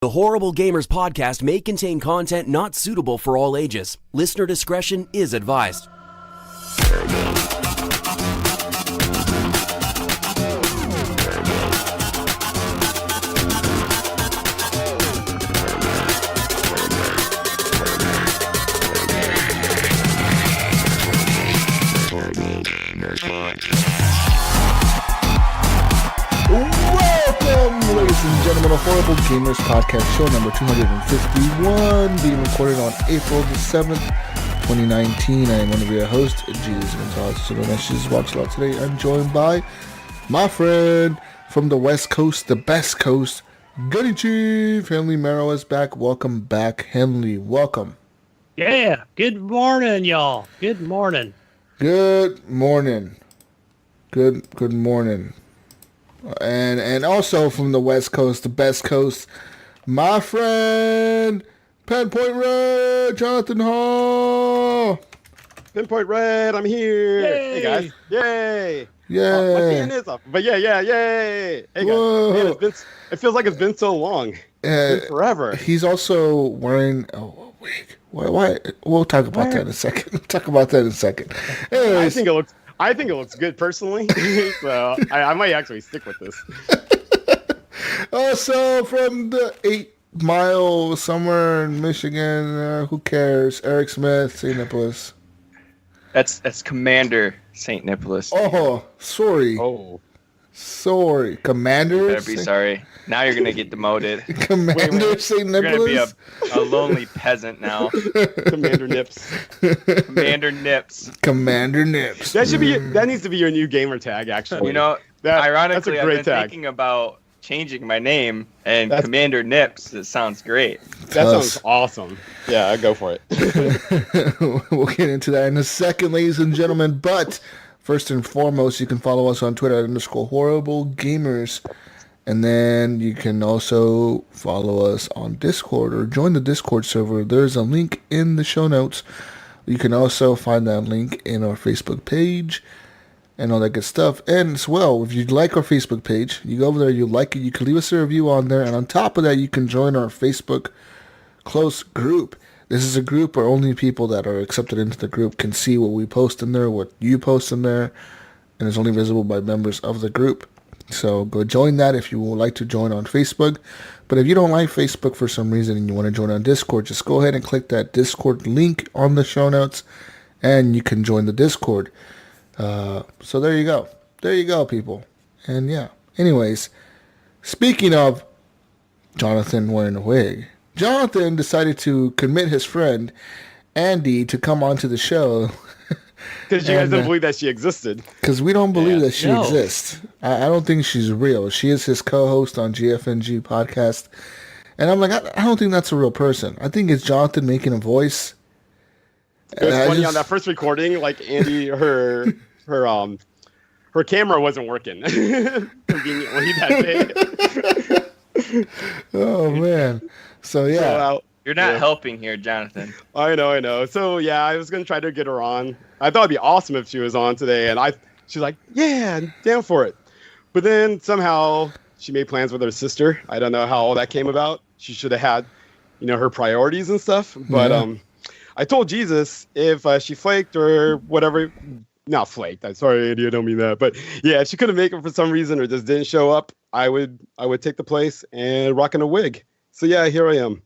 The Horrible Gamers podcast may contain content not suitable for all ages. Listener discretion is advised. Welcome, ladies and gentlemen, to Horrible Gamers Podcast, show number 251, being recorded on April the 7th, 2019. I am going to be your host, Jesus Gonzalez. So messages watch a lot today. I'm joined by my friend from the West Coast, the best coast, Gunny Chief. Henley Merrill is back. Welcome back, Henley. Welcome. Yeah, good morning, y'all. Good morning. Good morning. Good morning. And also from the West Coast, the best coast, my friend, PenPointRed, Jonathan Hall. PenPointRed, I'm here. Yay. Hey guys, yay! Yeah. My fan is up, but yeah, yay! Hey guys, man, it feels like it's been so long. It's been forever. He's also wearing a wig. Why? We'll talk about that in a second. Anyways. I think it looks good personally, so I might actually stick with this. Also from the 8 Mile somewhere in Michigan, who cares? Eric Smith, St. Nicholas. That's Commander St. Nicholas. Oh, sorry. Sorry. Commander? You better be sorry. Now you're going to get demoted. Commander St. Nicholas? You're going to be a lonely peasant now. Commander Nips. Commander Nips. Commander Nips. That needs to be your new gamer tag, actually. You know, ironically, that's a great I've been tag. thinking about changing my name, and Commander Nips, it sounds great. That sounds awesome. Yeah, go for it. We'll get into that in a second, ladies and gentlemen, but first and foremost, you can follow us on Twitter at _HorribleGamers. And then you can also follow us on Discord or join the Discord server. There's a link in the show notes. You can also find that link in our Facebook page and all that good stuff. And as well, if you like our Facebook page, you go over there, you like it, you can leave us a review on there. And on top of that, you can join our Facebook close group. This is a group where only people that are accepted into the group can see what we post in there, what you post in there, and it's only visible by members of the group. So go join that if you would like to join on Facebook. But if you don't like Facebook for some reason and you want to join on Discord, just go ahead and click that Discord link on the show notes and you can join the Discord. So there you go. There you go, people. And yeah. Anyways, speaking of Jonathan wearing a wig, Jonathan decided to commit his friend, Andy, to come onto the show. Because you guys don't believe that she existed. Because we don't believe that she exists. I don't think she's real. She is his co-host on GFNG podcast. And I'm like, I don't think that's a real person. I think it's Jonathan making a voice. It was funny on that first recording, like Andy, her camera wasn't working. Conveniently that day. Oh, man. So, yeah. You're not helping here, Jonathan. I know. So, yeah, I was going to try to get her on. I thought it'd be awesome if she was on today. And she's like, yeah, down for it. But then somehow she made plans with her sister. I don't know how all that came about. She should have had, her priorities and stuff. But I told Jesus if she flaked or whatever. Not flaked. I'm sorry, Andy, I don't mean that. But, yeah, if she couldn't make it for some reason or just didn't show up, I would take the place and rock in a wig. So, yeah, here I am.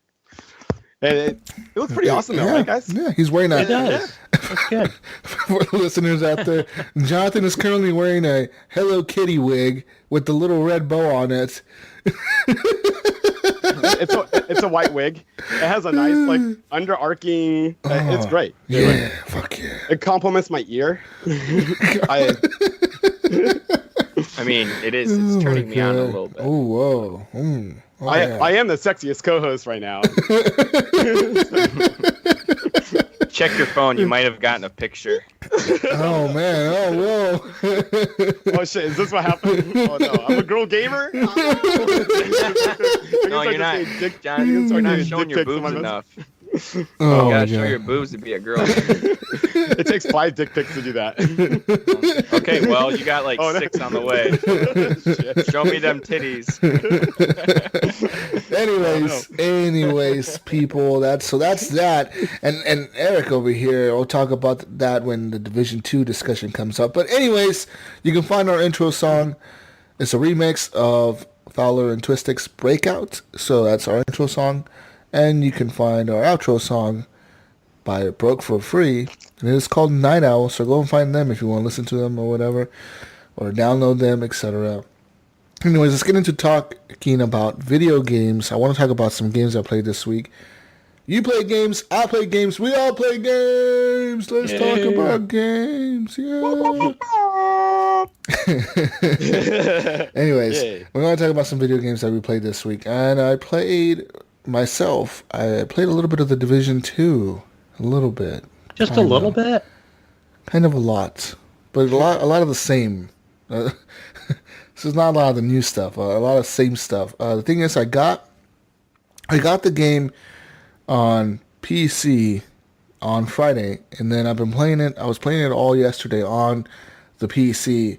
And it looks pretty awesome though, right, guys? Yeah, he's wearing It does. That's good. For the listeners out there, Jonathan is currently wearing a Hello Kitty wig with the little red bow on it. It's a white wig. It has a nice, underarching. It's great. Yeah, fuck yeah. It complements my ear. I mean, it is. It's turning me on a little bit. Oh, whoa. Oh, I am the sexiest co-host right now. Check your phone. You might have gotten a picture. Oh, man. Oh, whoa. Oh, shit. Is this what happened? Oh, no. I'm a girl gamer? No, you're not. Jonathan, you're not showing your boobs enough. Oh, You my gotta show God. your boobs to be a girl. It takes 5 dick pics to do that. Okay, well, you got like Oh, no. 6 on the way. Show me them titties. anyways, people, that's that. And Eric over here will talk about that when the Division 2 discussion comes up. But anyways, you can find our intro song. It's a remix of Fowler and Twistix Breakout. So that's our intro song. And you can find our outro song by Broke for Free. And it is called Night Owl. So go and find them if you want to listen to them or whatever. Or download them, etc. Anyways, let's get into talking about video games. I want to talk about some games I played this week. You play games, I play games, we all play games. Let's talk about games. Yeah. Anyways, we're going to talk about some video games that we played this week. And I played myself. I played a little bit of the Division 2. A little bit. Just a little bit? Kind of a lot. But a lot of the same. This is not a lot of the new stuff. A lot of same stuff. The thing is, I got the game on PC on Friday, and then I've been playing it. I was playing it all yesterday on the PC,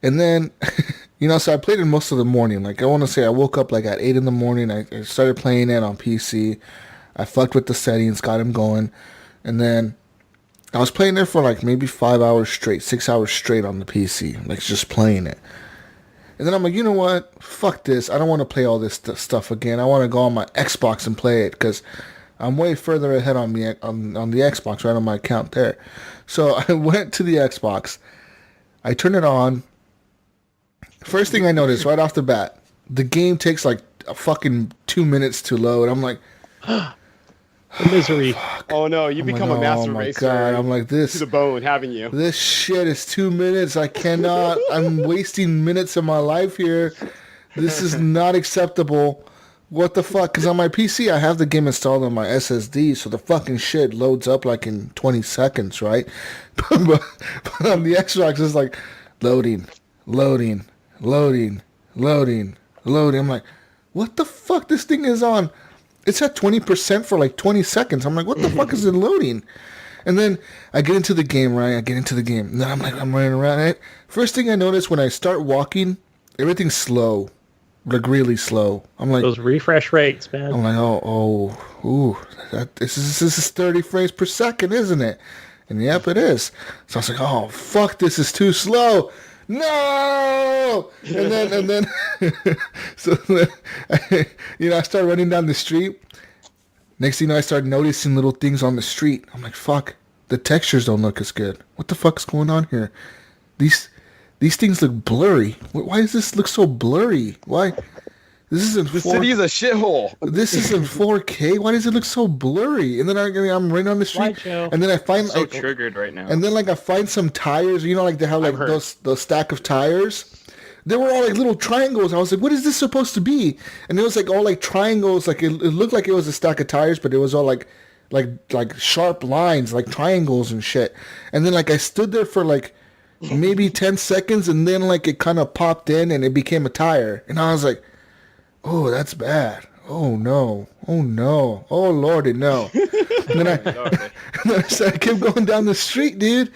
and then so I played it most of the morning. Like I want to say, I woke up like at 8 in the morning. I started playing it on PC. I fucked with the settings, got him going, and then I was playing there for like maybe 5 hours straight, 6 hours straight on the PC, like just playing it. And then I'm like, you know what? Fuck this. I don't want to play all this stuff again. I want to go on my Xbox and play it because I'm way further ahead on the Xbox, right on my account there. So I went to the Xbox. I turned it on. First thing I noticed right off the bat, the game takes like a fucking 2 minutes to load. I'm like, misery. Oh no, you become a master racer. God. I'm like this to the bone, haven't you? This shit is 2 minutes. I cannot. I'm wasting minutes of my life here. This is not acceptable. What the fuck? Because on my PC, I have the game installed on my SSD, so the fucking shit loads up like in 20 seconds, right? but on the Xbox, it's like loading. I'm like, what the fuck? This thing is on. It's at 20% for like 20 seconds. I'm like, what the fuck is it loading? And then I get into the game, right? And then I'm running around it. First thing I notice when I start walking, everything's slow. Like really slow. I'm like, those refresh rates, man. I'm like, this is 30 frames per second, isn't it? And yep, it is. So I was like, oh fuck, this is too slow. No! And then so then, I start running down the street. Next thing you know, I start noticing little things on the street. I'm like, fuck, the textures don't look as good. What the fuck's going on here? These things look blurry. Why does this look so blurry? Why? This isn't the city is a shithole. This isn't 4K. Why does it look so blurry? And then I'm running on the street, and then I find so triggered right now. And then I find some tires. Like they have like those stack of tires. They were all like little triangles. I was like, what is this supposed to be? And it was like all like triangles. Like it looked like it was a stack of tires, but it was all like sharp lines, like triangles and shit. And then I stood there for like maybe 10 seconds, and then it kind of popped in and it became a tire. And I was like, oh, that's bad. Oh no. Oh lordy, no. And then I kept going down the street, dude.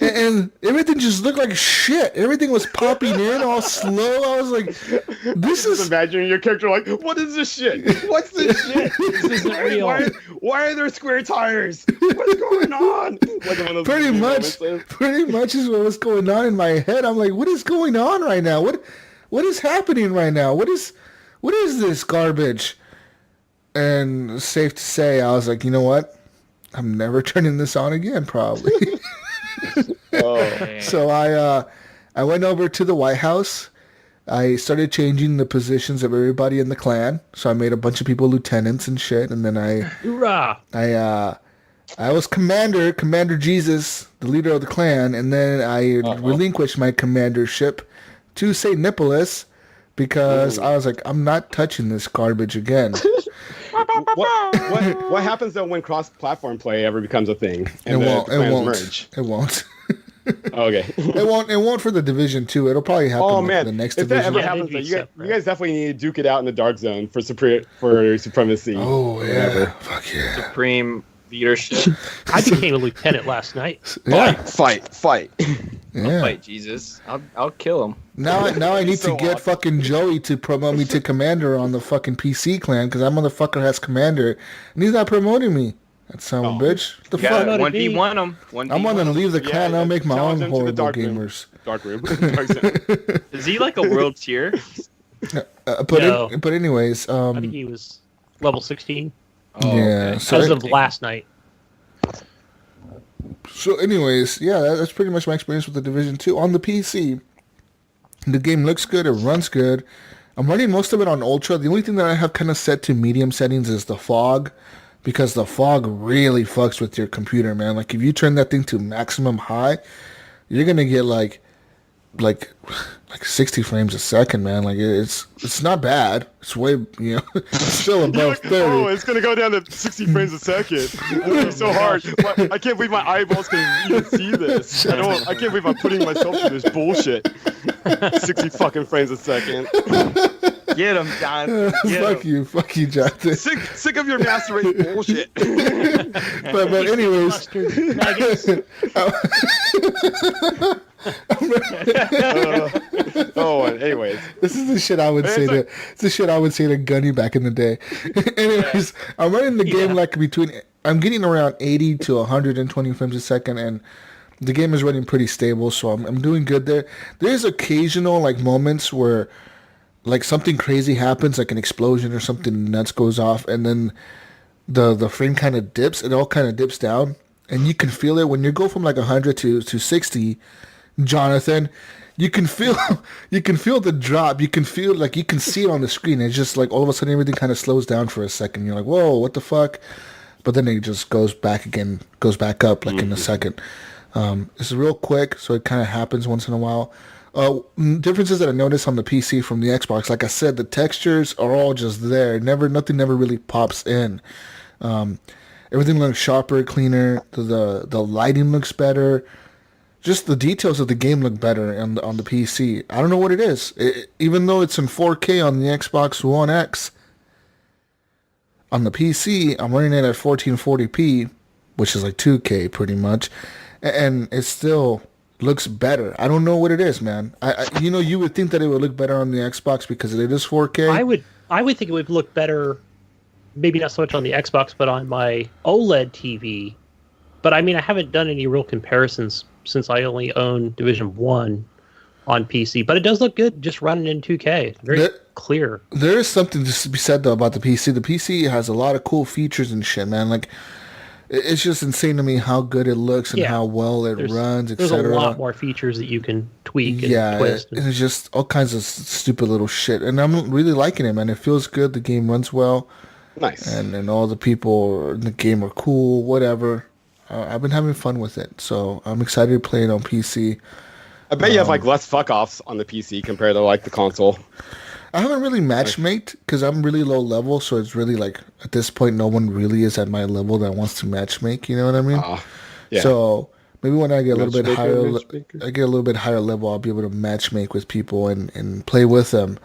And everything just looked like shit. Everything was popping in all slow. I was like, this is... Imagining your character like, what is this shit? What's this shit? This isn't real. Why are there square tires? What's going on? Pretty much is what was going on in my head. I'm like, what is going on right now? What is happening right now? What is this garbage? And safe to say, I was like, you know what? I'm never turning this on again, probably. So I went over to the White House. I started changing the positions of everybody in the clan. So I made a bunch of people lieutenants and shit. And then I was Commander Jesus, the leader of the clan. And then I relinquished my commandership to St. Nicholas because I was like, I'm not touching this garbage again. What happens though when cross-platform play ever becomes a thing? And it won't. merge? It won't. Okay. It won't for the Division 2. It'll probably happen Oh like, man, the next if that Division. ever happens, you guys definitely need to duke it out in the Dark Zone for supremacy. Oh yeah, whatever. fuck yeah. Supreme leadership. I became a lieutenant last night. Yeah, Fight. yeah. Fight Jesus. I'll kill him. Now I need So to get awesome. fucking Joey to promote me to commander on the fucking PC clan because that motherfucker has commander and he's not promoting me. That son of a bitch. What the You fuck? gotta Promoted me. 1v1 him. I'm gonna leave the Yeah, clan. I'll make my challenge own him to the horrible dark room. gamers. Dark room. Dark Zone. Is he like a world tier? No. But anyways, I think he was level 16 Oh, yeah. okay. So as of last night. So, anyways, yeah, that's pretty much my experience with the Division 2 on the PC. The game looks good. It runs good. I'm running most of it on Ultra. The only thing that I have kind of set to medium settings is the fog, because the fog really fucks with your computer, man. Like, if you turn that thing to maximum high, you're going to get, like 60 frames a second, man. Like, it's not bad. It's way, it's still above 30. Oh, it's gonna go down to 60 frames a second. It's gonna be so hard. I can't believe my eyeballs can even see this. I can't believe I'm putting myself through this bullshit. 60 fucking frames a second. Get him, John. Fuck you, Jonathan. Sick of your masturbating bullshit. But anyways, Mustard nuggets. Anyways. this is the shit I would say to it's the shit I would say to Gunny back in the day. Anyways, I'm running the game like I'm getting around 80 to 120 frames a second, and the game is running pretty stable, so I'm doing good there. There's occasional like moments where like something crazy happens, like an explosion or something nuts goes off, and then the frame kind of dips. It all kind of dips down, and you can feel it when you go from like 100 to 60. Jonathan, you can feel the drop. You can feel like you can see it on the screen. It's just like all of a sudden everything kind of slows down for a second. You're like, whoa, what the fuck? But then it just goes back up like in a second. It's real quick, so it kind of happens once in a while. Differences that I noticed on the PC from the Xbox, like I said, the textures are all just there. Nothing never really pops in. Everything looks sharper, cleaner. The lighting looks better. Just the details of the game look better on the PC. I don't know what it is. Even though it's in 4K on the Xbox One X, on the PC, I'm running it at 1440p, which is like 2K pretty much, and it still looks better. I don't know what it is, man. You would think that it would look better on the Xbox because it is 4K. I would think it would look better, maybe not so much on the Xbox, but on my OLED TV. But I mean, I haven't done any real comparisons since I only own Division 1 on PC. But it does look good just running in 2K. Very clear. There is something to be said, though, about the PC. The PC has a lot of cool features and shit, man. Like, it's just insane to me how good it looks and how well it runs, etc. There's a lot more features that you can tweak and twist. And it's just all kinds of stupid little shit. And I'm really liking it, man. It feels good. The game runs well. Nice. And all the people in the game are cool, whatever. I've been having fun with it, so I'm excited to play it on PC. I bet you have like less fuck-offs on the PC compared to like the console. I haven't really matchmaked because I'm really low level, so it's really like at this point no one really is at my level that wants to matchmake. You know what I mean? Yeah. So maybe when I get a little bit higher level, I'll be able to matchmake with people and play with them.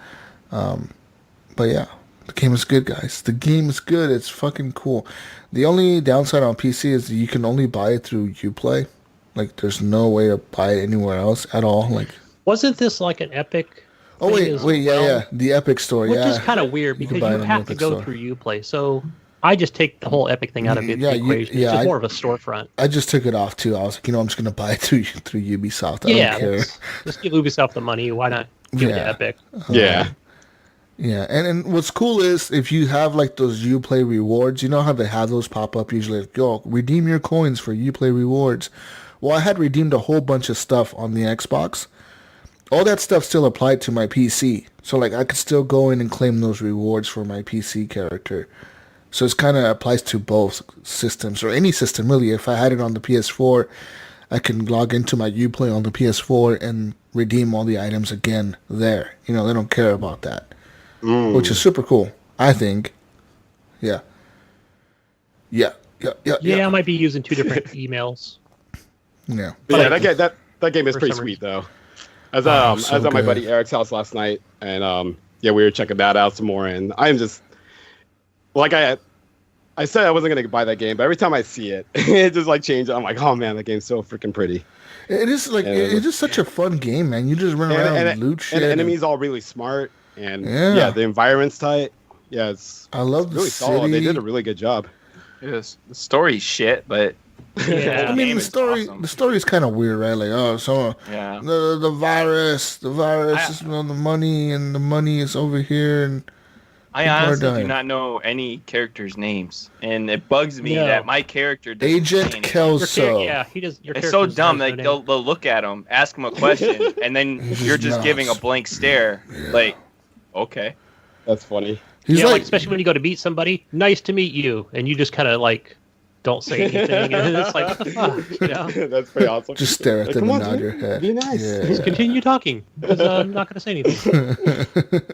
But yeah. The game is good, guys. The game is good. It's fucking cool. The only downside on PC is you can only buy it through Uplay. Like, there's no way to buy it anywhere else at all. Like, wasn't this like an Epic? Oh wait, yeah, the Epic Store, which is kind of weird because you have to go through Uplay. So I just take the whole Epic thing out of the equation. It's just more of a storefront. I just took it off too. I was like, I'm just gonna buy it through Ubisoft. I don't care. Just give Ubisoft the money. Why not give it to Epic? Yeah, and what's cool is if you have like those Uplay rewards, you know how they have those pop up usually, like, yo, redeem your coins for Uplay rewards. Well, I had redeemed a whole bunch of stuff on the Xbox. All that stuff still applied to my PC, so like I could still go in and claim those rewards for my PC character. So it's kind of applies to both systems or any system really. If I had it on the PS4, I can log into my Uplay on the PS4 and redeem all the items again there. They don't care about that. Which is super cool, I think. Yeah, I might be using two different emails. Yeah. But yeah, That game is For pretty some sweet reason. though. I was so at my good. buddy Eric's house last night, and we were checking that out some more. And I'm just like I said I wasn't gonna buy that game, but every time I see it, it just like changes. I'm like, oh man, that game's so freaking pretty. It is like it's just such a fun game, man. You just run around and loot shit. And the enemies all really smart, and Yeah. the environment's tight. Yeah, I love the really city. solid. They did a really good job. Yes, the story's shit, but Yeah. I mean, game the is story awesome. the story is kind of weird, right? Like, oh, so Yeah. the virus is on the money, and the money is over here, and I People are honestly do dying. not know any characters' names, and it bugs me No. that my character doesn't Agent say anything. Kelso. Yeah, he does. Your It's so character dumb. has Like no name. they'll look at him, ask him a question, and then He's you're just nuts. giving a blank stare. Like, okay. That's funny. He's yeah, like, especially when you go to meet somebody, nice to meet you, and you just kind of like don't say anything, and it's like, what the fuck, you know? That's pretty awesome. just stare at Like, them come and on, nod dude. your head. Be nice. Just continue talking because I'm not going to say anything.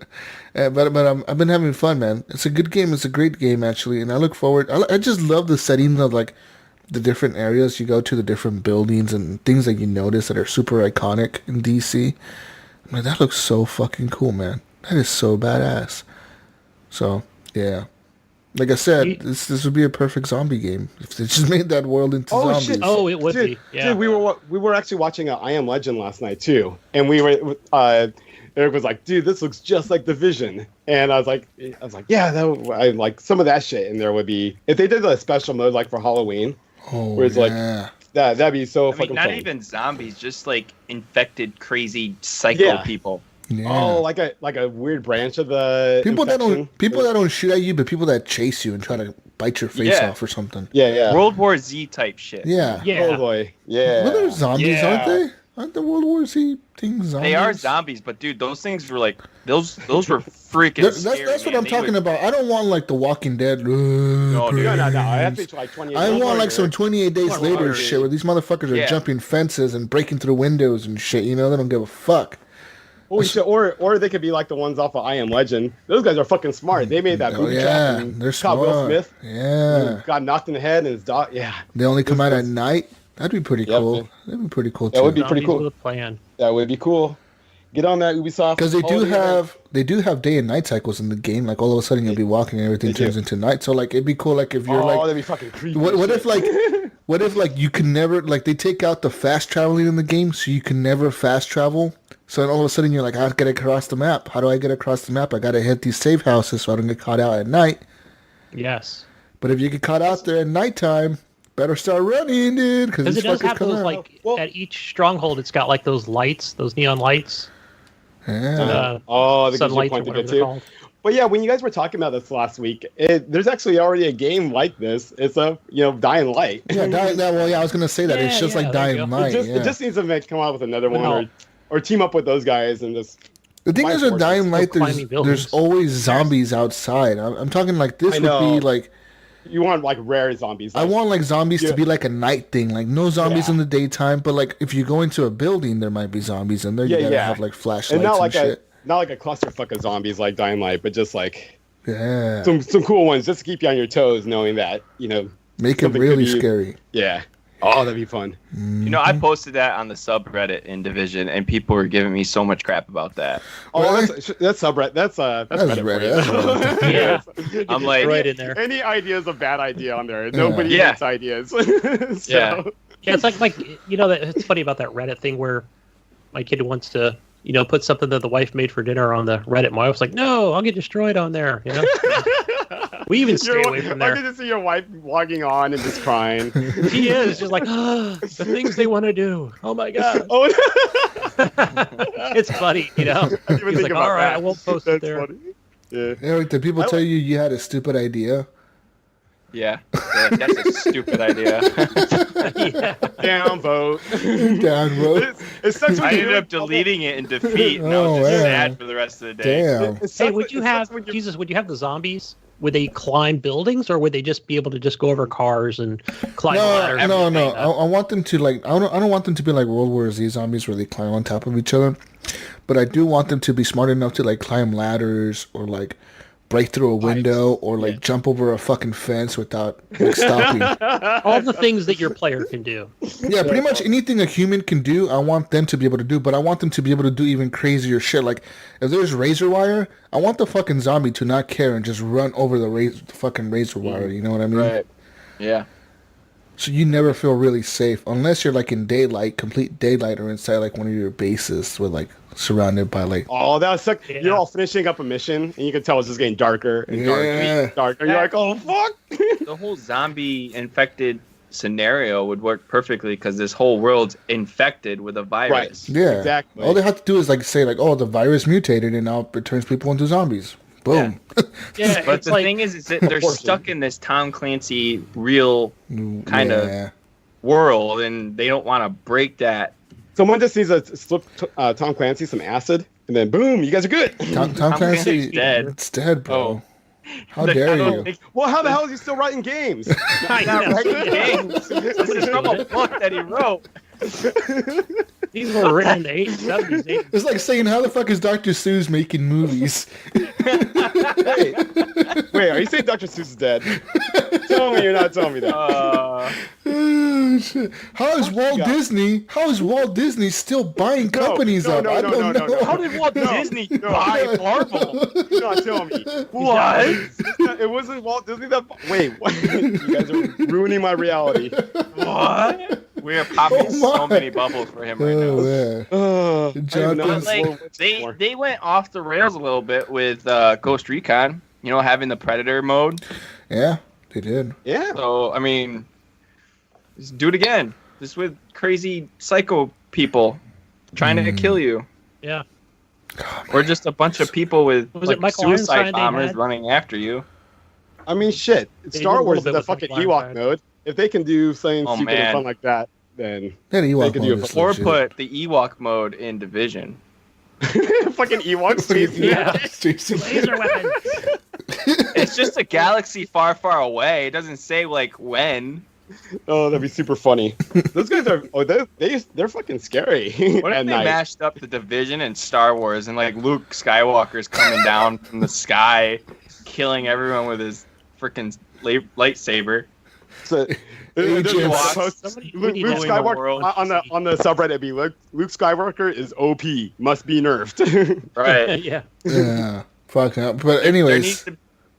But I've been having fun, man. It's a good game. It's a great game, actually, and I look forward. I just love the setting of like the different areas you go to, the different buildings and things that you notice that are super iconic in DC. I mean, that looks so fucking cool, man. That is so badass. So yeah, like I said, this would be a perfect zombie game if they just made that world into Oh, zombies. shit. Oh, it would Dude, be. Yeah. dude, we were actually watching I Am Legend last night too, and we were Eric was like, dude, this looks just like Division, and I was like, yeah, I like some of that shit in there would be if they did a special mode like for Halloween, Oh, where it's like yeah. that'd be so I mean, fucking not fun. even zombies, just like infected, crazy psycho Yeah. people. Yeah. Oh, like a weird branch of the People that infection. don't shoot at you, but people that chase you and try to bite your face Yeah. off or something. Yeah. World War Z type shit. Yeah. Yeah. Oh boy. Yeah. Well, they're zombies, Yeah. aren't they? Aren't the World War Z things zombies? They are zombies, but dude, those things were like those were freaking That's scary. what man. I'm They talking would- about. I don't want like The Walking Dead. No, dude. No. I have to like 28. I want like some 28 days More later harder. shit where these motherfuckers are Yeah. jumping fences and breaking through windows and shit. You know, they don't give a fuck. Holy shit! Or they could be like the ones off of I Am Legend. Those guys are fucking smart. They made that Oh booby yeah, trap and they're caught smart. Will Smith. Yeah, Got knocked in the head and his dog. Yeah, they only come out at was- night. That'd be pretty Yep. cool. That'd be pretty cool That would too. be pretty Zombies cool. with a plan. that would be cool. Get on that Ubisoft. Because they do holiday event. have day and night cycles in the game. Like all of a sudden you'll be walking and everything They do. turns into night. So like it'd be cool. Like if you're Oh, like, that'd be fucking creepy. what as if shit. like you can never like they take out the fast traveling in the game, so you can never fast travel. So then all of a sudden you're like, I gotta across the map. How do I get across the map? I gotta hit these safe houses so I don't get caught out at night. Yes. But if you get caught out there at nighttime, better start running, dude. Because Because these it does fuckers have come those, out. like, Well- at each stronghold, it's got, like, those lights, those neon lights. Yeah. Oh, the Sunlights or point to whatever get they're to. called. But yeah, when you guys were talking about this last week, there's actually already a game like this. It's a Dying Light. Yeah, I was gonna say that. It's Yeah, just yeah, like there you Dying go. Light. It Yeah. just needs to come out with another one, No. or team up with those guys and just. The thing My is with forces Dying still Light, climbing there's buildings. always zombies outside. I'm talking like this I would know. be like You want like rare zombies. I want like zombies Yeah. to be like a night thing, like no zombies Yeah. in the daytime. But like if you go into a building, there might be zombies in there. You Yeah, gotta yeah. have like flashlights and not like shit. not like a clusterfuck of zombies like Dying Light, but just like Yeah, some cool ones just to keep you on your toes, knowing that make it something really could be- scary. yeah. Oh, that'd be fun. You know, I posted that on the subreddit in Division, and people were giving me so much crap about that. Oh, Really? that's subreddit. That's That's Reddit. Reddit. For you. Yeah. I'm like, Right in there. Any idea is a bad idea on there. Nobody Yeah. gets ideas. So, Yeah. Yeah, it's like that. It's funny about that Reddit thing where my kid wants to put something that the wife made for dinner on the Reddit. My wife's like, no, I'll get destroyed on there. We even stay away from I there. get to see your wife logging on and just crying. She is just like, the things they want to do. Oh my god, Oh, it's funny, I didn't even He's think like, about all right, that. I won't post That's it there. funny. Yeah. Eric, did people tell you had a stupid idea? Yeah, that's a stupid idea. Yeah. Down vote. Down road. It sucks when I you ended do up it. deleting it in defeat, and I Oh, was just man. sad for the rest of the day. Damn. It sucks Hey, when- would you it sucks have when you- Jesus? Would you have the zombies? Would they climb buildings, or would they just be able to just go over cars and climb ladders? and No. everything like that? I want them to like. I don't want them to be like World War Z zombies where they climb on top of each other. But I do want them to be smart enough to like climb ladders or like break through a window or like jump over a fucking fence without like stopping. All the things that your player can do. Yeah, pretty much anything a human can do, I want them to be able to do, but I want them to be able to do even crazier shit. Like, if there's razor wire, I want the fucking zombie to not care and just run over the fucking razor wire, you know what I mean? Right. Yeah. So you never feel really safe unless you're like in daylight, complete daylight, or inside like one of your bases with like surrounded by like. Oh, that was suck. Yeah. You're all finishing up a mission, and you can tell it's just getting darker and darker and darker. You're like, oh fuck! The whole zombie infected scenario would work perfectly because this whole world's infected with a virus. Right. Yeah. Exactly. All they have to do is like say like, oh, the virus mutated and now it turns people into zombies. Boom. Yeah, but the thing is that they're stuck in this Tom Clancy real kind of world, and they don't want to break that. Someone just needs to slip Tom Clancy some acid, and then boom, you guys are good. Tom Clancy, dead. It's dead, bro. Oh. How dare you? Well, how the hell is he still writing games? Not writing games. This is from a book that he wrote. These were written in the 70s. It's like saying, how the fuck is Dr. Seuss making movies? Wait, are you saying Dr. Seuss is dead? Tell me you're not telling me that. How is Walt Disney still buying companies up? I don't know. How did Walt Disney buy Marvel? You're not telling me. What? It wasn't Walt Disney that... Wait, what? You guys are ruining my reality. What? We are popping so many bubbles for him right now. They went off the rails a little bit with Ghost Recon, having the Predator mode. Yeah, they did. Yeah. So, I mean, just do it again. Just with crazy psycho people trying to kill you. Yeah. Or just a bunch of people with suicide bombers had? Running after you. I mean, shit. Star Wars is the fucking Ewok mode. If they can do something stupid and fun like that, then they can do it. Or put the Ewok mode in Division. Fucking Ewoks chasing Laser weapons. It's just a galaxy far, far away. It doesn't say like when. Oh, that'd be super funny. Those guys are they're fucking scary. What if they mashed up the Division and Star Wars and like Luke Skywalker's coming down from the sky, killing everyone with his freaking lightsaber? So, Luke Skywalker on the subreddit it'd be Luke Skywalker is OP, must be nerfed. Right. Yeah. Yeah. Fuck up. But anyways,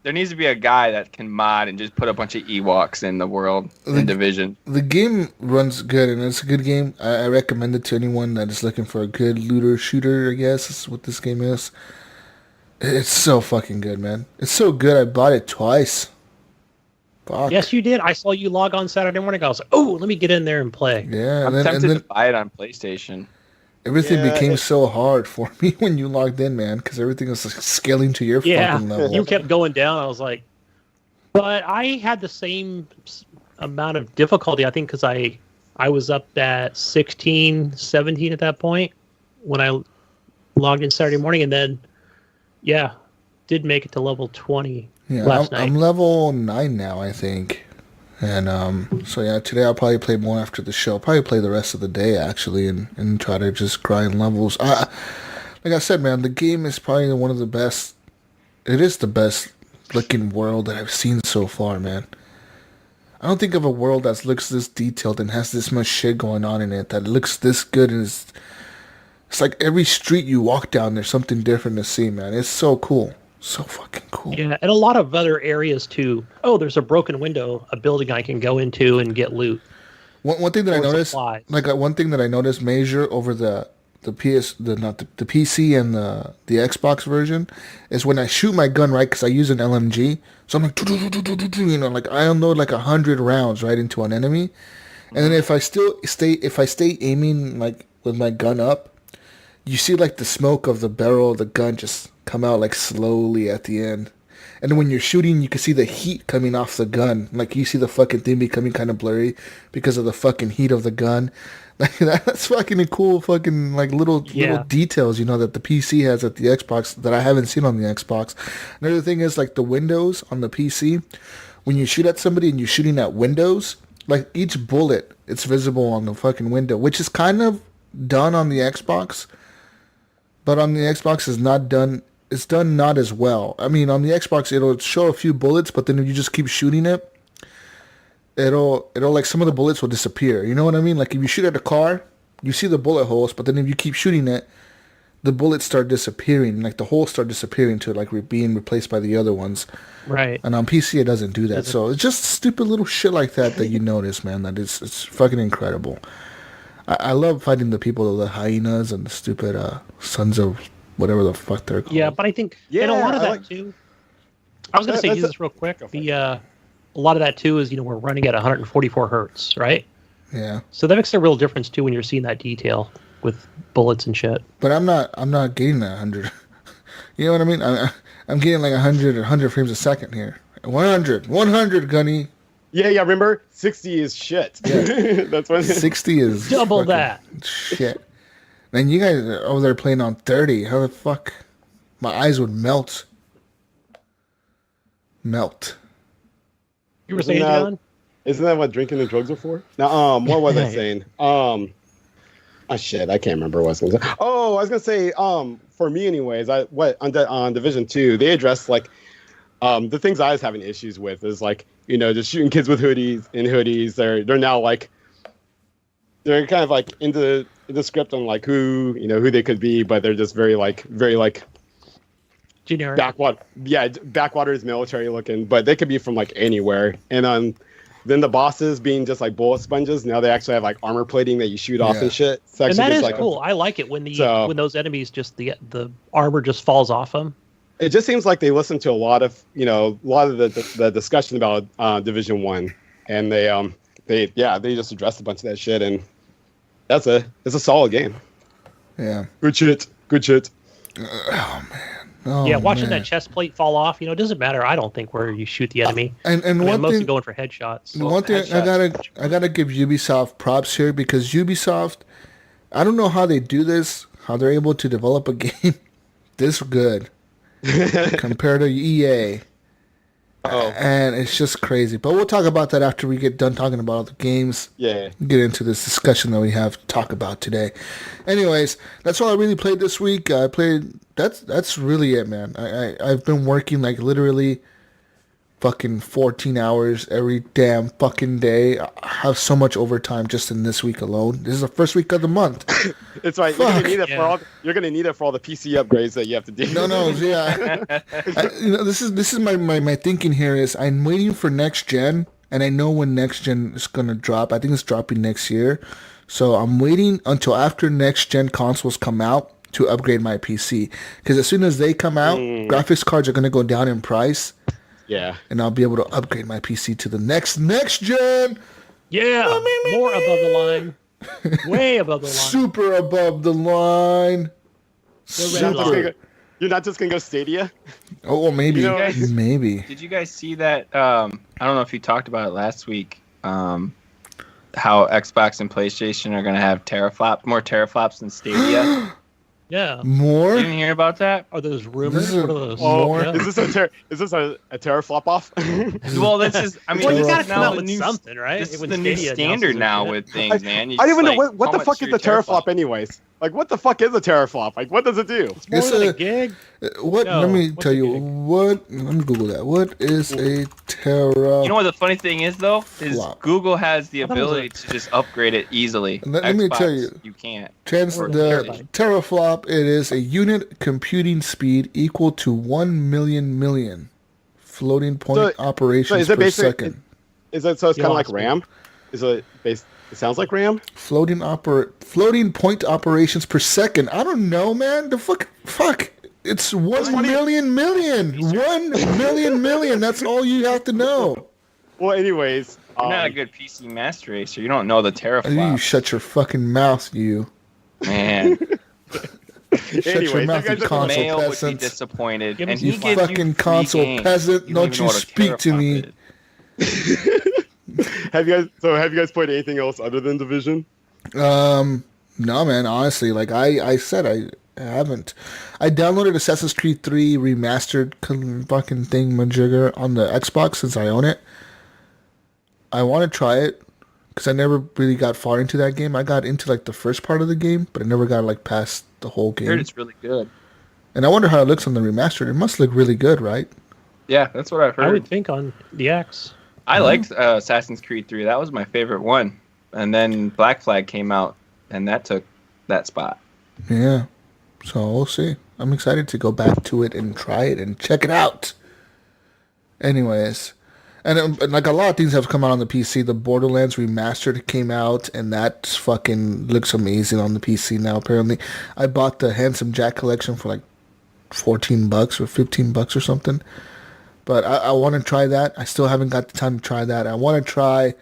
there needs to be a guy that can mod and just put a bunch of Ewoks in the world in Division. The game runs good, and it's a good game. I recommend it to anyone that is looking for a good looter shooter. I guess is what this game is. It's so fucking good, man. It's so good. I bought it twice. Fuck. Yes, you did. I saw you log on Saturday morning. I was like, oh, let me get in there and play. Yeah, I'm tempted to buy it on PlayStation. Everything became so hard for me when you logged in, man, because everything was like scaling to your fucking level. You kept going down. I was like, but I had the same amount of difficulty, I think, because I was up at 16, 17 at that point when I logged in Saturday morning, and then, did make it to level 20. Yeah, I'm level 9 now, I think. And today I'll probably play more after the show. I'll probably play the rest of the day, actually, and try to just grind levels. Like I said, man, the game is probably one of the best. It is the best looking world that I've seen so far, man. I don't think of a world that looks this detailed and has this much shit going on in it, that looks this good. And it's like every street you walk down, there's something different to see, man. It's so cool. So fucking cool. Yeah, and a lot of other areas too. Oh, there's a broken window, a building I can go into and get loot. One thing that I noticed, one thing that I noticed major over the PC and the Xbox version is when I shoot my gun, right, because I use an LMG, so I'm like, like I unload like 100 rounds right into an enemy, and then if I stay aiming like with my gun up, you see like the smoke of the barrel of the gun just come out like slowly at the end. And when you're shooting, you can see the heat coming off the gun. Like you see the fucking thing becoming kind of blurry because of the fucking heat of the gun. Like that's fucking cool fucking like little details, that the PC has at the Xbox that I haven't seen on the Xbox. Another thing is like the windows on the PC. When you shoot at somebody and you're shooting at windows, like each bullet, it's visible on the fucking window, which is kind of done on the Xbox. But on the Xbox is not done it's done not as well. I mean, on the Xbox, it'll show a few bullets, but then if you just keep shooting it, it'll like some of the bullets will disappear. You know what I mean? Like if you shoot at a car, you see the bullet holes, but then if you keep shooting it, the bullets start disappearing. Like the holes start disappearing to like being replaced by the other ones. Right. And on PC, it doesn't do that. So it's just stupid little shit like that you notice, man. That it's fucking incredible. I love fighting the people, the hyenas and the stupid sons of whatever the fuck they're called. Yeah, but I think and a lot of that too. I was going to say this real quick. A lot of that too is we're running at 144 hertz, right? Yeah. So that makes a real difference too when you're seeing that detail with bullets and shit. But I'm not getting that 100. You know what I mean? I'm getting like 100 frames a second here. 100 Gunny. Yeah, remember? 60 is shit. Yeah. That's what 60 is double that. Shit. And you guys are over there playing on 30. How the fuck? My eyes would melt. You were saying, John? Isn't that what drinking and drugs are for? Now, what was I saying? Shit, I can't remember what I was going to say. Oh, I was going to say, for me anyways, on Division 2, they addressed like the things I was having issues with is like, just shooting kids with hoodies. They're now like, they're kind of like into the script on like who they could be, but they're just very generic. Backwaters military looking, but they could be from like anywhere. And then the bosses being just like bullet sponges. Now they actually have like armor plating that you shoot off and shit. And that is cool. I like it when when those enemies just the armor just falls off them. It just seems like they listen to a lot of the discussion about Division 1, and they just addressed a bunch of that shit, and it's a solid game. Yeah. Good shit. Oh man. Oh, watching that chest plate fall off, it doesn't matter. I don't think where you shoot the enemy. I'm mostly going for headshots. One thing I gotta give Ubisoft props here, because Ubisoft, I don't know how they do this, how they're able to develop a game this good compared to EA. And it's just crazy. But we'll talk about that after we get done talking about all the games. Yeah. Get into this discussion that we have to talk about today. Anyways, that's all I really played this week. I played... That's really it, man. I've been working like literally fucking 14 hours every damn fucking day. I have so much overtime just in this week alone. This is the first week of the month. It's right. You're gonna need it you're gonna need it for all the PC upgrades that you have to do. No, yeah. This is my thinking here is I'm waiting for next gen, and I know when next gen is gonna drop. I think it's dropping next year, so I'm waiting until after next gen consoles come out to upgrade my PC, because as soon as they come out, graphics cards are gonna go down in price. Yeah, and I'll be able to upgrade my PC to the next gen. Yeah, more above the line, way above the line, super above the line. You're not just gonna go Stadia. Oh, maybe, maybe. Did you guys see that? I don't know if you talked about it last week. How Xbox and PlayStation are gonna have more teraflops than Stadia. Yeah. More? You didn't hear about that? Are those rumors? What are those? More? Yeah. Is this a teraflop off? Well, this is. I mean, well, you gotta come out with something, right? This is the new standard now with things, man. I don't even know what the fuck is the teraflop, anyways. Like, what the fuck is a teraflop? Like, what does it do? It's more than a gig. Let me tell you what. Let me Google that. What is a teraflop? You know what the funny thing is, though, is Google has the ability to just upgrade it easily. Let me tell you, you can't. The teraflop, it is a unit computing speed equal to 1 million floating point operations per second. Is it so? It's kind of like RAM. Is it based? It sounds like RAM. Floating point operations per second. I don't know, man. The fuck. It's 1 million. 1 million. That's all you have to know. Well, anyways, you're not a good PC master racer. You don't know the teraflop. You shut your fucking mouth, you. Man. Shut your mouth, you console Mail peasant. would be disappointed. And you fucking console peasant. Don't you speak to me. Have you guys played anything else other than Division? No, man. Honestly, like I said, I haven't. I downloaded Assassin's Creed 3 remastered fucking thing majigger on the Xbox since I own it. I want to try it because I never really got far into that game. I got into like the first part of the game, but I never got like past the whole game. I heard it's really good. And I wonder how it looks on the remastered. It must look really good, right? Yeah, that's what I've heard. I would think on the X. I liked Assassin's Creed 3. That was my favorite one. And then Black Flag came out, and that took that spot. Yeah. So we'll see. I'm excited to go back to it and try it and check it out. Anyways. And like a lot of things have come out on the PC. The Borderlands Remastered came out, and that fucking looks amazing on the PC now, apparently. I bought the Handsome Jack collection for like $14 or $15 or something. But I want to try that. I still haven't got the time to try that. I want to try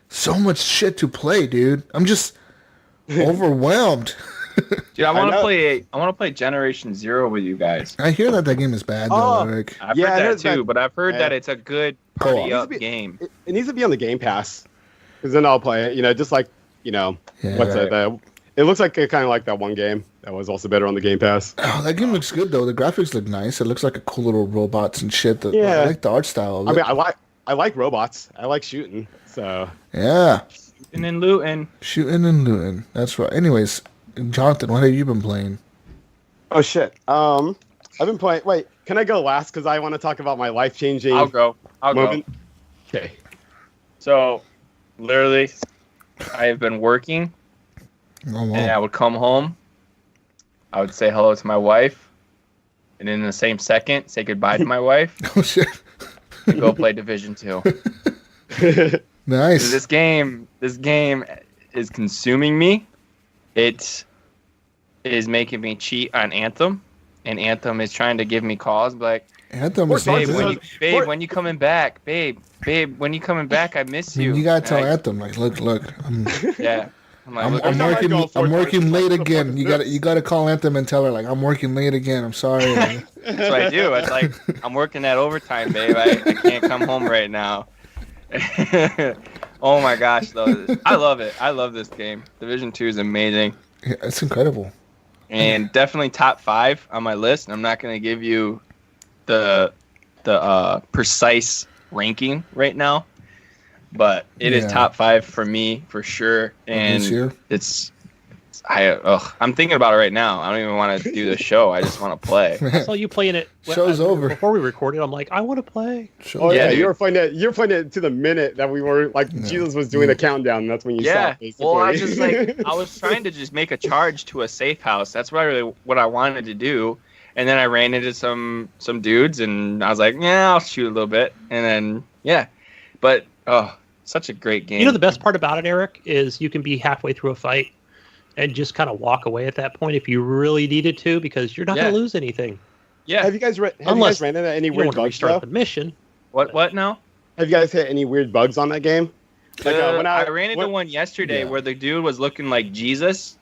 so much shit to play, dude. I'm just overwhelmed. Dude, I want to play Generation Zero with you guys. I hear that game is bad, though, Eric. I've heard that too, but I've heard that it's a good party-up Co-op. game. It needs to be on the Game Pass, because then I'll play it. You know, just like, you know, what's it? It looks like kind of like that one game that was also better on the Game Pass. Oh, that game looks good, though. The graphics look nice. It looks like a cool little robots and shit. I like the art style of it. I mean, I like robots. I like shooting. So yeah. Shooting and looting. Shooting and looting. That's right. Anyways, Jonathan, what have you been playing? Oh, shit. I've been playing... Wait, can I go last? Because I want to talk about my life-changing I'll go. moment. Okay. So, literally, I have been working, Oh, wow. and I would come home. I would say hello to my wife, and in the same second, say goodbye to my wife, Oh, shit. and go play Division 2. Nice. This game is consuming me. It is making me cheat on Anthem, and Anthem is trying to give me calls, like, Anthem is babe, fun. when you coming back? Babe, when you coming back? I miss you. You gotta tell And Anthem, like, look, I'm Yeah. I'm like, I'm working late again. You gotta call Anthem and tell her, like, I'm working late again. I'm sorry. that's what I do. It's like, I'm working that overtime, babe. I can't come home right now. Oh my gosh, though. I love it. I love this game. Division 2 is amazing. Yeah, it's incredible. And definitely top 5 on my list. I'm not going to give you the precise ranking right now, but it is top 5 for me for sure. And This year? I'm thinking about it right now. I don't even want to do the show. I just want to play. I saw you playing it. Show's over. Before we recorded, I'm like, I want to play. Oh yeah, dude. you were playing it to the minute that we were like Jesus was doing a countdown. That's when you stopped. Basically. Well, I was just like, I was trying to just make a charge to a safe house. That's what I wanted to do. And then I ran into some dudes, and I was like, yeah, I'll shoot a little bit. And then but such a great game. You know, the best part about it, Eric, is you can be halfway through a fight and just kind of walk away at that point if you really needed to, because you're not going to lose anything. Yeah. Have you guys ran into any You don't weird want to bugs? restart the mission. What now? Have you guys hit any weird bugs on that game? Like, I ran into one yesterday where the dude was looking like Jesus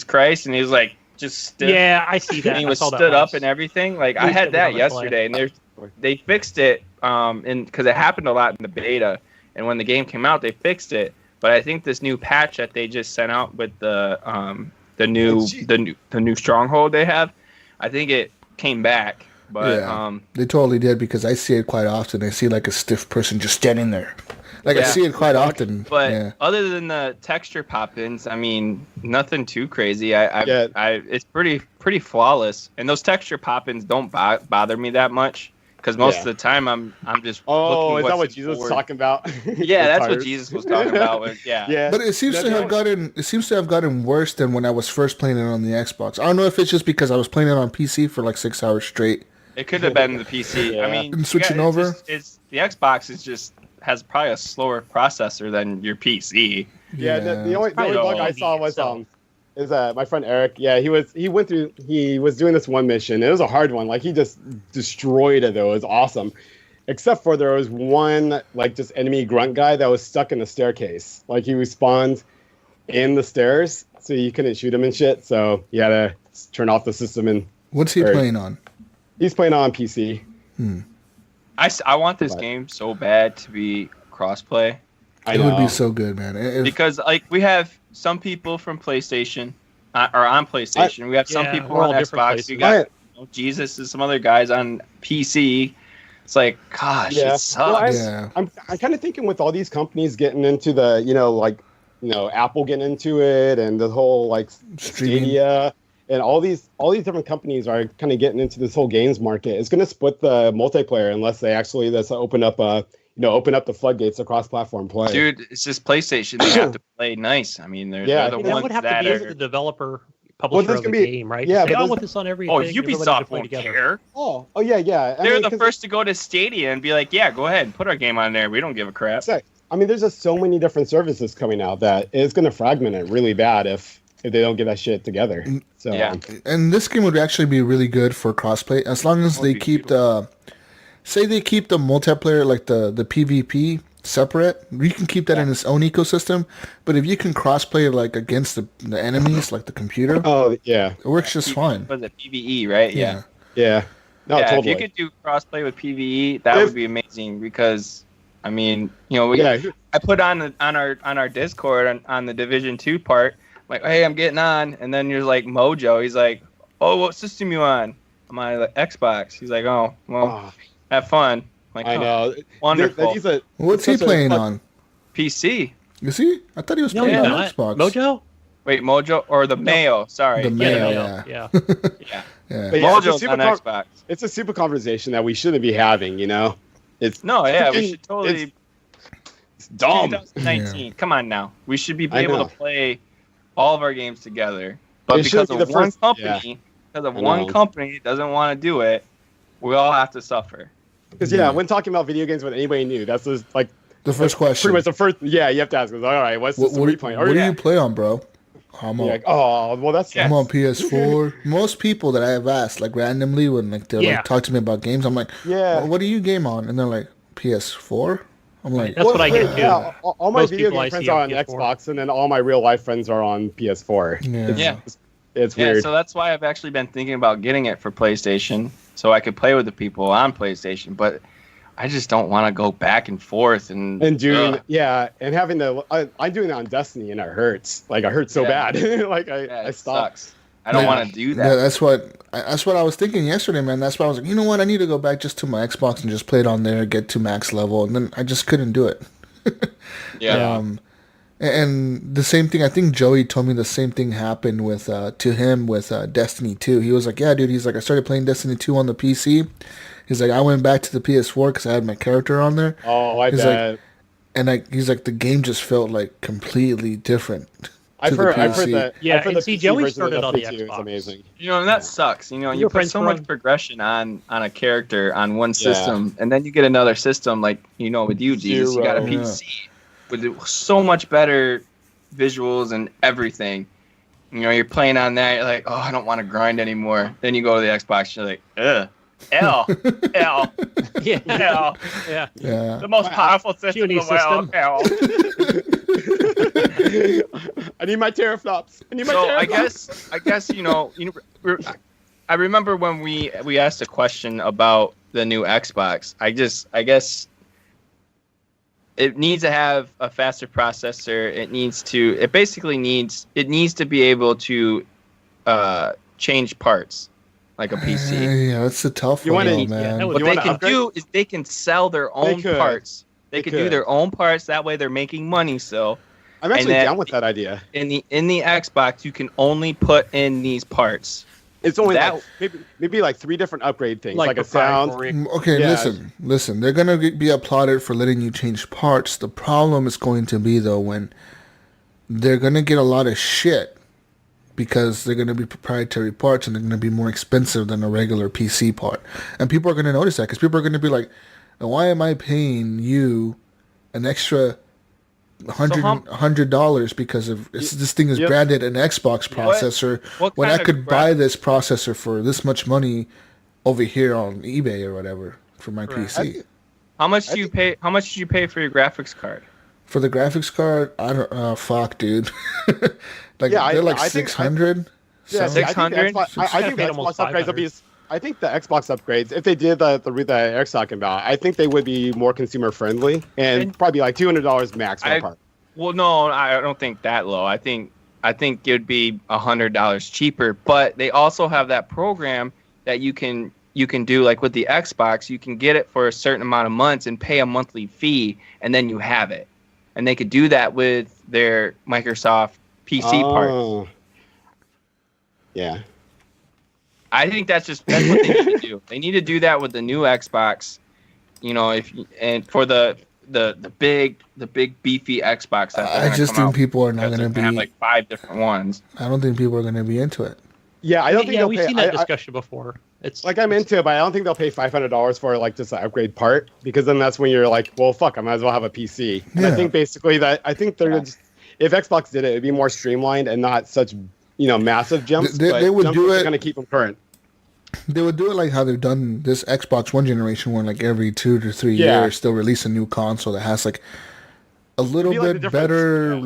Christ, and he was like just stood. Yeah, I see that. And he I was saw that stood up once. and everything. Like Please I had get me that on my yesterday, and they fixed it. And because it happened a lot in the beta, and when the game came out, they fixed it. But I think this new patch that they just sent out with the new stronghold they have, I think it came back. But they totally did, because I see it quite often. I see like a stiff person just standing there. Like I see it quite often. But other than the texture pop-ins, I mean, nothing too crazy. It's pretty flawless. And those texture pop-ins don't bother me that much, because most of the time I'm just looking is that what Jesus Jesus was talking about? Yeah, that's what Jesus was talking about. Yeah. But it seems to have gotten worse than when I was first playing it on the Xbox. I don't know if it's just because I was playing it on PC for like 6 hours straight. It could have been the PC. Yeah. I mean, And switching over? It's the Xbox has probably a slower processor than your PC. Yeah, the only bug I saw was my friend Eric. Yeah, he was doing this one mission. It was a hard one. Like, he just destroyed it though. It was awesome. Except for there was one like just enemy grunt guy that was stuck in the staircase. Like, he respawned in the stairs, so you couldn't shoot him and shit. So you had to turn off the system. And what's he playing on? He's playing on PC. I want this game so bad to be crossplay. It would be so good, man. Because like we have some people from PlayStation or on PlayStation. We have some people on Xbox. We got Jesus and some other guys on PC. It's like, gosh, it sucks. Well, I'm kind of thinking with all these companies getting into the, Apple getting into it and the whole like Stadia. and all these different companies are kind of getting into this whole games market. It's going to split the multiplayer unless they actually open up the floodgates to cross-platform play. Dude, it's just PlayStation. They have to play nice. I mean, they're the that ones would have that to be are. as the developer publisher of the game, right? Yeah, Get but on with this on everything. Oh, everybody Ubisoft to play won't together. care. Oh yeah. They're the first to go to Stadia and be like, yeah, go ahead, put our game on there. We don't give a crap. I mean, there's just so many different services coming out that it's going to fragment it really bad if they don't get that shit together. So Yeah. And this game would actually be really good for crossplay as long as they keep the multiplayer, like the PvP separate. You can keep that in its own ecosystem, but if you can crossplay like against the enemies, like the computer, it works just fine. Was it PvE, right? Yeah. No, yeah, totally. if you could do crossplay with PvE, that would be amazing because, I mean, I put on our Discord on the Division 2 part, like, hey, I'm getting on, and then you're like Mojo. He's like, oh, what system you on? I'm on the Xbox. He's like, oh, well, have fun. Like, I know. Wonderful. What's he playing on? PC. Is he? I thought he was playing on Xbox. Mojo? Wait, Mojo or the Mayo? Sorry. The Mayo, yeah. Yeah. Mojo's on Xbox. It's a super conversation that we shouldn't be having. It's we should totally. It's dumb. 2019. Yeah. Come on now. We should be able to play all of our games together. But It because should be of the one first- company, know. company doesn't want to do it, we all have to suffer. Because when talking about video games with anybody new, that's just like The first question. pretty much the first. Yeah, you have to ask us. All right, what's the What replay? do you play on, bro? I'm on. Like, oh, well, that's I'm on PS4. Most people that I have asked, like randomly, when like they like talk to me about games, I'm like, well, what do you game on? And they're like, PS4. I'm like, That's what I get too. Yeah, all my Most video people I game friends see are on on PS4. Xbox, and then all my real life friends are on PS4. It's Yeah, weird. so that's why I've actually been thinking about getting it for PlayStation, so I could play with the people on PlayStation. But I just don't want to go back and forth and doing and having I'm doing it on Destiny, and it hurts. Like it hurts so bad. Like I stopped. Sucks. I don't want to do that. Yeah, that's what I was thinking yesterday, man. That's why I was like, you know what? I need to go back just to my Xbox and just play it on there, get to max level, and then I just couldn't do it. And the same thing, I think Joey told me the same thing happened with to him with Destiny 2. He was like, yeah, dude. He's like, I started playing Destiny 2 on the PC. He's like, I went back to the PS4 because I had my character on there. Oh, I he's bet. Like, and he's like, the game just felt like completely different. I've heard that. Yeah, I've heard and the see, PC Joey version started of on the Destiny 2 is Xbox. amazing. And that sucks. You Your put friends so were much on- progression on a character on one system, and then you get another system like with you, Jesus. You got a PC with so much better visuals and everything. You're playing on that. You're like, oh, I don't want to grind anymore. Then you go to the Xbox. You're like, ugh. L. Yeah. L. Yeah. Yeah. The most powerful system in the world. L. I need my teraflops. I guess I remember when we asked a question about the new Xbox. I guess it needs to have a faster processor. It needs to be able to change parts like a PC. Yeah, that's a tough one, man. What they can do is they can sell their own parts. They could do their own parts. That way they're making money still. I'm actually down with that idea. In the Xbox, you can only put in these parts. It's only maybe like 3 different upgrade things, like a sound. Okay, listen. They're gonna be applauded for letting you change parts. The problem is going to be though when they're gonna get a lot of shit because they're gonna be proprietary parts and they're gonna be more expensive than a regular PC part. And people are gonna notice that because people are gonna be like, "Why am I paying you an extra $100 because of this thing is branded an Xbox processor when I could buy this processor for this much money over here on eBay or whatever for my PC?" How much do you pay? How much did you pay for your graphics card? For the graphics card, I don't fuck, dude. They're like 600. Yeah, 600. I think the Xbox upgrades will be. I think the Xbox upgrades, if they did the Eric's talking about, I think they would be more consumer friendly and probably like $200 max for a part. Well, no, I don't think that low. I think it would be $100 cheaper. But they also have that program that you can do like with the Xbox. You can get it for a certain amount of months and pay a monthly fee, and then you have it. And they could do that with their Microsoft PC parts. Yeah. I think that's what they need to do. They need to do that with the new Xbox. You know, for the big beefy Xbox. I just think people are not going to be have like 5 different ones. I don't think people are going to be into it. Yeah, I don't think they'll we've pay. seen that discussion before. It's like I'm into it, but I don't think they'll pay $500 for like just an upgrade part, because then that's when you're like, well, fuck, I might as well have a PC. And I think basically they're just, if Xbox did it, it'd be more streamlined and not such massive jumps. They would do it. Going to keep them current. They would do it like how they've done this Xbox One generation, where like every 2 to 3 years they'll release a new console that has like a little bit better,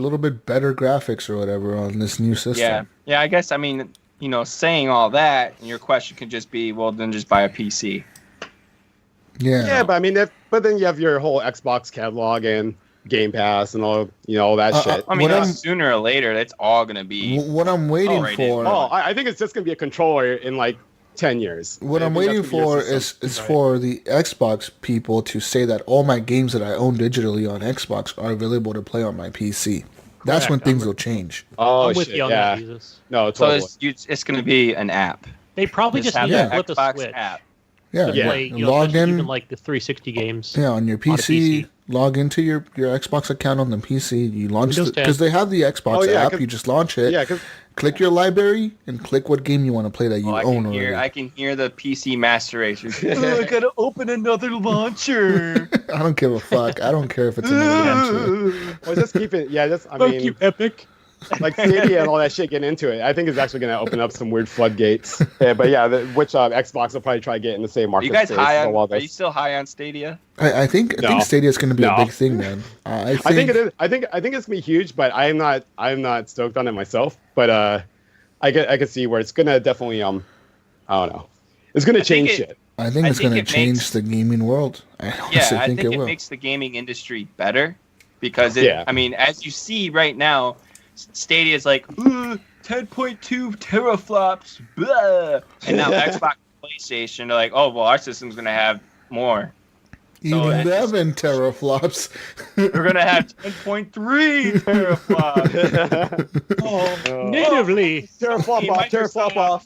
graphics or whatever on this new system. Yeah. I guess saying all that, your question could just be, well, then just buy a PC. Yeah, but I mean, but then you have your whole Xbox catalog and Game Pass and all that shit. I mean, sooner or later, that's all gonna be. What I'm waiting for. I think it's just gonna be a controller in like 10 years. What I'm waiting for is for the Xbox people to say that all my games that I own digitally on Xbox are available to play on my PC. That's when things will change. Oh, I'm with you on that, Jesus. No, totally. So it's going to be an app. They probably just need to flip a Xbox switch. App. Yeah, play, log in. Even like the 360 games. Yeah, on your PC, log into your Xbox account on the PC. You launch because they have the Xbox app. You just launch it. Yeah, click your library and click what game you want to play that you own already. I can hear the PC master racers. I gotta open another launcher. I don't give a fuck. I don't care if it's another launcher. Well, just keep it. Yeah, I mean, you, Epic. Like Stadia and all that shit, getting into it, I think is actually going to open up some weird floodgates. But yeah, which Xbox will probably try to get in the same market. Are you guys space high on? Are you still high on Stadia? I think Stadia is going to be a big thing, man. I think it is. I think it's going to be huge, but I'm not stoked on it myself. But I can see where it's going to definitely I don't know. It's going to change shit. I think it's going to change the gaming world. I think it will. Makes the gaming industry better because I mean, as you see right now, Stadia is like 10.2 teraflops, blah. And now Xbox and PlayStation are like, oh well, our system's going to have more. 11 teraflops. We're going to have 10.3 teraflops. Natively. Teraflop off.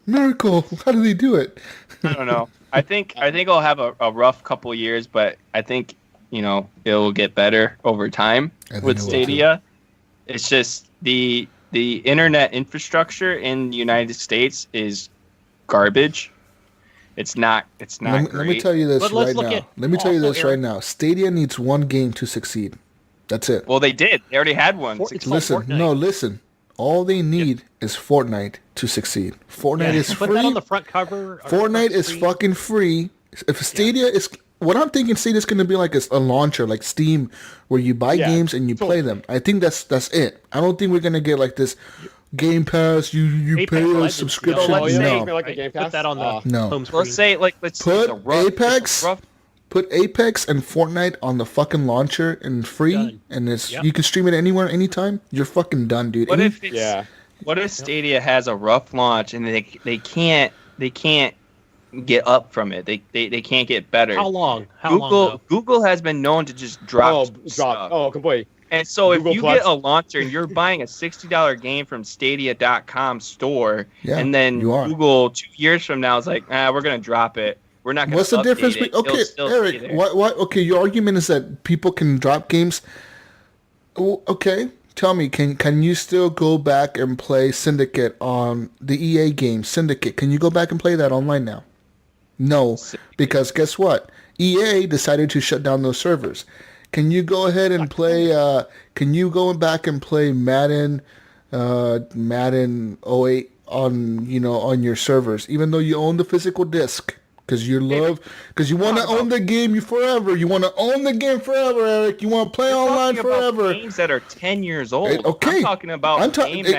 Miracle. How do they do it? I don't know. I think I'll have a rough couple years, but I think, it will get better over time with Stadia. It's just the internet infrastructure in the United States is garbage. It's not great. Let me tell you this right now. Stadia needs one game to succeed. That's it. Well, they did. They already had one. Listen. All they need is Fortnite to succeed. Fortnite is free. Put that on the front cover. Fortnite is fucking free. If Stadia is... What I'm thinking, Stadia is going to be like a launcher, like Steam, where you buy games and you play them. I think that's it. I don't think we're going to get like this Game Pass. You pay a subscription. No. Put that on the home screen. Let's say put Apex and Fortnite on the fucking launcher and free, and you can stream it anywhere, anytime. You're fucking done, dude. What if Stadia has a rough launch and they can't get up from it? They can't get better. How long? Google has been known to just drop stuff. Oh, completely. And so if you get a launcher and you're buying a $60 game from Stadia.com store, and then Google 2 years from now is like, we're gonna drop it. We're not gonna. What's the difference? Okay, Eric. What? Okay, your argument is that people can drop games. Okay, tell me, can you still go back and play Syndicate on the EA game Syndicate? Can you go back and play that online now? No, because guess what? EA decided to shut down those servers. Can you go ahead and play? Can you go back and play Madden 08 on your servers, even though you own the physical disc? Because you want to own the game forever. You want to own the game forever, Eric. You want to play online forever. Games that are 10 years old. Okay, I'm talking about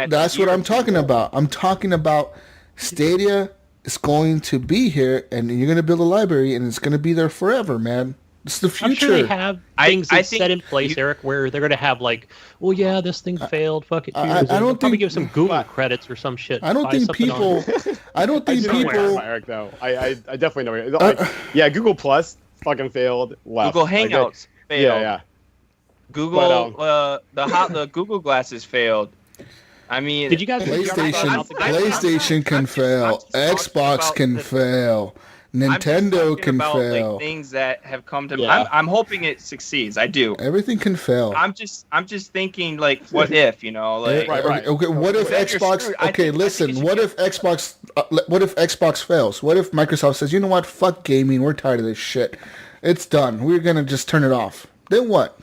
that's what I'm talking about. I'm talking about Stadia is going to be here, and you're going to build a library, and it's going to be there forever, man. It's the future. I'm sure they have things set in place, Eric, where they're going to have like, well, yeah, this thing failed. Fuck it. I don't probably give some Google credits or some shit. I don't think people. I don't think people. Eric, though. I definitely know. Google Plus fucking failed. Left. Google Hangouts failed. Yeah. Google the Google Glasses failed. I mean, Did you guys? PlayStation can fail. Xbox can fail. Nintendo can fail. Like, things that have come to. Yeah. I'm hoping it succeeds. I do. Everything can fail. I'm just thinking like, what if, like. Right. Okay, what if Xbox? Okay, listen. What if Xbox? What if Xbox fails? What if Microsoft says, you know what? Fuck gaming. We're tired of this shit. It's done. We're gonna just turn it off. Then what?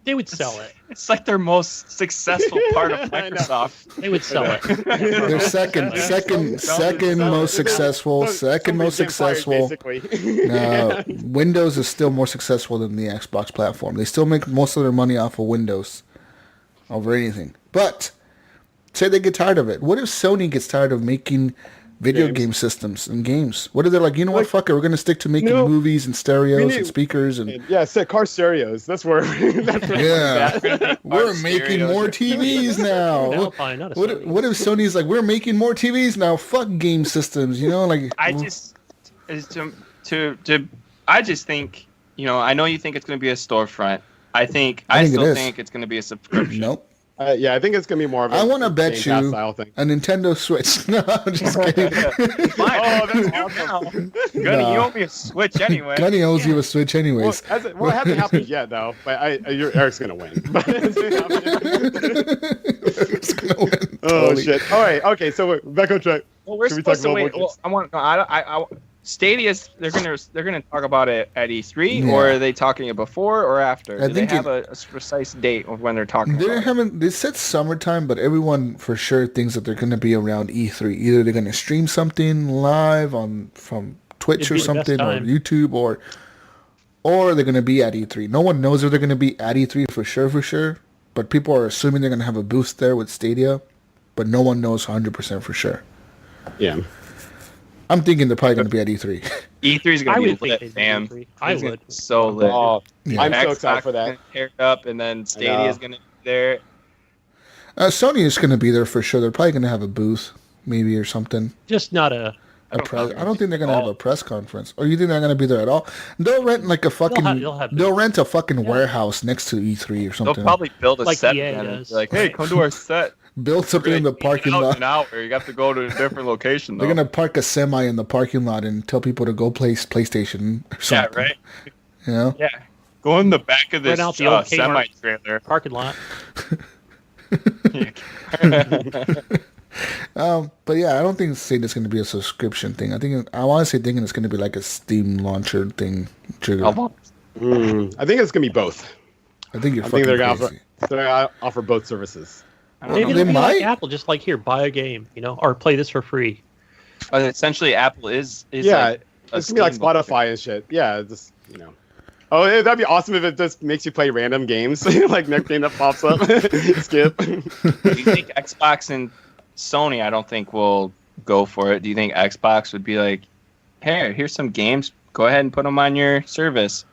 They would sell it. It's like their most successful part of Microsoft. They would sell it. They're second most successful. Second most successful. Windows is still more successful than the Xbox platform. They still make most of their money off of Windows over anything. But say they get tired of it. What if Sony gets tired of making video game systems and games? What if they're like, you know what, fuck it, we're gonna stick to making movies and stereos and speakers and car stereos. That's where. We're making more TVs now. What if Sony's like, we're making more TVs now? Fuck game systems, like. I just think, I know you think it's gonna be a storefront. I still think it's gonna be a subscription. Nope. I think it's gonna be more of a. I want to bet you a Nintendo Switch. No, I'm just kidding. That's awesome. Gunny, you owe me a Switch anyway. Gunny owes you a Switch anyways. It hasn't happened yet, though. But Eric's gonna win. Eric's gonna win. Oh shit! All right, okay. So back on track. Well, we're supposed to wait. Well, Stadia's they're gonna talk about it at E3, or are they talking it before or after? Do they have a precise date of when they're talking about it? They said summertime, but everyone for sure thinks that they're gonna be around E3. Either they're gonna stream something live from Twitch or something, or YouTube, or they're gonna be at E3. No one knows if they're gonna be at E3 for sure. But people are assuming they're gonna have a booth there with Stadia, but no one knows 100% for sure. Yeah. I'm thinking they're probably going to be at E3. E3 is going to be lit, fam. I would. So lit. Oh, yeah. I'm so excited for that. Paired up, and then Stadia is going to be there. Sony is going to be there for sure. They're probably going to have a booth, maybe, or something. Just not a I don't think they're going to have a press conference. Or you think they're going to be there at all? They'll rent like a fucking. They'll rent a fucking warehouse next to E3 or something. They'll probably build a like set. Like, hey, come to our set. Build something in the parking lot. An hour. You have to go to a different location. They're gonna park a semi in the parking lot and tell people to go play PlayStation or something. Yeah, right. Yeah, go in the back of this semi trailer parking lot. But yeah, I don't think it's going to be a subscription thing. I want to say thinking it's going to be like a Steam launcher thing. I think it's going to be both. I think they're going to offer both services. Maybe they might. Like Apple, just like here, buy a game, or play this for free. Essentially, Apple is it's gonna be like Spotify and shit. Yeah, just Oh, that'd be awesome if it just makes you play random games, like next game that pops up. Skip. Do you think Xbox and Sony? I don't think will go for it. Do you think Xbox would be like, "Hey, here's some games. Go ahead and put them on your service."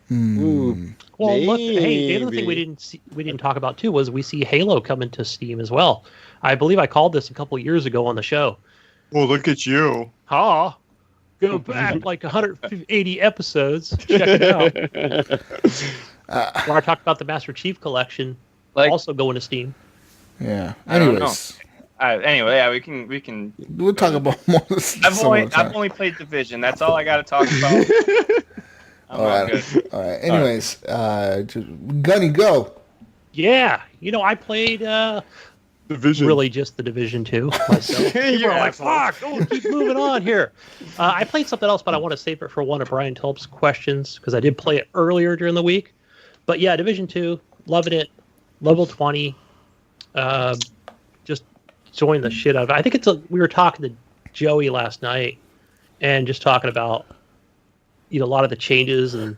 Ooh. Well, look. Hey, the other thing we didn't talk about too was we see Halo coming to Steam as well. I believe I called this a couple years ago on the show. Well, look at you. Go back like 180 episodes. Check it out. Where I talked about the Master Chief Collection, also going to Steam. Yeah. Anyways. We can. We'll talk about more. I've only played Division. That's all I got to talk about. All right. Anyways, Gunny, go. Yeah, I played Division. Really just the Division 2 myself. People are like, fuck, keep moving on here. I played something else, but I want to save it for one of Brian Tulp's questions because I did play it earlier during the week. But yeah, Division 2, loving it. Level 20. Just enjoying the shit out of it. I think we were talking to Joey last night and just talking about a lot of the changes and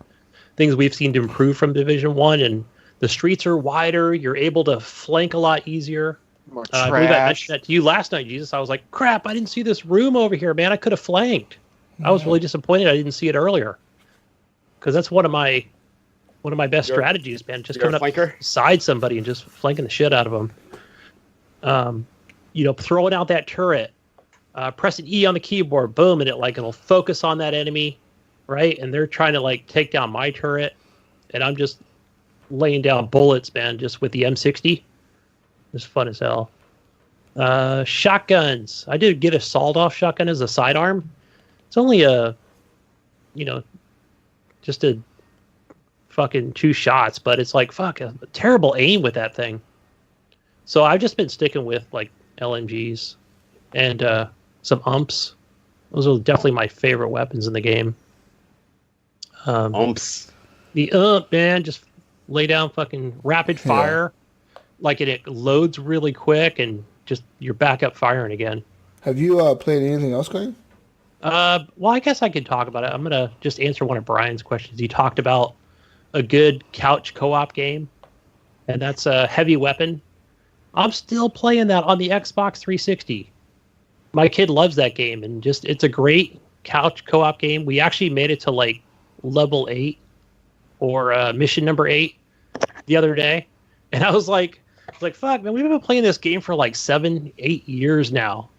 things we've seen to improve from Division 1, and the streets are wider. You're able to flank a lot easier. More I believe I mentioned that to you last night, Jesus. I was like, crap, I didn't see this room over here, man. I could have flanked. I was really disappointed I didn't see it earlier. Because that's one of my best strategies, man. Just coming up beside somebody and just flanking the shit out of them. Throwing out that turret, pressing E on the keyboard, boom, and it'll focus on that enemy. Right, and they're trying to take down my turret, and I'm just laying down bullets, man, just with the M60. It's fun as hell. Shotguns. I did get a sawed-off shotgun as a sidearm. It's only just a fucking 2 shots, but it's like a terrible aim with that thing. So I've just been sticking with like LMGs and some umps. Those are definitely my favorite weapons in the game. Umps. The man, just lay down fucking rapid fire, like it loads really quick and just you're back up firing again. Have you played anything else, Gunny? Well, I guess I could talk about it. I'm gonna just answer one of Brian's questions. He talked about a good couch co-op game, and that's a Heavy Weapon. I'm still playing that on the Xbox 360. My kid loves that game, and it's a great couch co-op game. We actually made it to like level 8 or mission number 8 the other day, and I was like, fuck, man, we've been playing this game for like 7-8 years now.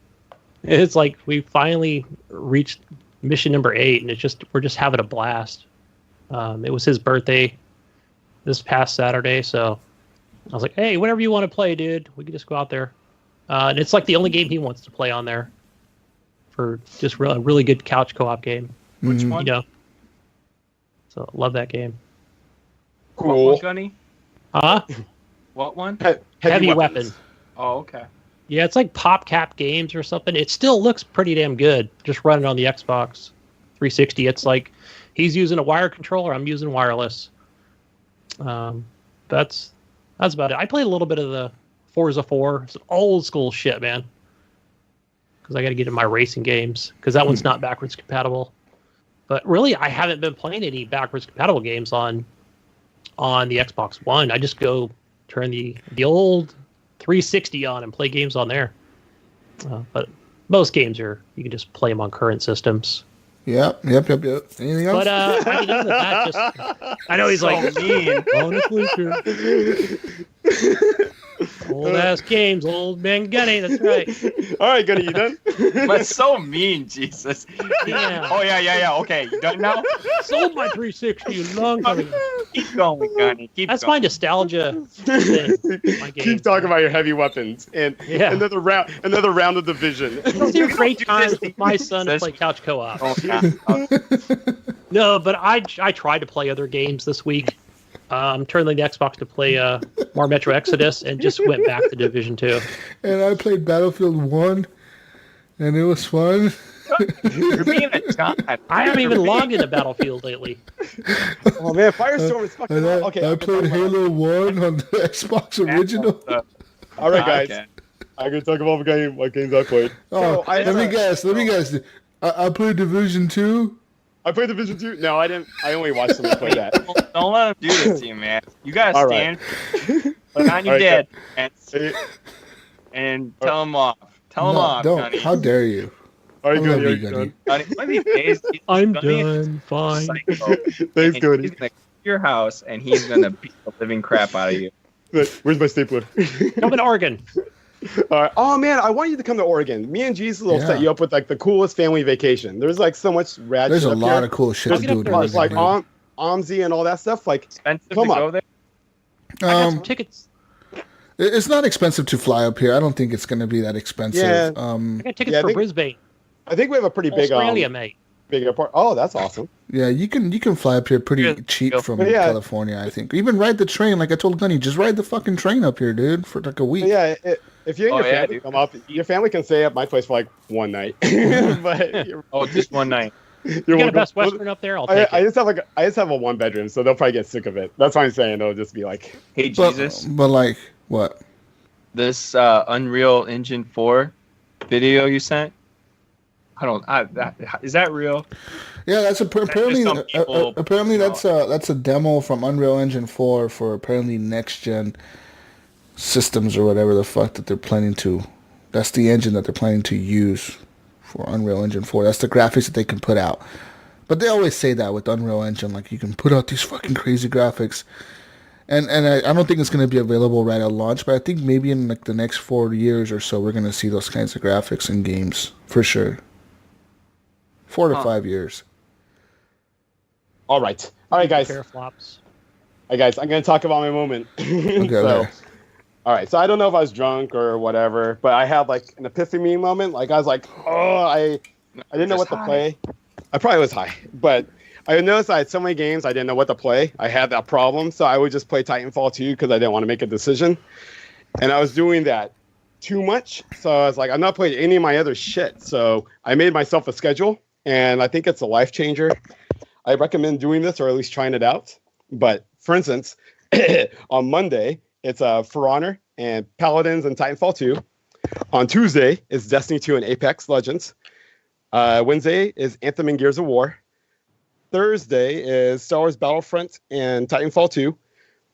And it's like we finally reached mission number 8, and we're just having a blast. It was his birthday this past Saturday, so I was like, hey, whatever you want to play, dude, we can just go out there. And it's like the only game he wants to play on there for just a really good couch co-op game. Which one? So love that game. Cool. What one, Gunny? Huh? What one? Heavy Weapon. Oh, okay. Yeah, it's like PopCap Games or something. It still looks pretty damn good. Just running on the Xbox 360. It's like he's using a wire controller. I'm using wireless. That's about it. I played a little bit of the Forza 4. It's old school shit, man. Because I got to get in my racing games. Because that one's not backwards compatible. But really, I haven't been playing any backwards compatible games on the Xbox One. I just go turn the old 360 on and play games on there. But most games you can just play them on current systems. Yep. Anything else? But I mean, other than that, just I know he's like mean. Honestly, old ass games, old man Gunny. That's right. All right, Gunny, you done? But so mean, Jesus. Yeah. Oh yeah. Okay, you done now? Sold my 360 a long time ago. Keep going, Gunny. That's my nostalgia thing. My Keep talking about your heavy weapons and another round of Division. Those are great times with my son to play couch co-op. No, but I tried to play other games this week. Turned the Xbox to play more Metro Exodus and just went back to Division 2. And I played Battlefield 1, and it was fun. You're being a god. I haven't even logged into Battlefield lately. Oh man, Firestorm is fucking okay. I played Halo 1 on the Xbox original. All right, guys. Okay. I'm gonna talk about what games I played. Oh, so let me guess. I played Division 2. I played Division 2. No, I didn't. I only watched somebody play that. Don't let him do this to you, man. You gotta stand on your dead and tell him off. Tell him off. Don't. Gunny. How dare you? All right, Gunny. I'm done. Fine. Thanks, Gunny. He's gonna come to your house and he's gonna beat the living crap out of you. Where's my stapler? Come in Oregon. All right. Oh man, I want you to come to Oregon. Me and Jesus will set you up with like the coolest family vacation. There's like so much rad. There's shit a lot of cool shit to do. Like OMSI and all that stuff. Like, expensive come to on. go there. I got some tickets. It's not expensive to fly up here. I don't think it's going to be that expensive. Yeah. I got tickets for Brisbane. I think we have a pretty big Australia, mate. Big airport. Oh, that's awesome. Yeah, you can fly up here pretty cheap from California, I think. Even ride the train, like I told Gunny, just ride the fucking train up here, dude, for like a week. Yeah, if you and your family come up, your family can stay at my place for like one night. But just one night. You got a Best Western up there? I'll take it. I just have a 1-bedroom, so they'll probably get sick of it. That's what I'm saying. They'll just be like, "Hey, Jesus." But like what? This Unreal Engine 4 video you sent. Is that real? Yeah, that's apparently that's a demo from Unreal Engine 4 for apparently next gen systems or whatever the fuck that they're planning to. That's the engine that they're planning to use for Unreal Engine 4. That's the graphics that they can put out. But they always say that with Unreal Engine, like you can put out these fucking crazy graphics. And I don't think it's going to be available right at launch, but I think maybe in like the next 4 years or so, we're going to see those kinds of graphics in games for sure. 4 to 5 years. All right, guys. Pair of flops. All right, guys. I'm going to talk about my moment. Okay. All right, so I don't know if I was drunk or whatever, but I had like an epiphany moment. Like I was like, oh, I didn't know what to play. I probably was high, but I noticed I had so many games I didn't know what to play. I had that problem, so I would just play Titanfall 2 because I didn't want to make a decision, and I was doing that too much. So I was like, I'm not playing any of my other shit. So I made myself a schedule, and I think it's a life changer. I recommend doing this or at least trying it out. But for instance, on Monday, it's For Honor and Paladins and Titanfall 2. On Tuesday, it's Destiny 2 and Apex Legends. Wednesday is Anthem and Gears of War. Thursday is Star Wars Battlefront and Titanfall 2.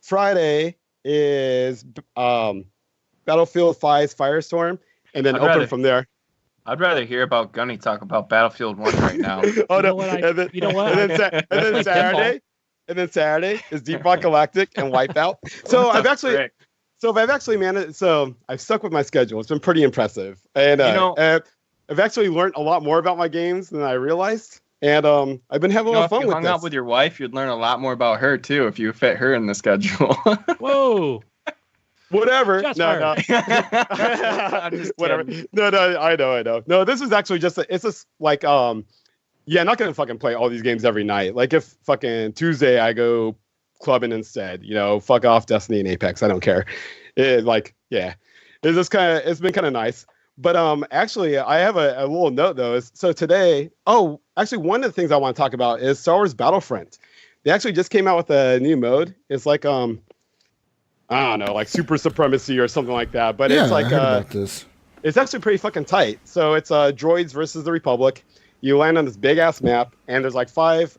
Friday is Battlefield 5's Firestorm, and then from there. I'd rather hear about Gunny talk about Battlefield 1 right now. Oh, no. You know what? And then Saturday is Deep Rock Galactic and Wipeout. So I've actually managed. So I've stuck with my schedule. It's been pretty impressive, and I've actually learned a lot more about my games than I realized. And I've been having a lot of fun with this. If you hung out with your wife, you'd learn a lot more about her too if you fit her in the schedule. Whoa. Whatever. No. Whatever. No, I know. No, this is actually it's just like I'm not gonna fucking play all these games every night. Like if fucking Tuesday I go clubbing instead, fuck off Destiny and Apex. I don't care. It's been kind of nice. But actually I have a little note though. So today, actually one of the things I want to talk about is Star Wars Battlefront. They actually just came out with a new mode. It's like I don't know, like Super Supremacy or something like that. But it's like I heard about this. It's actually pretty fucking tight. So it's droids versus the Republic. You land on this big ass map, and there's like 5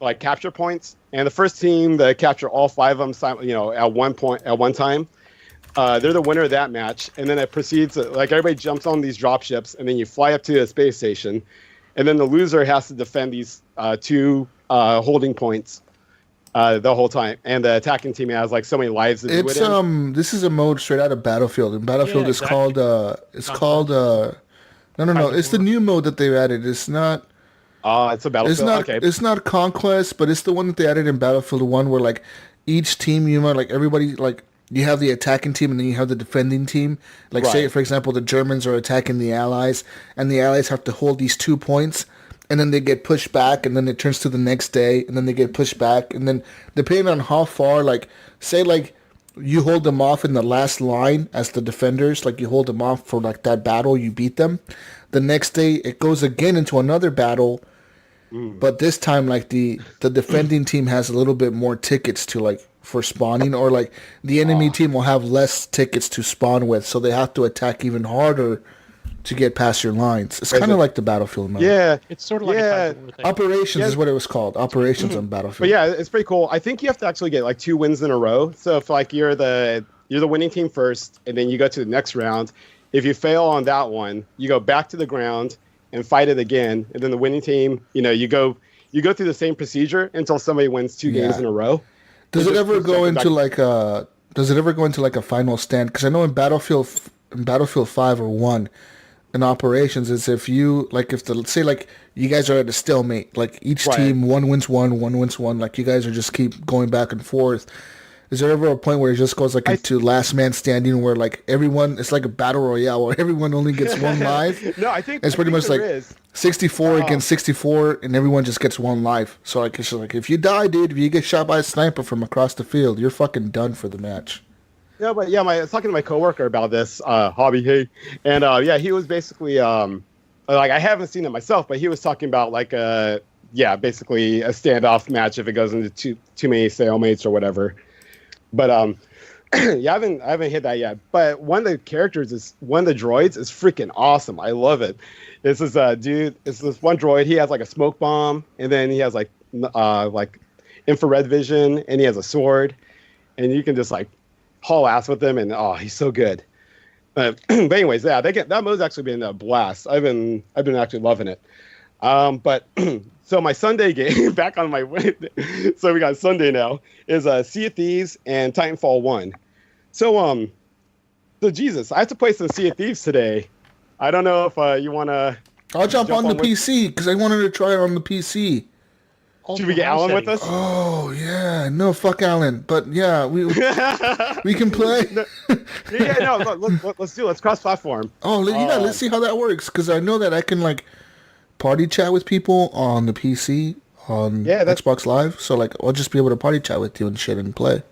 like capture points. And the first team that capture all 5 of them, at one time, they're the winner of that match. And then it proceeds like everybody jumps on these drop ships, and then you fly up to a space station, and then the loser has to defend these 2 holding points. The whole time, and the attacking team has like so many lives to do it in. This is a mode straight out of Battlefield, and Battlefield is called no, it's the new mode that they've added. It's not it's a Battlefield. It's not Conquest, but it's the one that they added in Battlefield 1 where like each team everybody like you have the attacking team and then you have the defending team. Like say for example the Germans are attacking the Allies and the Allies have to hold these 2 points. And then they get pushed back, and then it turns to the next day, and then they get pushed back, and then depending on how far, like, say, like, you hold them off in the last line as the defenders, like, you hold them off for, like, that battle, you beat them. The next day, it goes again into another battle, but this time, like, the defending team has a little bit more tickets to, like, for spawning, or, like, the enemy team will have less tickets to spawn with, so they have to attack even harder to get past your lines. It's kind of like the Battlefield mode. Yeah. It's sort of like Operations is what it was called. Operations on Battlefield. But yeah, it's pretty cool. I think you have to actually get like 2 wins in a row. So if like you're the winning team first, and then you go to the next round, if you fail on that one, you go back to the ground and fight it again. And then the winning team, you go through the same procedure until somebody wins 2 games in a row. Does it ever go into like a final stand? Because I know in Battlefield 5 or 1, in operations is if you say like you guys are at a stalemate, like each team one wins one, like you guys are just keep going back and forth. Is there ever a point where it just goes like into last man standing where like everyone, it's like a battle royale where everyone only gets 1 life? No, I think it's pretty much like is. 64 against 64 and everyone just gets 1 life. So like it's like if you die, dude, if you get shot by a sniper from across the field, you're fucking done for the match. Yeah, but I was talking to my coworker about this, Hobby, hey, and he was basically like I haven't seen it myself, but he was talking about like basically a standoff match if it goes into too many stalemates or whatever. But I haven't hit that yet. But one of the droids is freaking awesome. I love it. This is it's this one droid. He has like a smoke bomb, and then he has like infrared vision, and he has a sword, and you can just like haul ass with him, and he's so good. But anyways, that mode's actually been a blast. I've been actually loving it. But so my Sunday game back on my way. So we got Sunday now is Sea of Thieves and Titanfall 1. So Jesus, I have to play some Sea of Thieves today. I don't know if you want to. I'll jump on the PC because I wanted to try it on the PC. Should we get Alan with us? Oh yeah, no, fuck Alan, but yeah, we can play. Let's do it. Let's cross-platform. Oh, let's see how that works, because I know that I can like party chat with people on the PC on Xbox Live, so like I'll just be able to party chat with you and shit and play.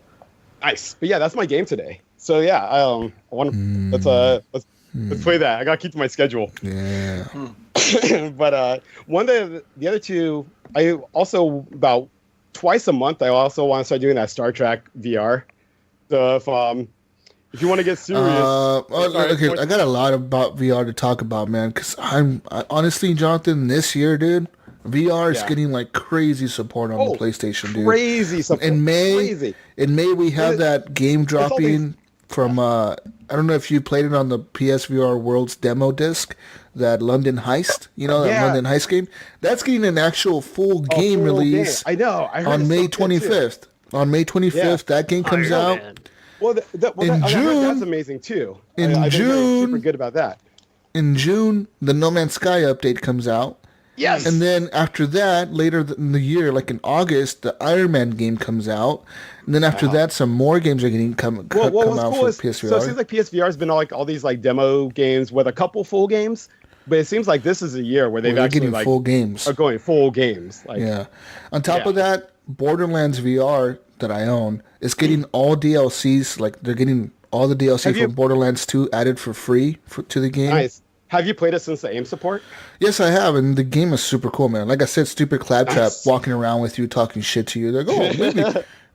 Nice, but yeah, that's my game today. So yeah, I want to let's play that. I gotta keep to my schedule. Yeah. But one of the other two, I also about twice a month. I also want to start doing that Star Trek VR. So if you want to get serious, okay, I got a lot about VR to talk about, man. Because honestly, Jonathan, this year, dude, VR is getting like crazy support on the PlayStation, dude. Crazy support. In May, we have that game dropping from. I don't know if you played it on the PSVR World's demo disc. That London Heist, that London Heist game. That's getting an actual full game release. I know. I heard on May 25th. On May 25th, that game comes out. Man. Well, in June, that's amazing too. I June, super good about that. In June, the No Man's Sky update comes out. Yes. And then after that, later in the year, like in August, the Iron Man game comes out. And then after that, some more games are getting come out for PSVR. So it seems like PSVR has been all these like demo games with a couple full games. But it seems like this is a year where they've actually getting full games. Are going full games. On top of that, Borderlands VR that I own is getting all DLCs. Like they're getting all the DLC from Borderlands 2 added for free to the game. Nice. Have you played it since the AIM support? Yes, I have, and the game is super cool, man. Like I said, stupid Claptrap walking around with you, talking shit to you. They're like,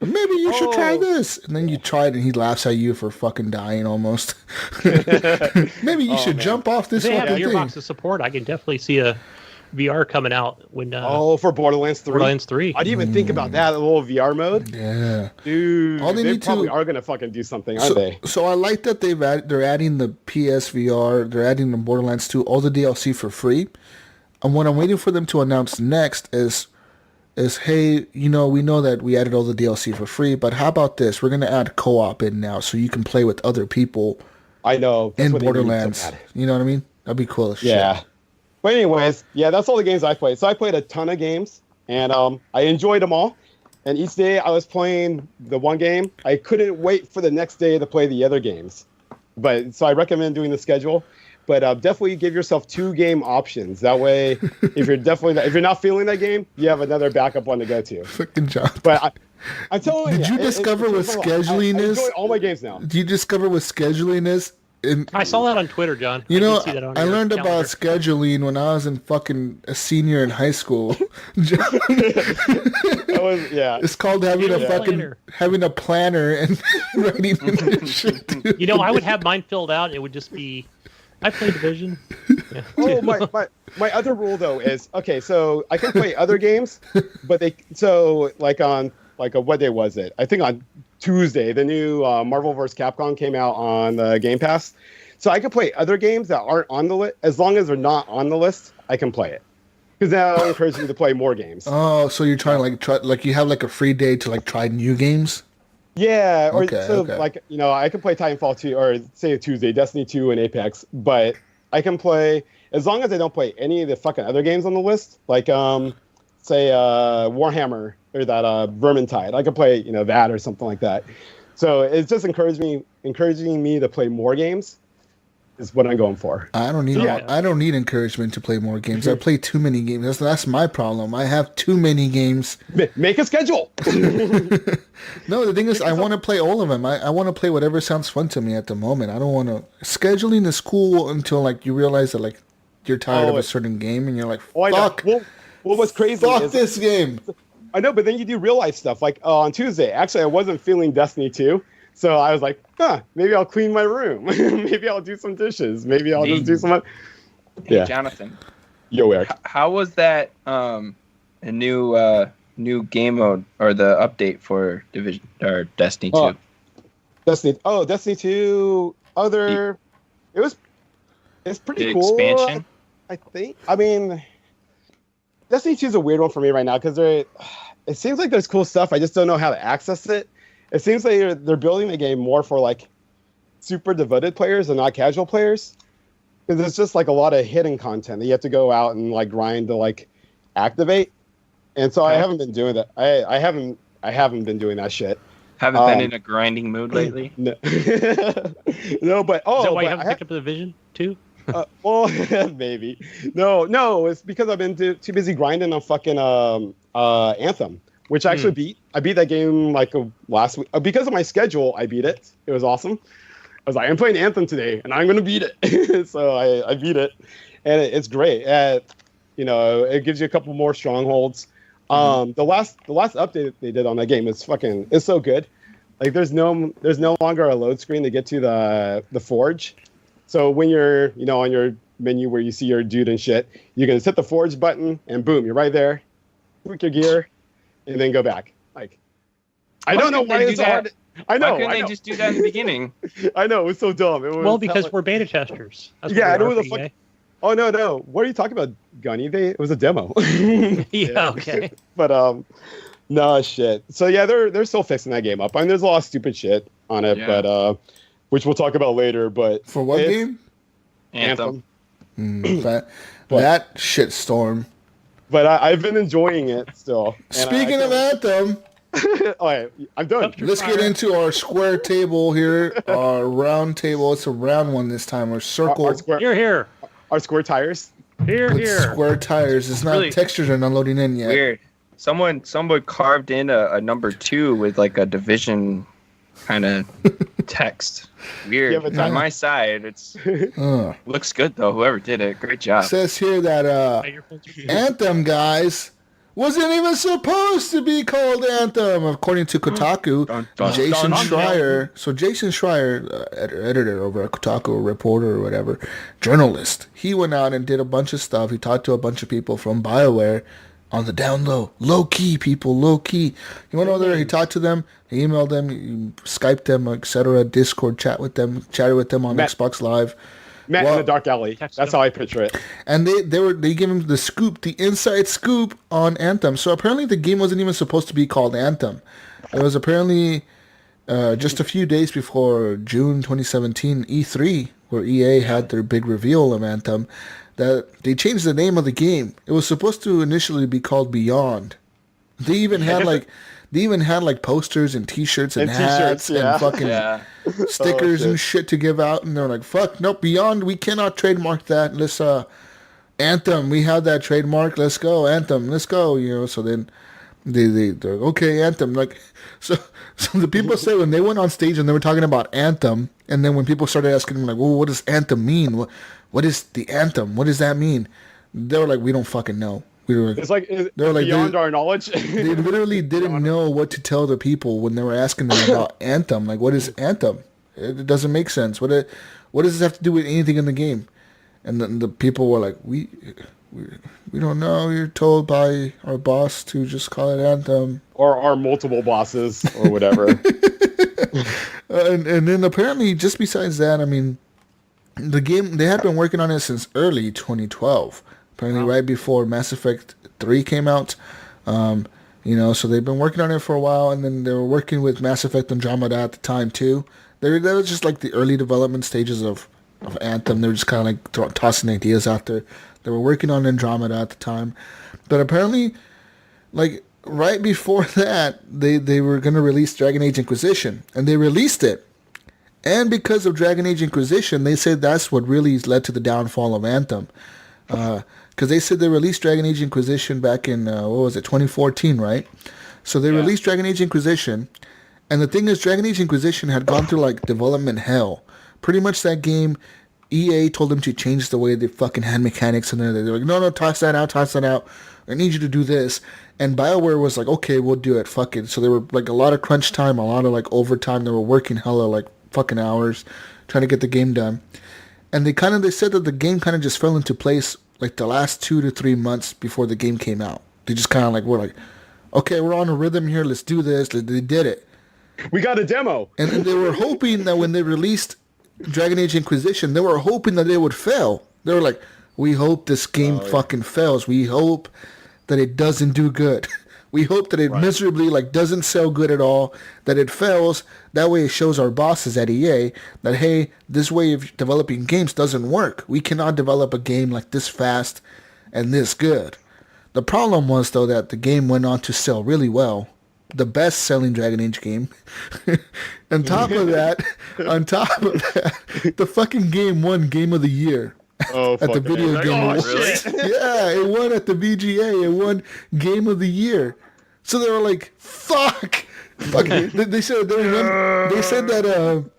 maybe you should try this. And then you try it, and he laughs at you for fucking dying almost. Maybe you should jump off this fucking thing. They have Gearbox's support. I can definitely see a VR coming out when. For Borderlands 3. Borderlands 3. I didn't even think about that, a little VR mode. Yeah, dude. They probably are gonna fucking do something, aren't they? So I like that they're adding the PSVR. They're adding the Borderlands 2, all the DLC for free. And what I'm waiting for them to announce next is hey, we know that we added all the DLC for free, but how about this? We're going to add co-op in now so you can play with other people. I know. In Borderlands. You know what I mean? That'd be cool as shit. Yeah. But anyways, that's all the games I played. So I played a ton of games, and I enjoyed them all. And each day I was playing the one game. I couldn't wait for the next day to play the other games. So I recommend doing the schedule. But definitely give yourself 2 game options. That way, if you're not feeling that game, you have another backup one to go to. Fucking job. But I'm telling you, did you discover what scheduling is? I enjoy all my games now. Did you discover what scheduling is? I saw that on Twitter, John. I learned about scheduling when I was in fucking a senior in high school. It's called having a planner and writing shit. Dude. I would have mine filled out. It would just be. I play Division. Yeah. My other rule though is so I can play other games, but what day was it? I think on Tuesday the new Marvel vs. Capcom came out on the Game Pass, so I can play other games that aren't on the list. As long as they're not on the list, I can play it because that'll encourage me to play more games. Oh, so you're trying to you have like a free day to try new games. Yeah, I can play Titanfall 2 or say Tuesday, Destiny 2 and Apex, but I can play as long as I don't play any of the fucking other games on the list, like say Warhammer or that Vermintide. I can play that or something like that. So it's just encouraging me to play more games is what I'm going for. I don't need encouragement to play more games. I play too many games. That's my problem. I have too many games. Make a schedule. No, the thing is, I want to play all of them. I want to play whatever sounds fun to me at the moment. I don't want to. Scheduling is cool until you realize that you're tired of a certain game and you're like, fuck. Well, what's crazy is this game. I know, but then you do real life stuff. Like on Tuesday, actually, I wasn't feeling Destiny 2. So I was like, maybe I'll clean my room. Maybe I'll do some dishes. Maybe I'll just do some. Hey, Jonathan. Yo, Eric. How was that a new game mode or the update for Division or Destiny 2? Destiny 2. It's pretty cool. Expansion? I think. I mean, Destiny 2 is a weird one for me right now because it seems like there's cool stuff. I just don't know how to access it. It seems like they're building the game more for super devoted players and not casual players. Because it's just a lot of hidden content that you have to go out and grind to activate. And so I haven't been doing that. I haven't been doing that shit. Haven't been in a grinding mood lately. No, no, but Is that why you haven't picked up the Division 2? Well, maybe. No, it's because I've been too busy grinding on fucking Anthem, which I actually I beat that game like last week. Because of my schedule, I beat it. It was awesome. I was like, I'm playing Anthem today, and I'm gonna beat it. So I beat it, and it's great. It gives you a couple more strongholds. The last update they did on that game is it's so good. Like there's no longer a load screen to get to the forge. So when you're on your menu where you see your dude and shit, you can hit the forge button and boom, you're right there. Tweak your gear, and then go back. Like I don't know why it's so hard. I know. Why couldn't they just do that in the beginning? I know, it was so dumb. Because we're beta testers. That's I know the fuck. Oh no! What are you talking about, Gunny? It was a demo. Yeah, okay. But no shit. So yeah, they're still fixing that game up. I mean, there's a lot of stupid shit on it, but which we'll talk about later. But for what game? Anthem. That shit storm. But I've been enjoying it still. Speaking of Anthem. All right, I'm done. Let's get into our square table here. Our round table. It's a round one this time. Our circle. Our square, here. Our square tires. Here. Square tires. It's not really textures are not loading in yet. Weird. Someone carved in a number 2 with like a division kind of text. Weird. On my side, it's looks good though. Whoever did it, great job. It says here that Anthem, guys, wasn't even supposed to be called Anthem, according to Kotaku. Jason Schreier. So Jason Schreier, editor over at Kotaku, reporter or whatever, journalist, he went out and did a bunch of stuff. He talked to a bunch of people from BioWare on the down low key people, low key. He went over there, he talked to them, he emailed them, he Skyped them, etc. Discord chatted with them on Xbox Live. Met in the dark alley. That's how I picture it. And they gave him the scoop, the inside scoop on Anthem. So apparently the game wasn't even supposed to be called Anthem. It was apparently just a few days before June 2017 E3, where EA had their big reveal of Anthem, that they changed the name of the game. It was supposed to initially be called Beyond. They even had like posters and T-shirts and hats and fucking stickers and shit to give out, and they're like, "Fuck, nope, Beyond, we cannot trademark that. Let's Anthem, we have that trademark. Let's go, Anthem, let's go." So then they're okay, Anthem. Like so the people say when they went on stage and they were talking about Anthem, and then when people started asking them like, "Well, what does Anthem mean? What is the Anthem? What does that mean?" They were like, "We don't fucking know." It's like beyond our knowledge. They literally didn't know what to tell the people when they were asking them about Anthem. Like, what is Anthem? It doesn't make sense. What does this have to do with anything in the game? And then the people were like, we don't know. You're told by our boss to just call it Anthem. Or our multiple bosses or whatever. And then apparently, just besides that, I mean, the game, they had been working on it since early 2012. Apparently right before Mass Effect 3 came out. So they've been working on it for a while, and then they were working with Mass Effect Andromeda at the time too. That was just like the early development stages of Anthem. They were just kind of like tossing ideas out there. They were working on Andromeda at the time. But apparently, like right before that, they were going to release Dragon Age Inquisition, and they released it. And because of Dragon Age Inquisition, they said that's what really led to the downfall of Anthem. Because they said they released Dragon Age Inquisition back in, 2014, right? So they released Dragon Age Inquisition, and the thing is, Dragon Age Inquisition had gone through, like, development hell. Pretty much that game, EA told them to change the way they fucking had mechanics, and they're like, no, toss that out, I need you to do this. And BioWare was like, okay, we'll do it, fuck it. So there were, like, a lot of crunch time, a lot of, like, overtime. They were working hella, like, fucking hours trying to get the game done. And they said that the game kind of just fell into place like the last 2 to 3 months before the game came out. They just kind of like were like, okay, we're on a rhythm here. Let's do this. They did it. We got a demo. And they were hoping that when they released Dragon Age Inquisition, they were hoping that it would fail. They were like, we hope this game fucking fails. We hope that it doesn't do good. We hope that it miserably doesn't sell good at all, that it fails. That way it shows our bosses at EA that, hey, this way of developing games doesn't work. We cannot develop a game like this fast and this good. The problem was, though, that the game went on to sell really well. The best-selling Dragon Age game. On top of that, the fucking game won Game of the Year Oh, at the Video Like, Game oh, Awards. really? Yeah, it won at the VGA. It won Game of the Year. So they were like, "Fuck!" They said that.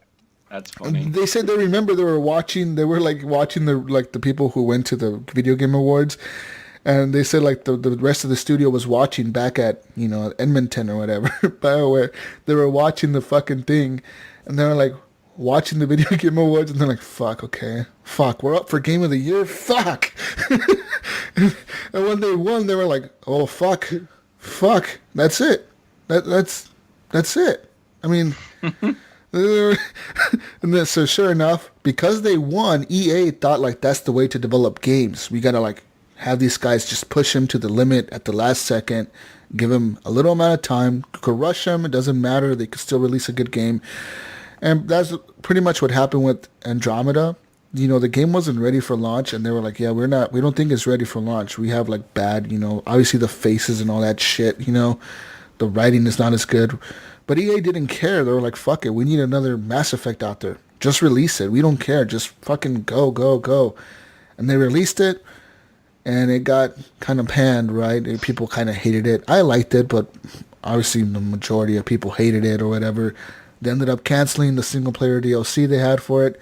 That's funny. They said they remember they were watching the people who went to the Video Game Awards, and they said like the rest of the studio was watching back at Edmonton or whatever, BioWare. They were watching the fucking thing, and they were like watching the Video Game Awards, and they're like, "Fuck, okay, fuck, we're up for Game of the Year, fuck." And when they won, they were like, "Oh fuck, that's it, that's it." I mean. And then, so sure enough, because they won, EA thought like that's the way to develop games. We gotta like have these guys just push him to the limit at the last second, give him a little amount of time, could rush him, it doesn't matter, they could still release a good game. And that's pretty much what happened with Andromeda. The game wasn't ready for launch, and they were like, "Yeah, we don't think it's ready for launch. We have like bad, obviously the faces and all that shit. The writing is not as good." But EA didn't care. They were like, "Fuck it, we need another Mass Effect out there. Just release it. We don't care. Just fucking go." And they released it, and it got kind of panned, right? People kind of hated it. I liked it, but obviously the majority of people hated it or whatever. They ended up canceling the single-player DLC they had for it,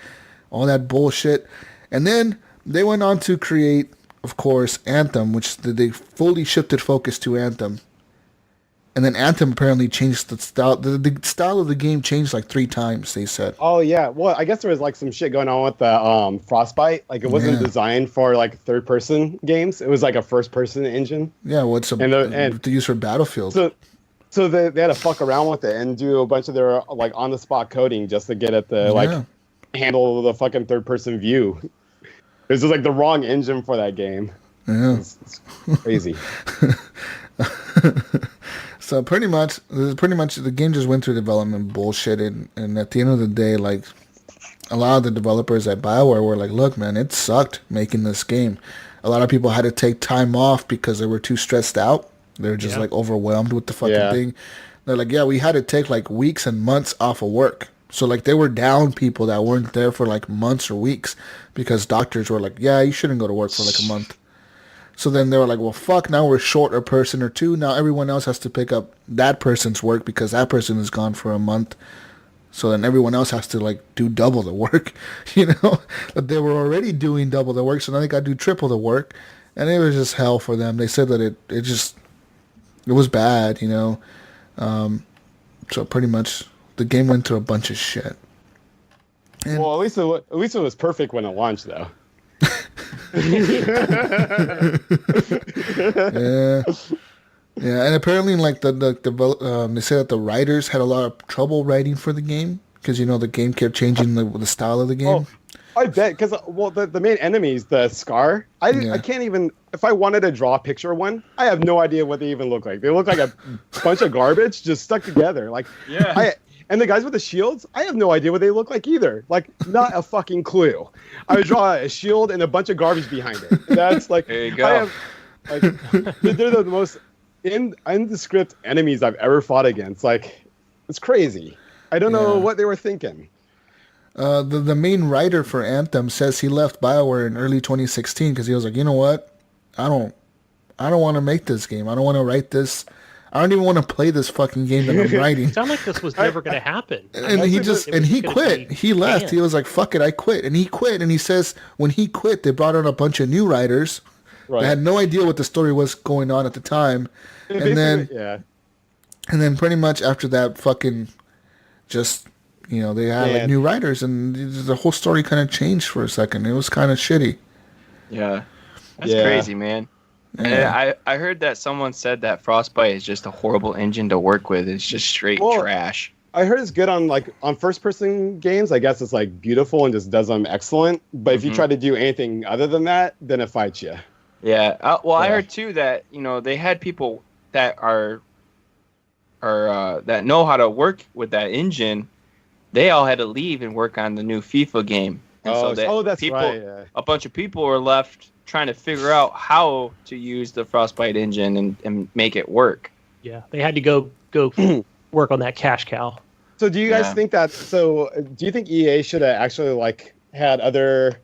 all that bullshit. And then they went on to create, of course, Anthem, which they fully shifted focus to Anthem. And then Anthem apparently changed the style. The style of the game changed like 3 times, they said. Oh, yeah. Well, I guess there was like some shit going on with the Frostbite. Like, it wasn't designed for like third-person games. It was like a first-person engine. Yeah, well, it's to use for Battlefield. So they had to fuck around with it and do a bunch of their like on-the-spot coding just to get it to like handle the fucking third-person view. It was just like the wrong engine for that game. Yeah. It's crazy. So pretty much the game just went through development bullshit, and at the end of the day, like a lot of the developers at BioWare were like, "Look, man, it sucked making this game." A lot of people had to take time off because they were too stressed out. They were just like overwhelmed with the fucking thing. They're like, "Yeah, we had to take like weeks and months off of work." So like they were down people that weren't there for like months or weeks because doctors were like, "Yeah, you shouldn't go to work for like a month." So then they were like, "Well, fuck, now we're short a person or two. Now everyone else has to pick up that person's work because that person is gone for a month. So then everyone else has to, like, do double the work, But they were already doing double the work, so now they got to do triple the work. And it was just hell for them. They said that it was bad, So pretty much the game went through a bunch of shit. And well, at least it was perfect when it launched, though. Yeah, and apparently, like they say that the writers had a lot of trouble writing for the game because the game kept changing the style of the game. Oh, I bet because the main enemies, the Scar, I can't even if I wanted to draw a picture of one, I have no idea what they even look like. They look like a bunch of garbage just stuck together. Like and the guys with the shields, I have no idea what they look like either. Like, not a fucking clue. I would draw a shield and a bunch of garbage behind it. That's like, there you go. They're the most indescript enemies I've ever fought against. Like, it's crazy. I don't know what they were thinking. The main writer for Anthem says he left BioWare in early 2016 because he was like, "You know what? I don't want to make this game. I don't want to write this. I don't even want to play this fucking game that I'm writing." It sounded like this was never going to happen. And he quit. He left. Banned. He was like, "Fuck it, I quit." And he quit. And he says when he quit, they brought in a bunch of new writers that had no idea what the story was going on at the time. And then pretty much after that, fucking just they had like new writers, and the whole story kind of changed for a second. It was kind of shitty. Yeah, that's crazy, man. And I heard that someone said that Frostbite is just a horrible engine to work with. It's just straight trash. I heard it's good on first-person games. I guess it's like beautiful and just does them excellent. But if you try to do anything other than that, then it fights you. Yeah. I heard too that they had people that are that know how to work with that engine. They all had to leave and work on the new FIFA game. And that's right. Yeah. A bunch of people were left trying to figure out how to use the Frostbite engine and make it work. Yeah, they had to go work on that cash cow. So do you guys think that? So do you think EA should have actually like had other,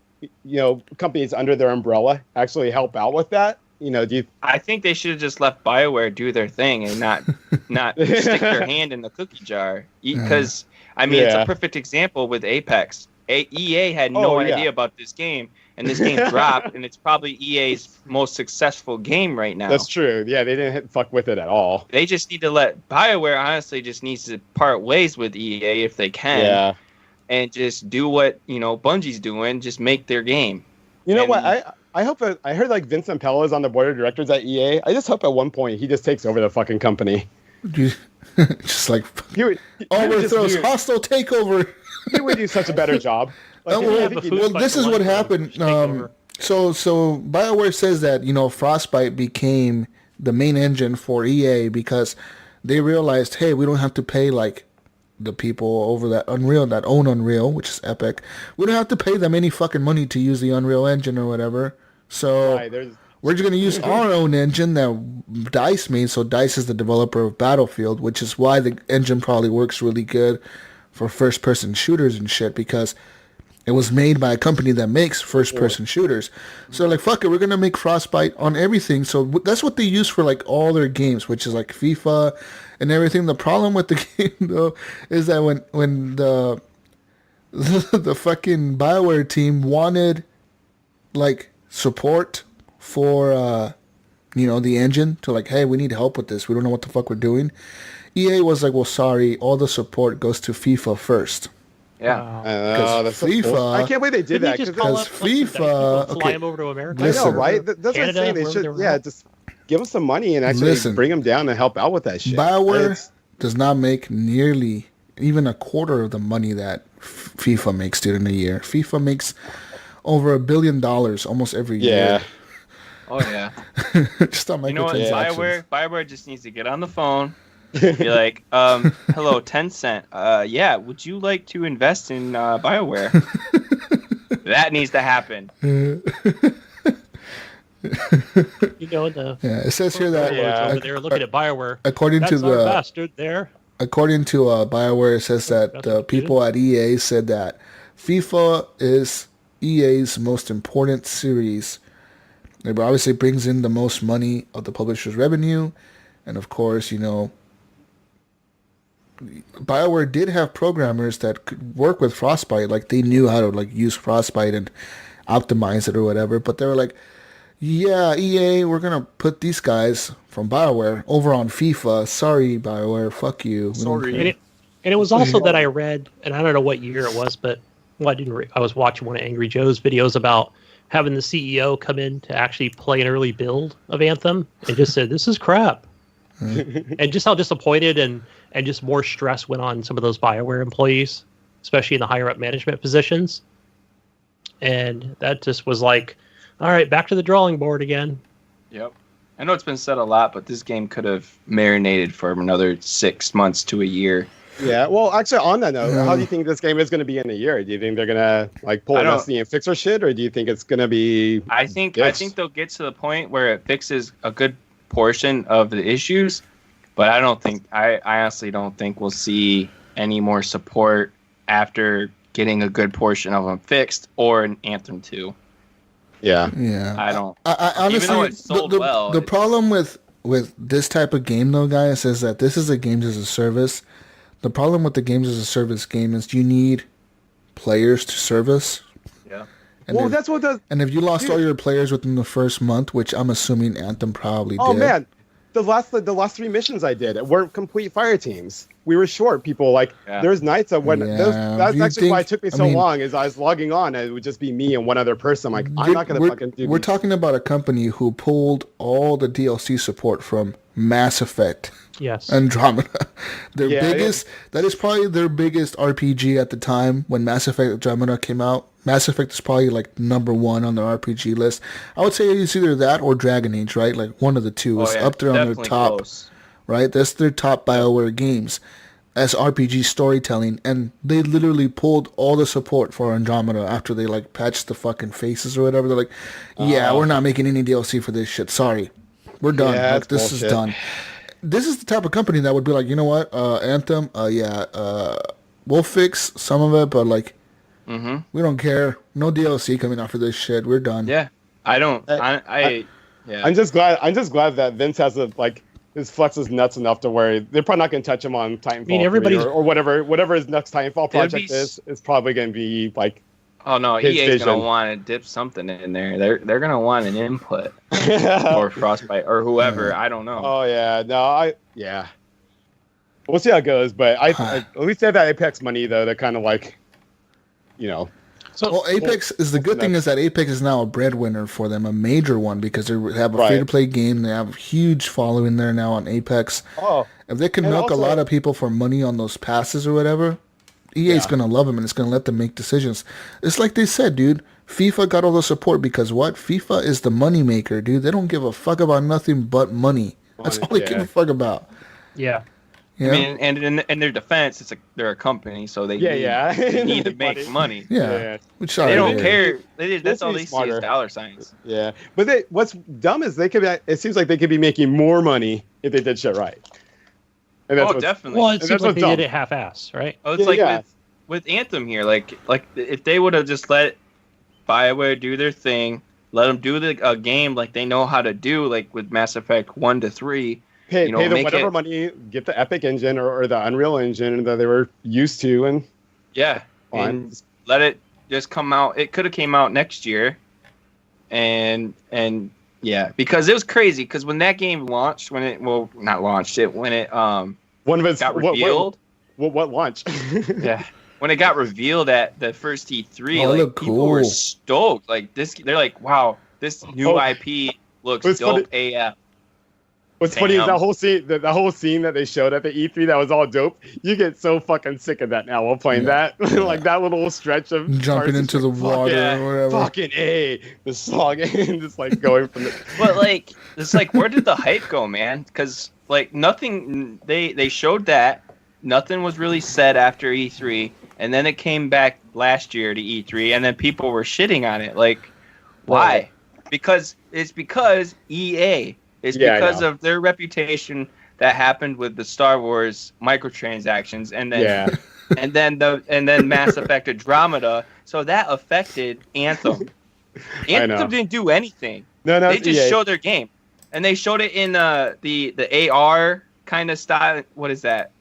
companies under their umbrella actually help out with that? I think they should have just let BioWare do their thing and not stick their hand in the cookie jar. Because it's a perfect example with Apex. EA had no idea about this game, and this game dropped, and it's probably EA's most successful game right now. That's true. Yeah, they didn't fuck with it at all. They just need to let BioWare, honestly, just needs to part ways with EA if they can. Yeah. And just do what, Bungie's doing, just make their game. You know what? I hope I heard like Vincent Pella is on the board of directors at EA. I just hope at one point he just takes over the fucking company. Just like overthrows, hostile takeover. He would do such a better job. Like, this is what happened. So BioWare says that Frostbite became the main engine for EA because they realized, hey, we don't have to pay like the people over that own Unreal, which is Epic. We don't have to pay them any fucking money to use the Unreal Engine or whatever. So we're just going to use our own engine that DICE made. So DICE is the developer of Battlefield, which is why the engine probably works really good for first-person shooters and shit, because it was made by a company that makes first-person shooters. So like, fuck it, we're going to make Frostbite on everything. So that's what they use for like all their games, which is like FIFA and everything. The problem with the game, though, is that when the fucking BioWare team wanted like support for the engine to like, hey, we need help with this. We don't know what the fuck we're doing. EA was like, well, sorry, all the support goes to FIFA first. Yeah. That's FIFA. So cool. I can't believe they did that. Because FIFA, fly him over to America. Listen, I know, right? That's what I'm saying. They should, just give them some money and actually bring them down and help out with that shit. BioWare does not make nearly even a quarter of the money that FIFA makes, dude, in a year. FIFA makes over $1 billion almost every year. Oh yeah. Just on microtransactions. You know what? BioWare just needs to get on the phone. Be like, hello, Tencent. Yeah, would you like to invest in BioWare? That needs to happen. It says here that over there looking at BioWare. According to the bastard there. According to BioWare, it says that the people at EA said that FIFA is EA's most important series. It obviously brings in the most money of the publisher's revenue, and of course, BioWare did have programmers that could work with Frostbite, like they knew how to like use Frostbite and optimize it or whatever, but they were like, yeah, EA, we're going to put these guys from BioWare over on FIFA. Sorry, BioWare, fuck you. Sorry. And it was also that I read, and I don't know what year it was, but I was watching one of Angry Joe's videos about having the CEO come in to actually play an early build of Anthem and just said, this is crap. And just how disappointed and just more stress went on some of those BioWare employees, especially in the higher up management positions. And that just was like, all right, back to the drawing board again. Yep. I know it's been said a lot, but this game could have marinated for another 6 months to a year. Yeah, well, actually, on that note, how do you think this game is going to be in a year? Do you think they're going to like pull an SD and fix our shit, or do you think it's going to be? I think they'll get to the point where it fixes a good portion of the issues, but I honestly don't think we'll see any more support after getting a good portion of them fixed or an Anthem 2. Yeah. I don't. I honestly, even though it sold well. The problem with this type of game, though, guys, is that this is a games as a service. The problem with the games as a service game is you need players to service. Yeah. And well, that's what does. And if you lost all your players within the first month, which I'm assuming Anthem probably did. Oh man, the last 3 missions I did weren't complete fire teams. We were short people. Like there's nights of when that's actually why it took me so long. Is I was logging on and it would just be me and one other person. I'm like, I'm not gonna fucking do. We're talking about a company who pulled all the DLC support from Mass Effect. Yes. Andromeda. That is probably their biggest RPG at the time when Mass Effect Andromeda came out. Mass Effect is probably like number 1 on the RPG list. I would say it's either that or Dragon Age, right? Like one of the two is up there on their top. Close. Right? That's their top BioWare games. as RPG storytelling, and they literally pulled all the support for Andromeda after they like patched the fucking faces or whatever. They're like, yeah, we're not making any DLC for this shit. Sorry, we're done. Yeah, like this bullshit. is done. This is the type of company that would be like, you know what, Anthem, we'll fix some of it, but like, we don't care. No DLC coming out for this shit. We're done. Yeah, I don't. Yeah. I'm just glad that Vince has his flex is nuts enough to where they're probably not going to touch him on Titanfall 3 or whatever his next Titanfall project is. It's probably going to be like. Oh no, EA's gonna want to dip something in there. They're gonna want an input or Frostbite or whoever. I don't know. Oh yeah, we'll see how it goes. But I at least they have that Apex money though. They're kind of like, So, well, Apex is the good thing is that Apex is now a breadwinner for them, a major one, because they have a free-to-play game. They have a huge following there now on Apex. Oh, if they can milk a lot of people for money on those passes or whatever, EA's going to love them and it's going to let them make decisions. It's like they said, dude. FIFA got all the support because what? FIFA is the money maker, dude. They don't give a fuck about nothing but money. That's all they give a fuck about. Yeah. Yeah. I mean, and in their defense, they're a company, so they need to make money. Yeah. Which they don't care. That's all they see is dollar signs. Yeah, but what's dumb is it seems like they could be making more money if they did shit right. And that's definitely. Well, it seems like they did it half-ass, right? Oh, it's with Anthem here. Like if they would have just let BioWare do their thing, let them do a game like they know how to do, like with Mass Effect 1 to 3. Pay them whatever money, get the Epic engine or the Unreal engine that they were used to, and and let it just come out. It could have came out next year, and because it was crazy. Because when that game launched, when it got revealed. What launch? When it got revealed at the first E3, people were stoked. Like they're like, wow, this new IP looks dope AF. What's funny is that whole scene that they showed at the E3 that was all dope. You get so fucking sick of that now while playing that. Like that little stretch of jumping into the water or whatever. Fucking A. The song and just like going from the. But like, it's like, where did the hype go, man? Because like nothing. They showed that nothing was really said after E3, and then it came back last year to E3, and then people were shitting on it. Like, why? Because EA. It's because of their reputation that happened with the Star Wars microtransactions, and then and then Mass Effect Andromeda. So that affected Anthem. Anthem didn't do anything. No, they just showed their game, and they showed it in the AR kind of style. What is that?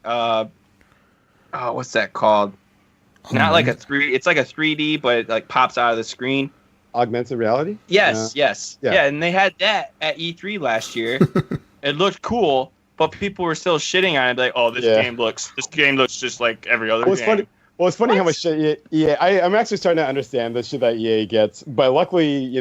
What's that called? Not like a 3. It's like a 3D, but it like pops out of the screen. Augmented reality? Yes. Yeah, and they had that at E3 last year. It looked cool, but people were still shitting on it, like, "Oh, this game looks just like every other game." It's funny how much shit EA. I'm actually starting to understand the shit that EA gets, but luckily,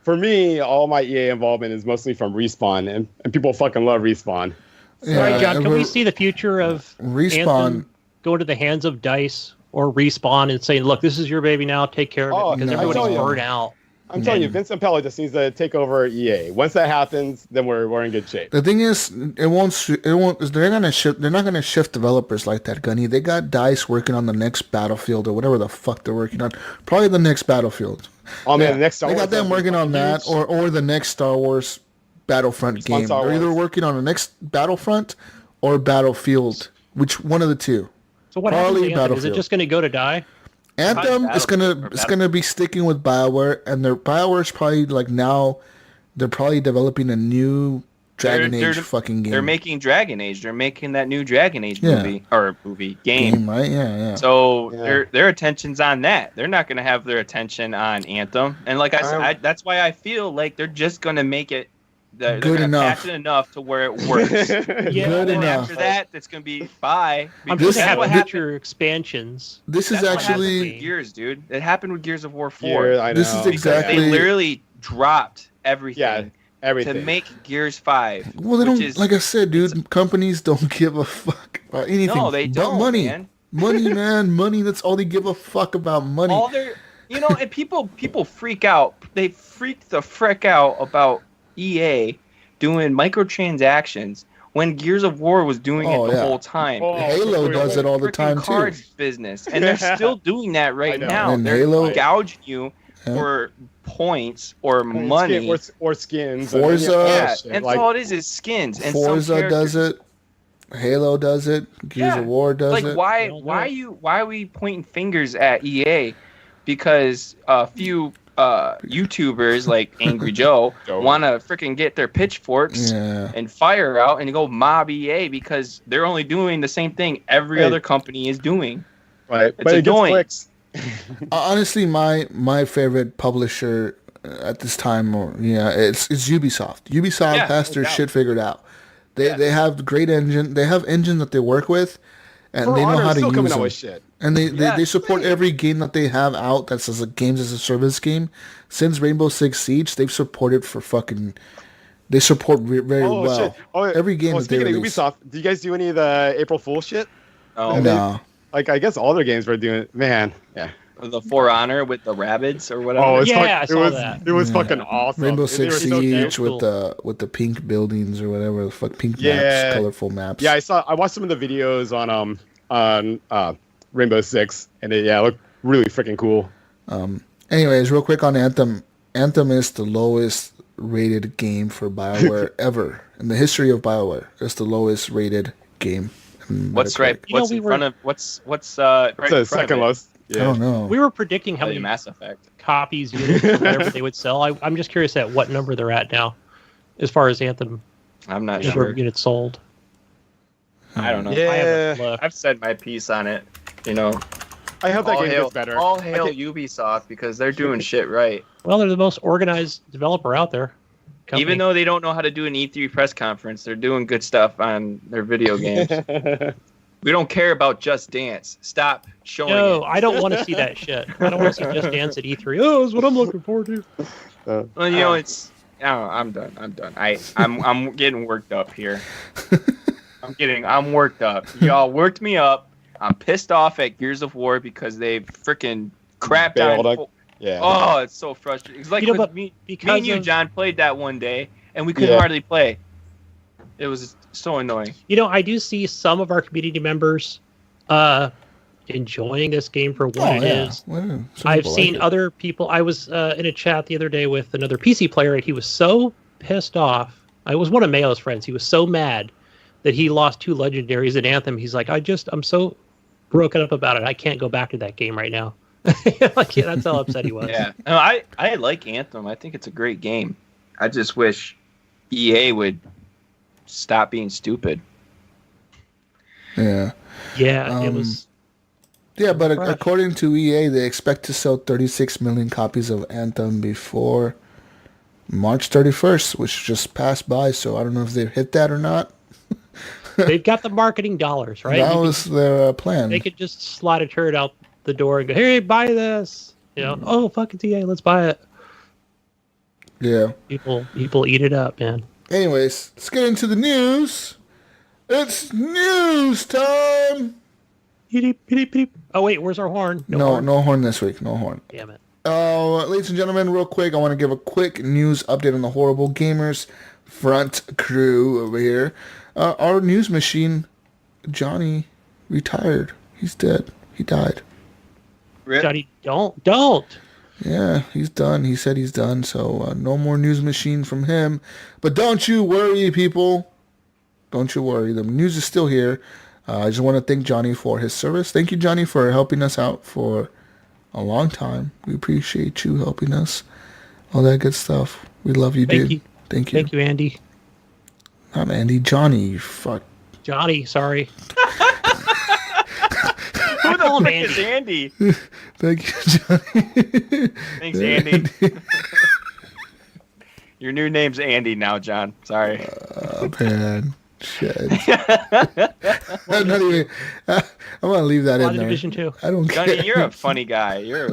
for me, all my EA involvement is mostly from Respawn, and people fucking love Respawn. Yeah, all right, John, can we see the future of Respawn Anthem go into the hands of DICE? Or Respawn and saying, "Look, this is your baby now. Take care of it," because everybody's burnt out. I'm telling you, Vincent Pella just needs to take over EA. Once that happens, then we're in good shape. The thing is, it won't. They're not gonna shift developers like that, Gunny. They got DICE working on the next Battlefield or whatever the fuck they're working on. Probably the next Battlefield. Oh man, the next Star Wars. They got them working on that, or the next Star Wars Battlefront game. They're either working on the next Battlefront or Battlefield. Which one of the two? So what happens to Anthem? Is it just going to go to die? Anthem is gonna be sticking with BioWare, and BioWare's probably like now they're probably developing a new Dragon Age fucking game. They're making Dragon Age. They're making that new Dragon Age game. Game, right? Yeah. So their attention's on that. They're not gonna have their attention on Anthem. And like I said, that's why I feel like they're just gonna make it. They're good enough. Patch it enough to where it works. Good enough. After that, it's gonna be bye. I'm sure they have future expansions. This is actually with Gears, dude. It happened with Gears of War 4. I know. This is exactly. They literally dropped everything. Yeah, everything to make Gears 5. Well, they don't. Like I said, dude, companies don't give a fuck about anything. No, they don't. Money, man. money, man, money. That's all they give a fuck about. Money. All their, and people freak out. They freak the frick out about EA doing microtransactions when Gears of War was doing Oh, it the yeah. whole time. Oh, Halo does it all the Freaking time too. cards business, and they're still doing that right know. now. And They're Halo- gouging you Yeah. for points or money. or skins. Forza- Yeah, shit. and Like, all it is skins. And Forza some does characters- it. Halo does it. Gears Yeah. of War does like it. why Don't do why it. why are we pointing fingers at EA because a few YouTubers like Angry Joe want to freaking get their pitchforks Yeah. and fire out and go mob EA because they're only doing the same thing every Hey. other company is doing. right. It's But it gets annoying. clicks. Honestly, my favorite publisher at this time, it's Ubisoft. Ubisoft Yeah, has no their doubt. shit figured out. They have great engine. They have engine that they work with, and For they know Honor, how to still use coming out them. with shit. And they Yeah. support every game that they have out that's as a games as a service game. Since Rainbow Six Siege, they've supported for fucking. They support very Oh well. shit! Oh, Every game that they speaking of release. Ubisoft, do you guys do any of the April Fool shit? Oh, No. Like I guess all their games were doing. Man, yeah. the For Honor with the rabbits or whatever. Oh, it's Yeah, I it saw was that. it was fucking awesome. Rainbow And they Six were so Siege cute. with the pink buildings or whatever, the fuck pink Yeah. maps, colorful maps. Yeah, I watched some of the videos on Rainbow Six, and it looked really freaking cool. Anyways, real quick on Anthem. Anthem is the lowest rated game for BioWare ever in the history of BioWare. It's the lowest rated game. in What's Metacritic. right? You know, What's we in were- front of what's right It's in the front of second it? lowest. I don't know. We were predicting how Probably many Mass Effect. copies, units, whatever they would sell. I'm just curious at what number they're at now, as far as Anthem I'm not number sure. of units sold. I don't know. I Yeah, haven't looked. I've said my piece on it. You know, I hope that all game hail, gets better. all hail I can't- Ubisoft because they're doing shit right. Well, they're the most organized developer out there. Company. Even though they don't know how to do an E3 press conference, they're doing good stuff on their video games. We don't care about Just Dance. Stop showing No, it. I don't want to see that shit. I don't want to see Just Dance at E3. Oh, that's what I'm looking forward to. Well, you know, it's. Oh, I'm done. I'm getting worked up here. I'm worked up. Y'all worked me up. I'm pissed off at Gears of War because they freaking crapped Bailed on. on- Yeah. Oh, it's so frustrating. It's like You know, with but me because and you, of- John, played that one day, and we couldn't Yeah. hardly play. It was so annoying. You know, I do see some of our community members enjoying this game for what it is. Well, some I've people seen like it. other people. I was in a chat the other day with another PC player, and he was so pissed off. I was one of Mayo's friends. He was so mad that he lost 2 legendaries in Anthem. He's like, I'm so broken up about it. I can't go back to that game right now. Like, yeah, that's how upset he was. Yeah, no, I like Anthem. I think it's a great game. I just wish EA would stop being stupid. Yeah. Yeah, it was. Yeah, but Fresh. according to EA, they expect to sell 36 million copies of Anthem before March 31st, which just passed by. So I don't know if they've hit that or not. They've got the marketing dollars, right? That was their plan. They could just slide a turd out the door and go, "Hey, buy this." You know, oh fuck it's EA, let's buy it. Yeah. People eat it up, man. Anyways, let's get into the news. It's news time. Beep, beep, beep. Oh wait, where's our horn? No, horn? no horn this week. No horn. Damn it. Ladies and gentlemen, real quick, I want to give a quick news update on the Horrible Gamers front crew over here. Our news machine, Johnny, retired. He's dead. He died. Johnny, don't. Yeah, he's done. He said he's done, so no more news machine from him. But don't you worry, people. Don't you worry. The news is still here. I just want to thank Johnny for his service. Thank you, Johnny, for helping us out for a long time. We appreciate you helping us. All that good stuff. We love you, Thank dude. you. Thank you. Thank you, Andy. Not Andy, Johnny. You fuck. Johnny, sorry. Who the call him frick is Andy? Thank you, Johnny. Thanks, Andy. Your new name's Andy now, John. Sorry. Oh, man. Shit. I'm not even. I'm gonna leave that A lot in of there. Division 2. I don't care. Gunny, you're a funny guy. You're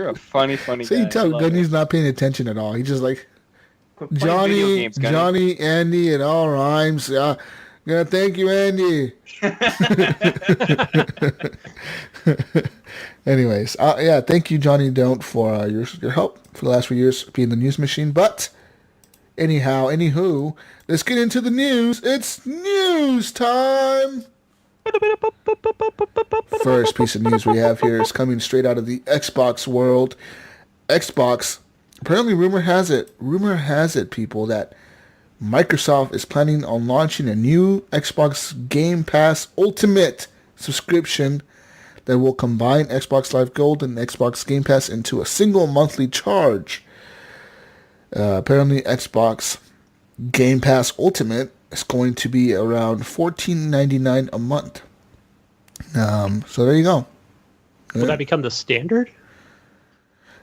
a funny So guy. you tell I love Gunny's it. not paying attention at all. He's just like Quit playing video Johnny, games, Gunny. Johnny, Andy, it all rhymes. Gonna thank you, Andy. Anyways, thank you, Johnny Don't, for your help for the last few years being the news machine. But Anywho, let's get into the news. It's news time. First piece of news we have here is coming straight out of the Xbox world. Xbox, apparently rumor has it, people, that Microsoft is planning on launching a new Xbox Game Pass Ultimate subscription that will combine Xbox Live Gold and Xbox Game Pass into a single monthly charge. Apparently, Xbox Game Pass Ultimate is going to be around $14.99 a month. So there you go. Will that become the standard?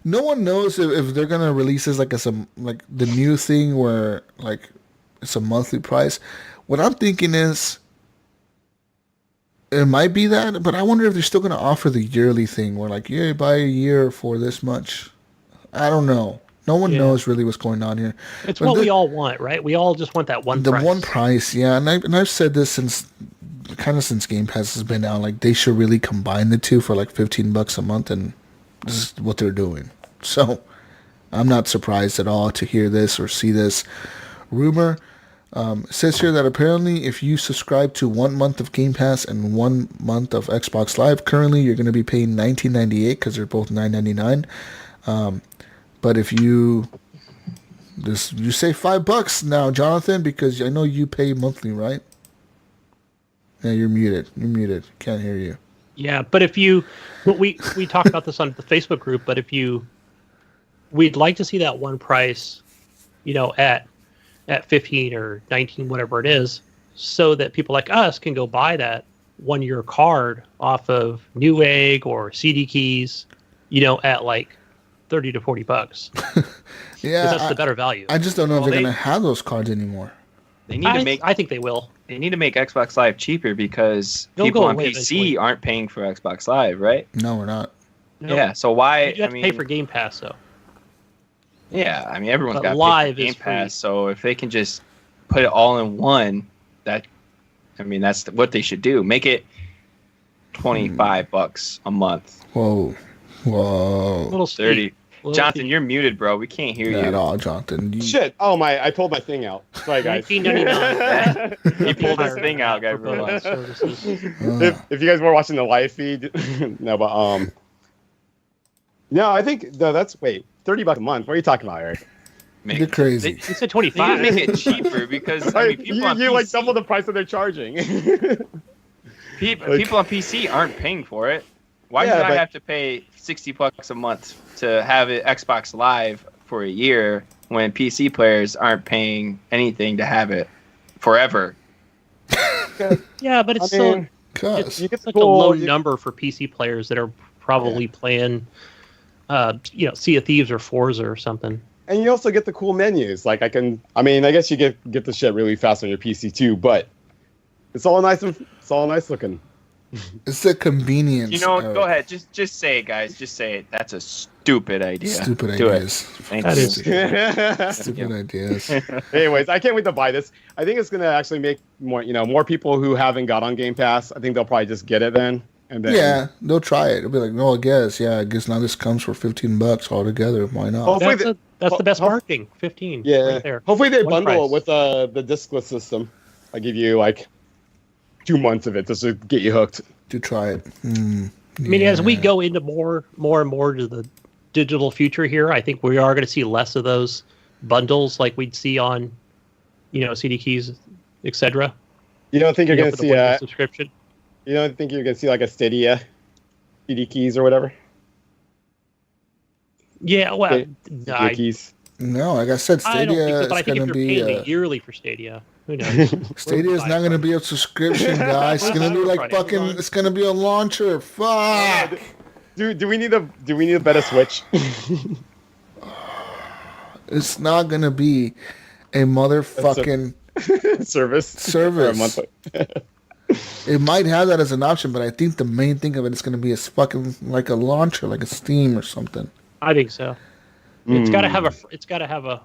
No one knows if they're gonna release this like the new thing where like it's a monthly price. What I'm thinking is it might be that, but I wonder if they're still gonna offer the yearly thing where like, yeah, buy a year for this much. I don't know. No one knows really what's going on here. It's what we all want, right? We all just want that one price. The one price, yeah. And I've said this since Game Pass has been out. Like, they should really combine the two for like $15 a month, and this is what they're doing. So I'm not surprised at all to hear this or see this rumor. It says here that apparently if you subscribe to 1 month of Game Pass and 1 month of Xbox Live, currently you're going to be paying $19.98 because they're both $9.99. But if you say $5 now, Jonathan, because I know you pay monthly, right? Yeah, you're muted. Can't hear you. Yeah, but we talked about this on the Facebook group. But we'd like to see that one price, at 15 or 19, whatever it is, so that people like us can go buy that 1 year card off of Newegg or CD Keys, at like $30 to $40. Yeah, that's the better value. I just don't know if they're going to have those cards anymore. They need to make. I think they will. They need to make Xbox Live cheaper because people on PC eventually. aren't paying for Xbox Live, right? No, we're not. No. Yeah, so why? You have to pay for Game Pass, though. Yeah, I mean everyone's But got Live Game is free. Pass, so if they can just put it all in one, that's what they should do. Make it $25 a month. Whoa. A little steep. 30. Jonathan, you're muted, bro. We can't hear you At all, Jonathan. Shit. Oh my! I pulled my thing out. Sorry, guys. $19.99. He pulled his thing out, guys. If you guys were watching the live feed, no, but no, I think that's $30 a month. What are you talking about, Eric? You're crazy. You said They need 25. to make it cheaper because people on you PC, like double the price that they're charging. people on PC aren't paying for it. Why should I have to pay $60 a month to have it Xbox Live for a year when PC players aren't paying anything to have it forever? Yeah, but it's you get such a low number for PC players that are probably playing, Sea of Thieves or Forza or something. And you also get the cool menus. Like I guess you get the shit really fast on your PC too, but it's all nice looking. It's the convenience. Go ahead. Just say it, guys. Just say it. That's a stupid idea. Stupid Do ideas. That is Stupid ideas. Anyways, I can't wait to buy this. I think it's gonna actually make more people who haven't got on Game Pass. I think they'll probably just get it then. And then Yeah, they'll try it. They'll be like, no, I guess now this comes for $15 altogether. Why not? Hopefully that's the best marketing. 15. Yeah. Right there. Hopefully they One bundle it price. with the discless system. I give you like 2 months of it just to get you hooked. To try it. I mean, as we go into more and more to the digital future here, I think we are going to see less of those bundles like we'd see on, CD keys, etc. You don't think you're going to see a subscription? You don't think you're going to see like a Stadia CD keys or whatever? Yeah, well, keys. No, like I said, I don't think Stadia so, but I is think going if to you're be... paying yearly for Stadia, who knows? Stadia is not going to be a subscription, guys. It's going to be like fucking... It's going to be a launcher. Fuck! Do we need a better Switch? It's not going to be a motherfucking... service. For a month. It might have that as an option, but I think the main thing of it is going to be a fucking like a launcher, like a Steam or something. I think so. It's got to have a.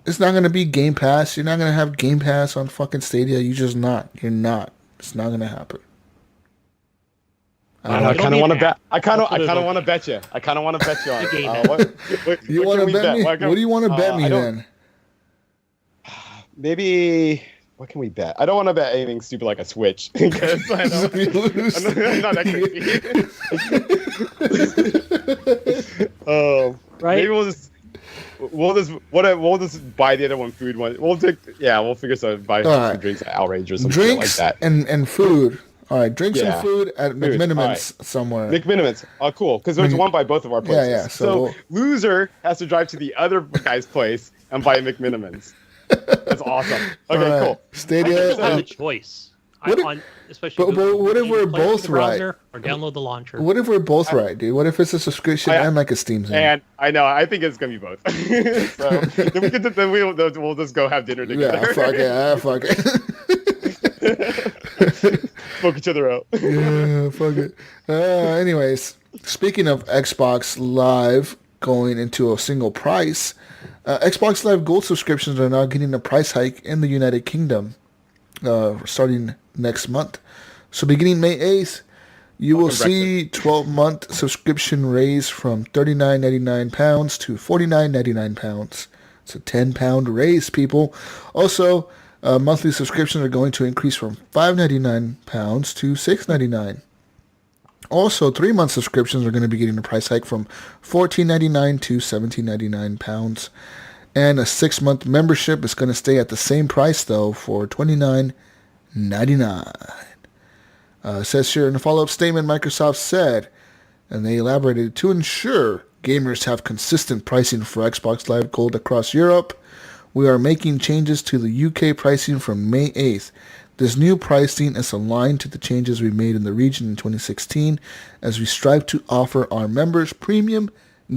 It's not going to be Game Pass. You're not going to have Game Pass on fucking Stadia. You're just not. You're not. It's not going to happen. I kind of want to bet. I kind of want to bet you. I kind of want to bet you on it. You want to bet me? What do you want to bet me then? maybe what can we bet? I don't want to bet anything stupid like a Switch because I'm not that crazy. Right? Maybe we'll just buy the other one food one. We'll figure something. Buy some drinks at Outrage or something like that. and food. All right, drinks and food at McMiniman's somewhere. McMiniman's. Oh, cool. Because there's one by both of our places. Yeah. So loser has to drive to the other guy's place and buy McMiniman's. That's awesome. Okay, cool. Stadia. I have a choice. Especially but what if we're both right? Or download the launcher. What if we're both right, dude? What if it's a subscription and like a Steam thing? And I know. I think it's gonna be both. So then we'll just go have dinner together. Yeah, fuck it. Smoke each other out. Yeah, fuck it. Anyways, speaking of Xbox Live going into a single price, Xbox Live Gold subscriptions are now getting a price hike in the United Kingdom, starting next month. So beginning May 8th, you will see 12-month subscription raise from £39.99 to £49.99. It's a £10 raise, people. Also, monthly subscriptions are going to increase from £5.99 to £6.99. Also, 3-month subscriptions are going to be getting a price hike from £14.99 to £17.99. And a 6-month membership is going to stay at the same price, though, for $29.99. Says here in the follow-up statement, Microsoft said, and they elaborated, to ensure gamers have consistent pricing for Xbox Live Gold across Europe, we are making changes to the UK pricing from May 8th. This new pricing is aligned to the changes we made in the region in 2016 as we strive to offer our members premium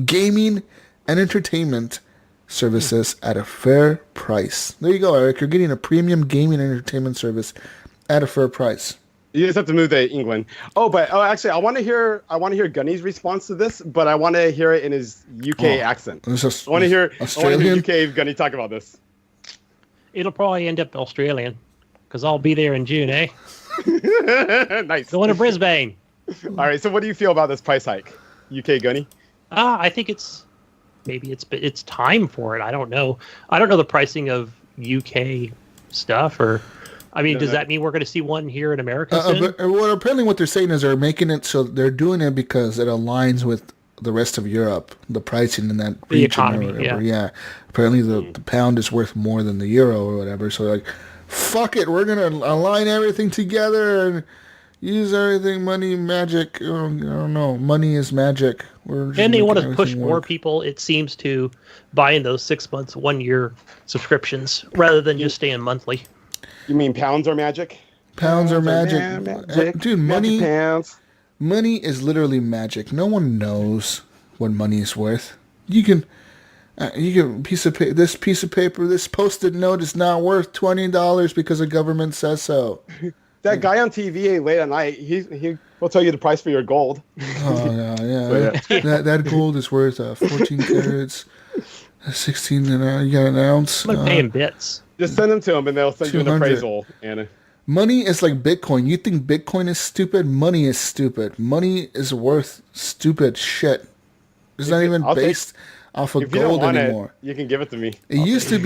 gaming and entertainment services at a fair price. There you go, Eric. You're getting a premium gaming and entertainment service at a fair price. You just have to move to England. Actually, I want to hear Gunny's response to this, but I want to hear it in his UK accent. I want to hear UK Gunny talk about this. It'll probably end up Australian, because I'll be there in June, eh? Nice. Going to Brisbane. All right. So, what do you feel about this price hike, UK Gunny? I think it's time for it. I don't know. I don't know the pricing of UK stuff, or I mean, does that mean we're going to see one here in America soon? Apparently what they're saying is they're making it so they're doing it because it aligns with the rest of Europe, the pricing in that region, the economy, or whatever. Yeah. Apparently the pound is worth more than the euro or whatever. So like, fuck it, we're going to align everything together and use everything. Money, magic. I don't know. Money is magic. And they want to push more people, it seems, to buy in those 6 months, 1 year subscriptions rather than just staying monthly. You mean pounds are magic? Pounds are magic. Dude, money is literally magic. No one knows what money is worth. You can this piece of paper, this Post-it note is not worth $20 because the government says so. That guy on TV late at night, he will tell you the price for your gold. Oh yeah. That gold is worth 14 carats, 16 and you got an ounce. I'm paying bits. Just send them to them, and they'll send you an appraisal. Anna. Money is like Bitcoin. You think Bitcoin is stupid? Money is stupid. Money is worth stupid shit. It's not even based off of gold anymore. You can give it to me. It used to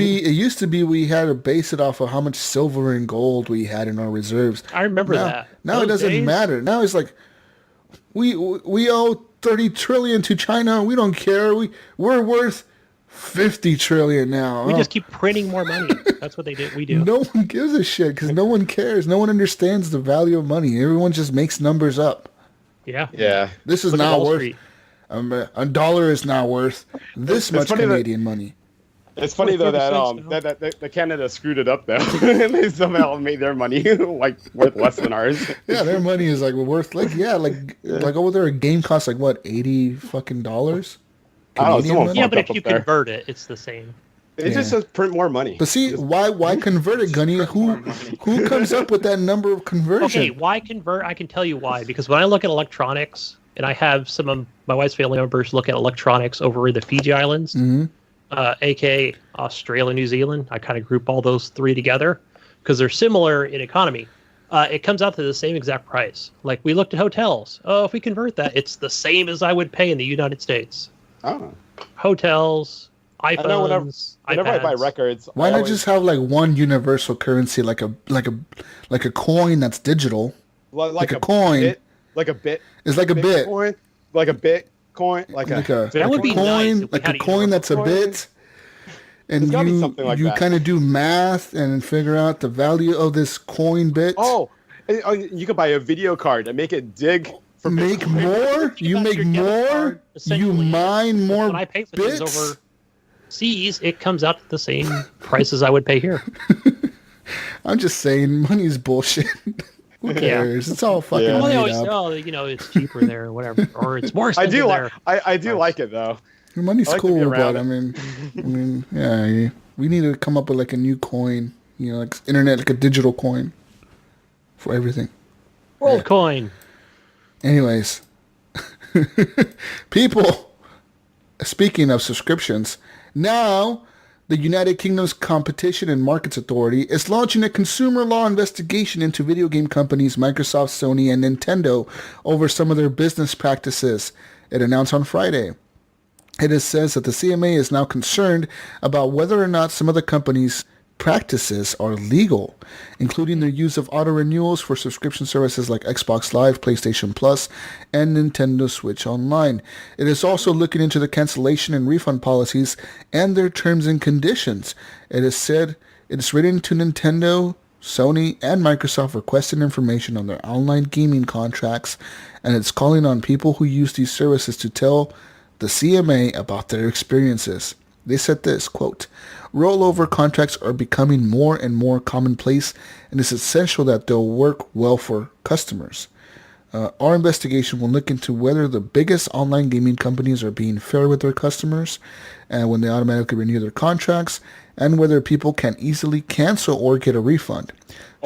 be we had to base it off of how much silver and gold we had in our reserves. I remember that. Now it doesn't matter. Now it's like we owe 30 trillion to China. We don't care. We're worth 50 trillion now. We just keep printing more money. That's what we do. No one gives a shit because no one cares. No one understands the value of money. Everyone just makes numbers up. Yeah. This is not worth. A dollar is not worth this much Canadian money. It's funny though that Canada screwed it up though, and they somehow made their money like worth less than ours. Yeah, their money is like worth like over there a game costs like what, $80 fucking dollars? Yeah, but if you convert it, it's the same. It just says print more money. But see, why convert it, Gunny? Who comes up with that number of conversion? Okay, why convert? I can tell you why. Because when I look at electronics, and I have some of my wife's family members look at electronics over in the Fiji Islands, aka Australia, New Zealand. I kind of group all those three together because they're similar in economy. It comes out to the same exact price. Like we looked at hotels. Oh, if we convert that, it's the same as I would pay in the United States. Oh. Hotels, iPhones, I know whenever I buy iPads. records, Why not just have like one universal currency, like a coin that's digital? like a coin. Like a bit. It's like a bit. Coin, like a bit coin, like a That would be coin, nice if we like had a a coin that's a universal bit. There's And gotta be something like you that. kind of do math and figure out the value of this coin bit. Oh, you could buy a video card and make it dig for Make Bitcoin. more? You About make your debit more? card, You essentially, mine more when I pay for things bits? over seas, it comes out to the same prices I would pay here. I'm just saying, money's bullshit. Who cares? It's all fucking Yeah. Well, they made always up. say, oh, it's cheaper there or whatever, or it's more I expensive do there. I do like it though. Money's I like to be cool, around but it. yeah, we need to come up with like a new coin, like internet, like a digital coin for everything. World coin. Anyways, people, speaking of subscriptions, now the United Kingdom's Competition and Markets Authority is launching a consumer law investigation into video game companies Microsoft, Sony, and Nintendo over some of their business practices, it announced on Friday. It says that the CMA is now concerned about whether or not some of the companies' practices are legal, including their use of auto-renewals for subscription services like Xbox Live, PlayStation Plus, and Nintendo Switch Online. It is also looking into the cancellation and refund policies and their terms and conditions. It is said it is written to Nintendo, Sony, and Microsoft requesting information on their online gaming contracts, and it's calling on people who use these services to tell the CMA about their experiences. They said this, quote, rollover contracts are becoming more and more commonplace, and it's essential that they'll work well for customers. Our investigation will look into whether the biggest online gaming companies are being fair with their customers and when they automatically renew their contracts, and whether people can easily cancel or get a refund.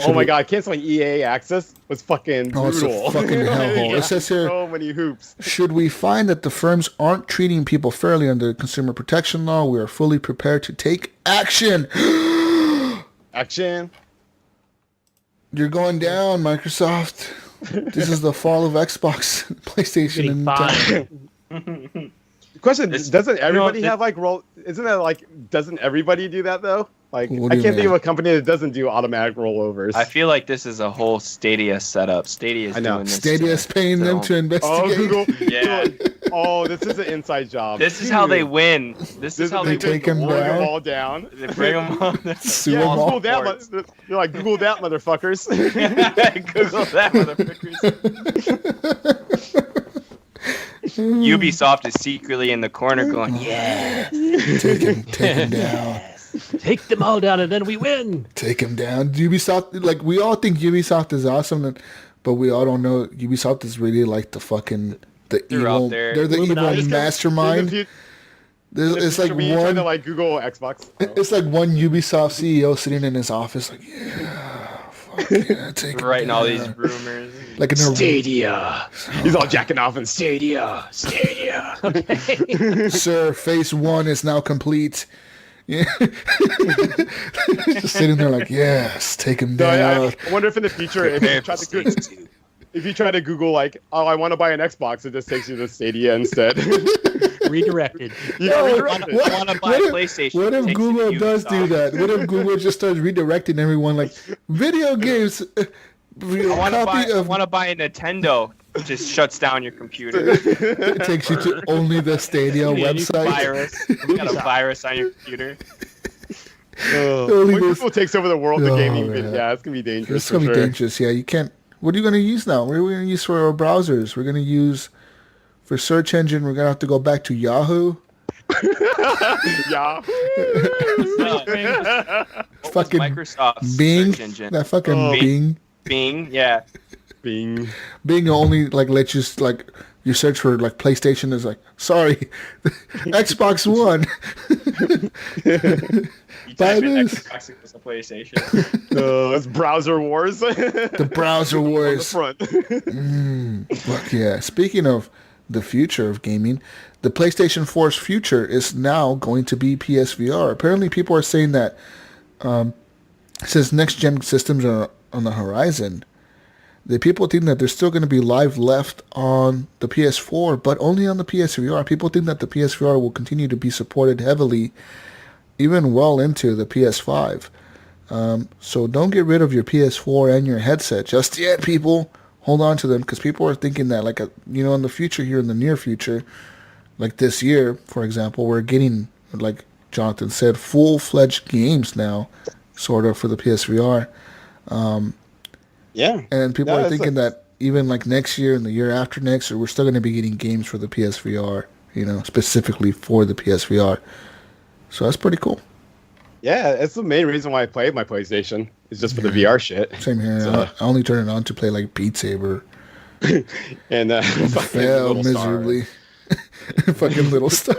Oh my god, canceling EA access was fucking Oh, it's brutal. a fucking hellhole. It says here, so many hoops. should we find that the firms aren't treating people fairly under consumer protection law, we are fully prepared to take action. Action. You're going down, Microsoft. This is the fall of Xbox, PlayStation, and Nintendo. Fine. Question: doesn't everybody you know, have like roll? Isn't that like? Doesn't everybody do that though? Like, What I do you can't think mean? of a company that doesn't do automatic rollovers. I feel like this is a whole Stadia setup. Stadia is I know. doing this. Stadia's paying them to Oh, investigate. Google. Yeah. Oh, this is an inside job. This is how they Dude, win. This is how they they take win. him bring down. them all down. They bring them on. Sue Yeah, them all. Google that. Sports. You're like Google that, motherfuckers. Google that, motherfuckers. Ubisoft is secretly in the corner going, yeah. Take him down. Take them all down and then we win. Take him down. Ubisoft, like, we all think Ubisoft is awesome, but we all don't know Ubisoft is really like the fucking, the They're evil, out there. they're the Illuminati. evil mastermind. It's like Should we try one, to like Google Xbox? it's like one Ubisoft CEO sitting in his office like, yeah, fuck yeah, take him Writing all these down. rumors. Like in a Stadia. He's all jacking off and Stadia. Stadia. Sir, phase 1 is now complete. Yeah. Just sitting there like, yes, take him No, down. I wonder if in the future, if you try to Google like, oh, I want to buy an Xbox, it just takes you to Stadia instead. Redirected. Yeah, No, redirected. what- I want to buy a PlayStation. What if Takes you Google to does do Ubisoft. that? What if Google just starts redirecting everyone like video games? I want to buy a Nintendo. Just shuts down your computer. It takes you to only the Stadia Yeah, you website. Virus. You got a virus on your computer. Only When this- Google takes over the world of Oh, gaming, man. yeah, it's gonna be dangerous. It's gonna for be sure. dangerous. Yeah, you can't. What are you gonna use now? What are we gonna use for our browsers? We're gonna use for search engine. We're gonna have to go back to Yahoo. Yeah. Fucking Microsoft's Bing. search engine. That fucking Oh. Bing. Bing, yeah. Bing. Bing only like lets you like you search for like PlayStation is like sorry, Xbox One. You Buy type in this. Xbox equals a PlayStation. It's browser wars. The browser On the wars. front. Fuck yeah. Speaking of the future of gaming, the PlayStation 4's future is now going to be PSVR. Apparently, people are saying that since next-gen systems are on the horizon, The people think that there's still going to be live left on the PS4, but only on the PSVR. People think that the PSVR will continue to be supported heavily, even well into the PS5. So don't get rid of your PS4 and your headset just yet, people. Hold on to them, because people are thinking that, like, in the future here, in the near future, like this year, for example, we're getting, like Jonathan said, full-fledged games now, sort of, for the PSVR. Yeah. And people are thinking that even like next year and the year after next, we're still going to be getting games for the PSVR, specifically for the PSVR. So that's pretty cool. Yeah, it's the main reason why I played my PlayStation. It's just for the VR shit. Same here. So. I only turn it on to play like Beat Saber. And fail miserably. Fucking Little Star.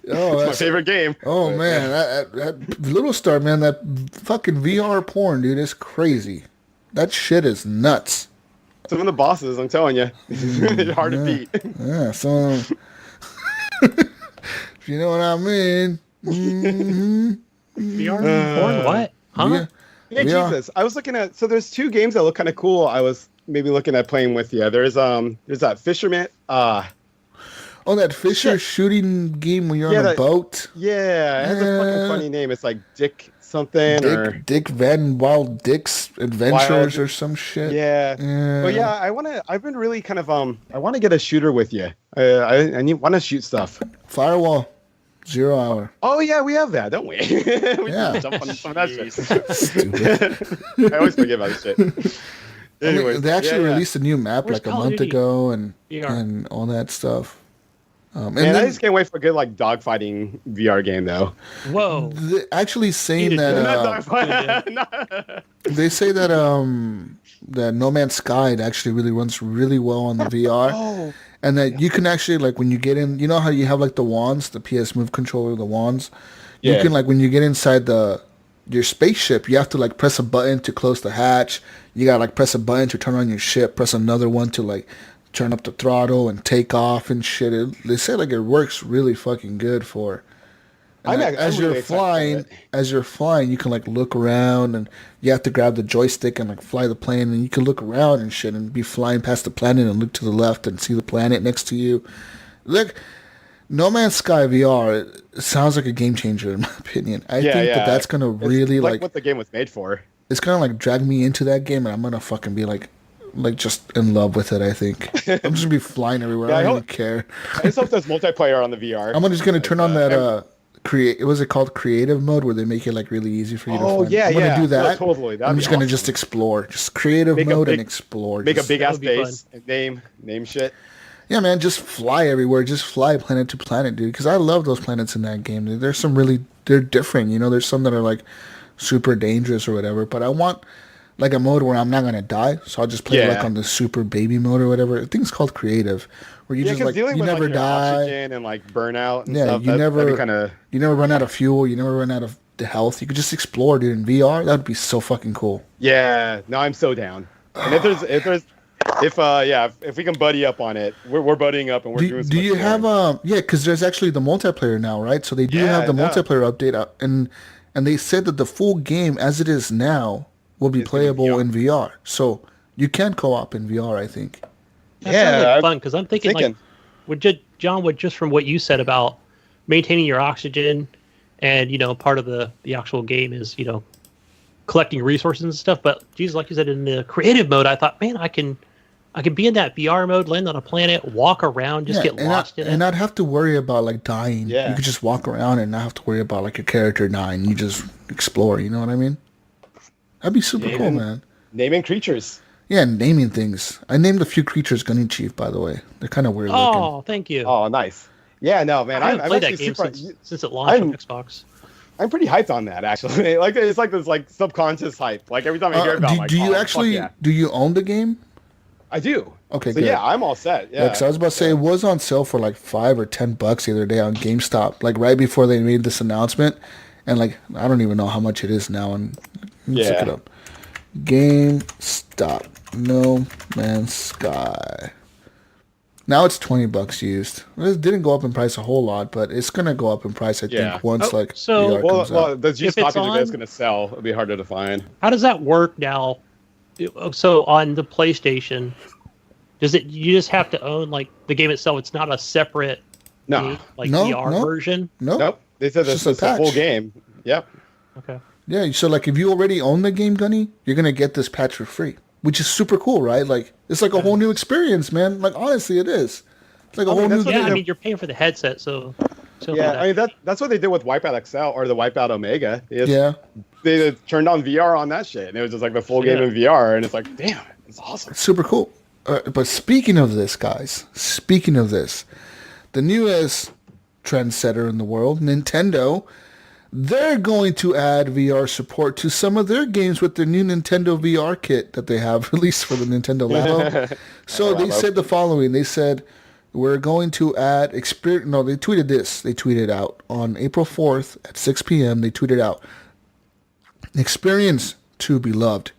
That's my favorite game. Oh man, that Little Star, man, that fucking VR porn, dude, is crazy. That shit is nuts. Some of the bosses, I'm telling you, they're hard to beat. Yeah, so if you know what I mean. Mm-hmm. VR porn? What? Huh? Yeah, Jesus. I was looking at. So there's two games that look kind of cool. I was maybe looking at playing with you. There's that Fisherman. Oh, that Fisher shooting game when you're on a boat? Yeah, it has a fucking funny name. It's like Dick something Dick Van Wild Dick's Adventures or some shit. Yeah. But yeah, I've been really kind of I want to get a shooter with you. I want to shoot stuff. Firewall. 0 Hour. Oh yeah, we have that, don't we? We yeah. Jump on some of that shit. Stupid. I always forget about this shit. Anyways, they actually released a new map like a month ago and all that stuff. And then, I just can't wait for a good like dogfighting VR game though. Whoa! Actually saying that they say that that No Man's Sky actually really runs really well on the VR. Oh. And that you can actually, like, when you get in, you know how you have, like, the wands, the PS Move controller, the wands? Yeah. You can, like, when you get inside your spaceship, you have to, like, press a button to close the hatch. You gotta, like, press a button to turn on your ship, press another one to, like, turn up the throttle and take off and shit. They say, like, it works really fucking good for... As you're flying, you can like look around, and you have to grab the joystick and like fly the plane, and you can look around and shit, and be flying past the planet and look to the left and see the planet next to you. Look, No Man's Sky VR, it sounds like a game changer in my opinion. I think that's gonna really like what the game was made for. It's gonna like drag me into that game, and I'm gonna fucking be like just in love with it. I think I'm just gonna be flying everywhere. I don't even care. I just hope there's multiplayer on the VR. I'm just gonna turn on that. Was it called creative mode, where they make it like really easy for you to fly? Yeah, I'm gonna do that. No, totally. I'm just gonna just explore, just creative mode and explore. Make a big ass base and name shit. Yeah, man, just fly everywhere. Just fly planet to planet, dude. Because I love those planets in that game. Dude. There's some they're different. There's some that are like super dangerous or whatever. But I want like a mode where I'm not gonna die, so I'll just play like on the super baby mode or whatever. I think it's called creative. Where you just like you never die and like burnout. And stuff, you never run out of fuel. You never run out of the health. You could just explore, dude. In VR, that would be so fucking cool. Yeah, no, I'm so down. And if we can buddy up on it, we're buddying up and we're doing. Do you have because there's actually the multiplayer now, right? So they do have the multiplayer update out, and they said that the full game as it is now will be playable in VR. So you can co-op in VR, I think. That sounds like fun, because I'm thinking like, John, just from what you said about maintaining your oxygen, and part of the actual game is collecting resources and stuff. But Jesus, like you said, in the creative mode, I thought, man, I can be in that VR mode, land on a planet, walk around, just get lost in it, and not have to worry about like dying. Yeah. You could just walk around and not have to worry about like your character dying. You just explore. You know what I mean? That'd be super cool, man. Naming creatures. Yeah, naming things. I named a few creatures Gunny Chief, by the way. They're kind of weird looking. Oh, thank you. Oh, nice. Yeah, no, man. I haven't played that game since it launched on Xbox. I'm pretty hyped on that, actually. Like, it's like this like subconscious hype. Like every time I hear about, do you own the game? I do. Okay, so good. Yeah, I'm all set. Yeah. Because I was about to say it was on sale for like $5 or $10 the other day on GameStop, like right before they made this announcement, and like I don't even know how much it is now. And let's look it up. GameStop, No Man's Sky. Now it's $20 used. It didn't go up in price a whole lot, but it's gonna go up in price. I think once VR comes out. The used copies are going to sell. It'll be harder to find. How does that work now? So on the PlayStation, you just have to own like the game itself? It's not a separate game, like VR version? Nope. They said this is a full game. Yep. Okay. Yeah, so like if you already own the game, Gunny, you're gonna get this patch for free, which is super cool, right? Like it's like a whole new experience, man. Like honestly, it is. It's like a whole new game. Yeah, I mean you're paying for the headset, so yeah, I mean that's what they did with Wipeout XL or the Wipeout Omega. They turned on VR on that shit, and it was just like the full game in VR, and it's like, damn, it's awesome. It's super cool. But speaking of this, guys, the newest trendsetter in the world, Nintendo, they're going to add VR support to some of their games with their new Nintendo VR kit that they have released for the Nintendo Labo. So they said the following. They said, we're going to add experience. No, they tweeted this. They tweeted out on April 4th at 6 p.m. They tweeted out, experience two beloved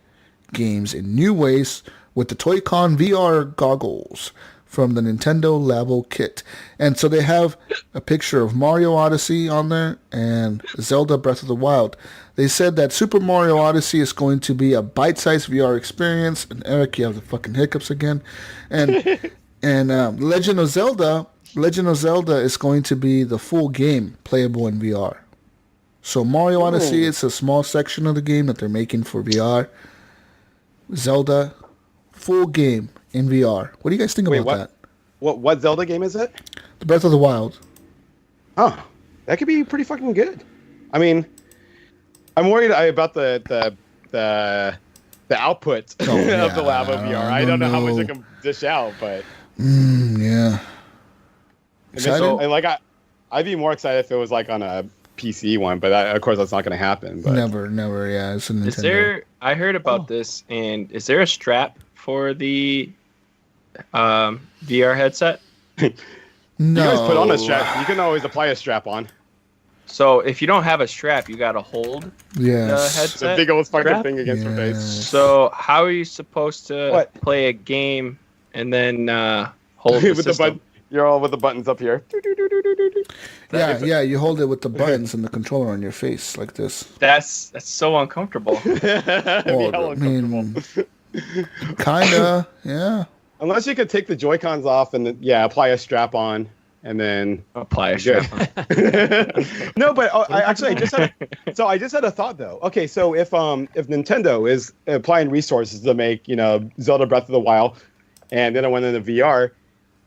games in new ways with the Toy-Con VR goggles from the Nintendo Labo kit. And so they have a picture of Mario Odyssey on there and Zelda Breath of the Wild. They said that Super Mario Odyssey is going to be a bite-sized VR experience. And Eric, you have the fucking hiccups again. And Legend of Zelda is going to be the full game playable in VR. So Mario Odyssey, it's a small section of the game that they're making for VR. Zelda, full game in VR. What do you guys think about that? What Zelda game is it? The Breath of the Wild. Oh, that could be pretty fucking good. I mean, I'm worried about the output of the Labo VR. I don't know how much it can dish out, but yeah. Excited? I'd be more excited if it was like on a PC one, but of course that's not going to happen. But. Never. Yeah, it's a Nintendo. I heard about this, and is there a strap for the VR headset? No. You guys put on a strap. You can always apply a strap on. So if you don't have a strap, you got to hold the headset. The big old fucking thing against your face. So how are you supposed to play a game and then hold the system? You're all with the buttons up here. Yeah, you hold it with the buttons and the controller on your face like this. That's so uncomfortable. Kinda, yeah. Unless you could take the Joy-Cons off and apply a strap on and then apply a strap on. No, but I just had a thought though. Okay, so if Nintendo is applying resources to make Zelda Breath of the Wild, and then I went into VR.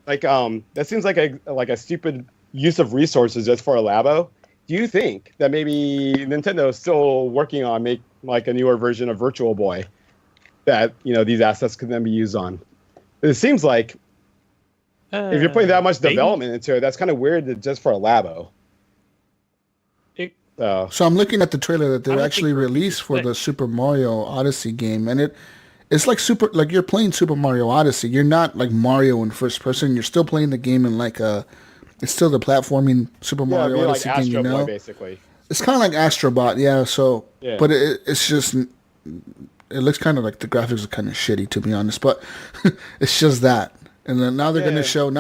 That seems like a stupid use of resources just for a Labo. Do you think that maybe Nintendo is still working on make like a newer version of Virtual Boy that these assets could then be used on? It seems like if you're putting that much development into it, that's kind of weird just for a Labo. So I'm looking at the trailer that they actually released for the Super Mario Odyssey game, and it's like you're playing Super Mario Odyssey. You're not like Mario in first person. You're still playing the game in it's still the platforming Super Mario Odyssey like game. Astro Boy, basically. It's kind of like Astrobot, yeah. So, but it's just it looks kind of like the graphics are kind of shitty, to be honest. But it's just that. And then now they're gonna show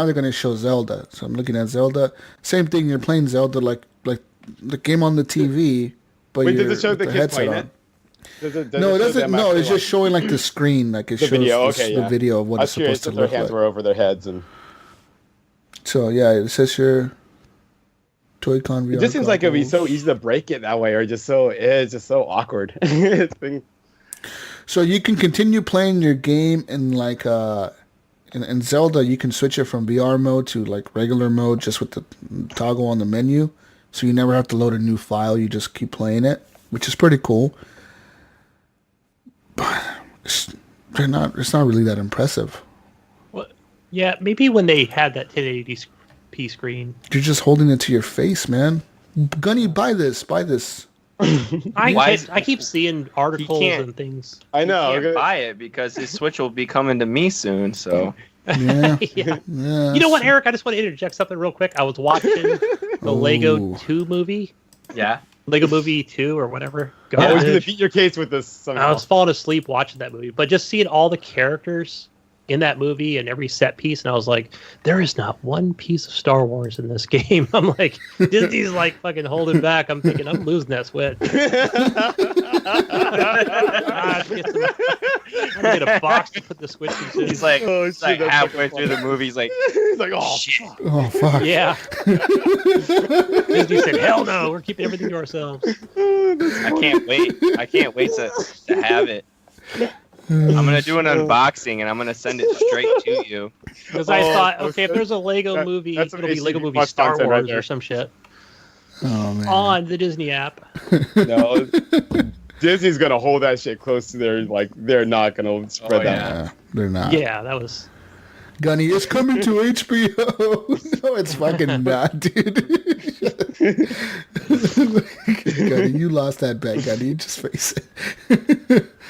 Zelda. So I'm looking at Zelda. Same thing. You're playing Zelda like the game on the TV, but Wait, does it show the kids playing it? No, it doesn't. No, it's just showing like the screen, like it shows the video of what it's supposed to look like. Their hands were over their heads, and so it says your Toy-Con VR. It just seems like it'd be so easy to break it that way, or it's just so awkward. So you can continue playing your game in like in Zelda. You can switch it from VR mode to like regular mode just with the toggle on the menu. So you never have to load a new file. You just keep playing it, which is pretty cool. But it's not really that impressive. Well, yeah, maybe when they had that 1080p screen. You're just holding it to your face, man. Gunny, buy this. I keep seeing articles and things. I know. You can't buy it because his Switch will be coming to me soon, so... Yeah. You know what, Eric? I just want to interject something real quick. I was watching the Lego 2 movie. Yeah. Lego Movie 2 or whatever. I was going to beat your case with this somehow. I was falling asleep watching that movie. But just seeing all the characters in that movie and every set piece, and I was like, there is not one piece of Star Wars in this game. I'm like, Disney's like fucking holding back. I'm thinking, I'm losing that switch. I'm gonna get a box to put the switch into. He's like, Oh, shit, that's halfway fucking through the funny. movie, he's like, He's like, oh, shit. fuck. Oh, fuck. Yeah. Disney said, hell no, we're keeping everything to ourselves. I can't wait. I can't wait to have it. I'm gonna do an unboxing and I'm gonna send it straight to you. Because I Oh, thought, okay, if okay. there's a Lego movie, That's it'll some be Lego HGP movie Plus Star content right Wars there. or some shit Oh, man. on the Disney app. No, Disney's gonna hold that shit close to their, like, they're not gonna spread that. yeah. They're not. Yeah, that was. Gunny, it's coming to HBO. No, it's fucking not, dude. Gunny, you lost that bet, Gunny. You just face it.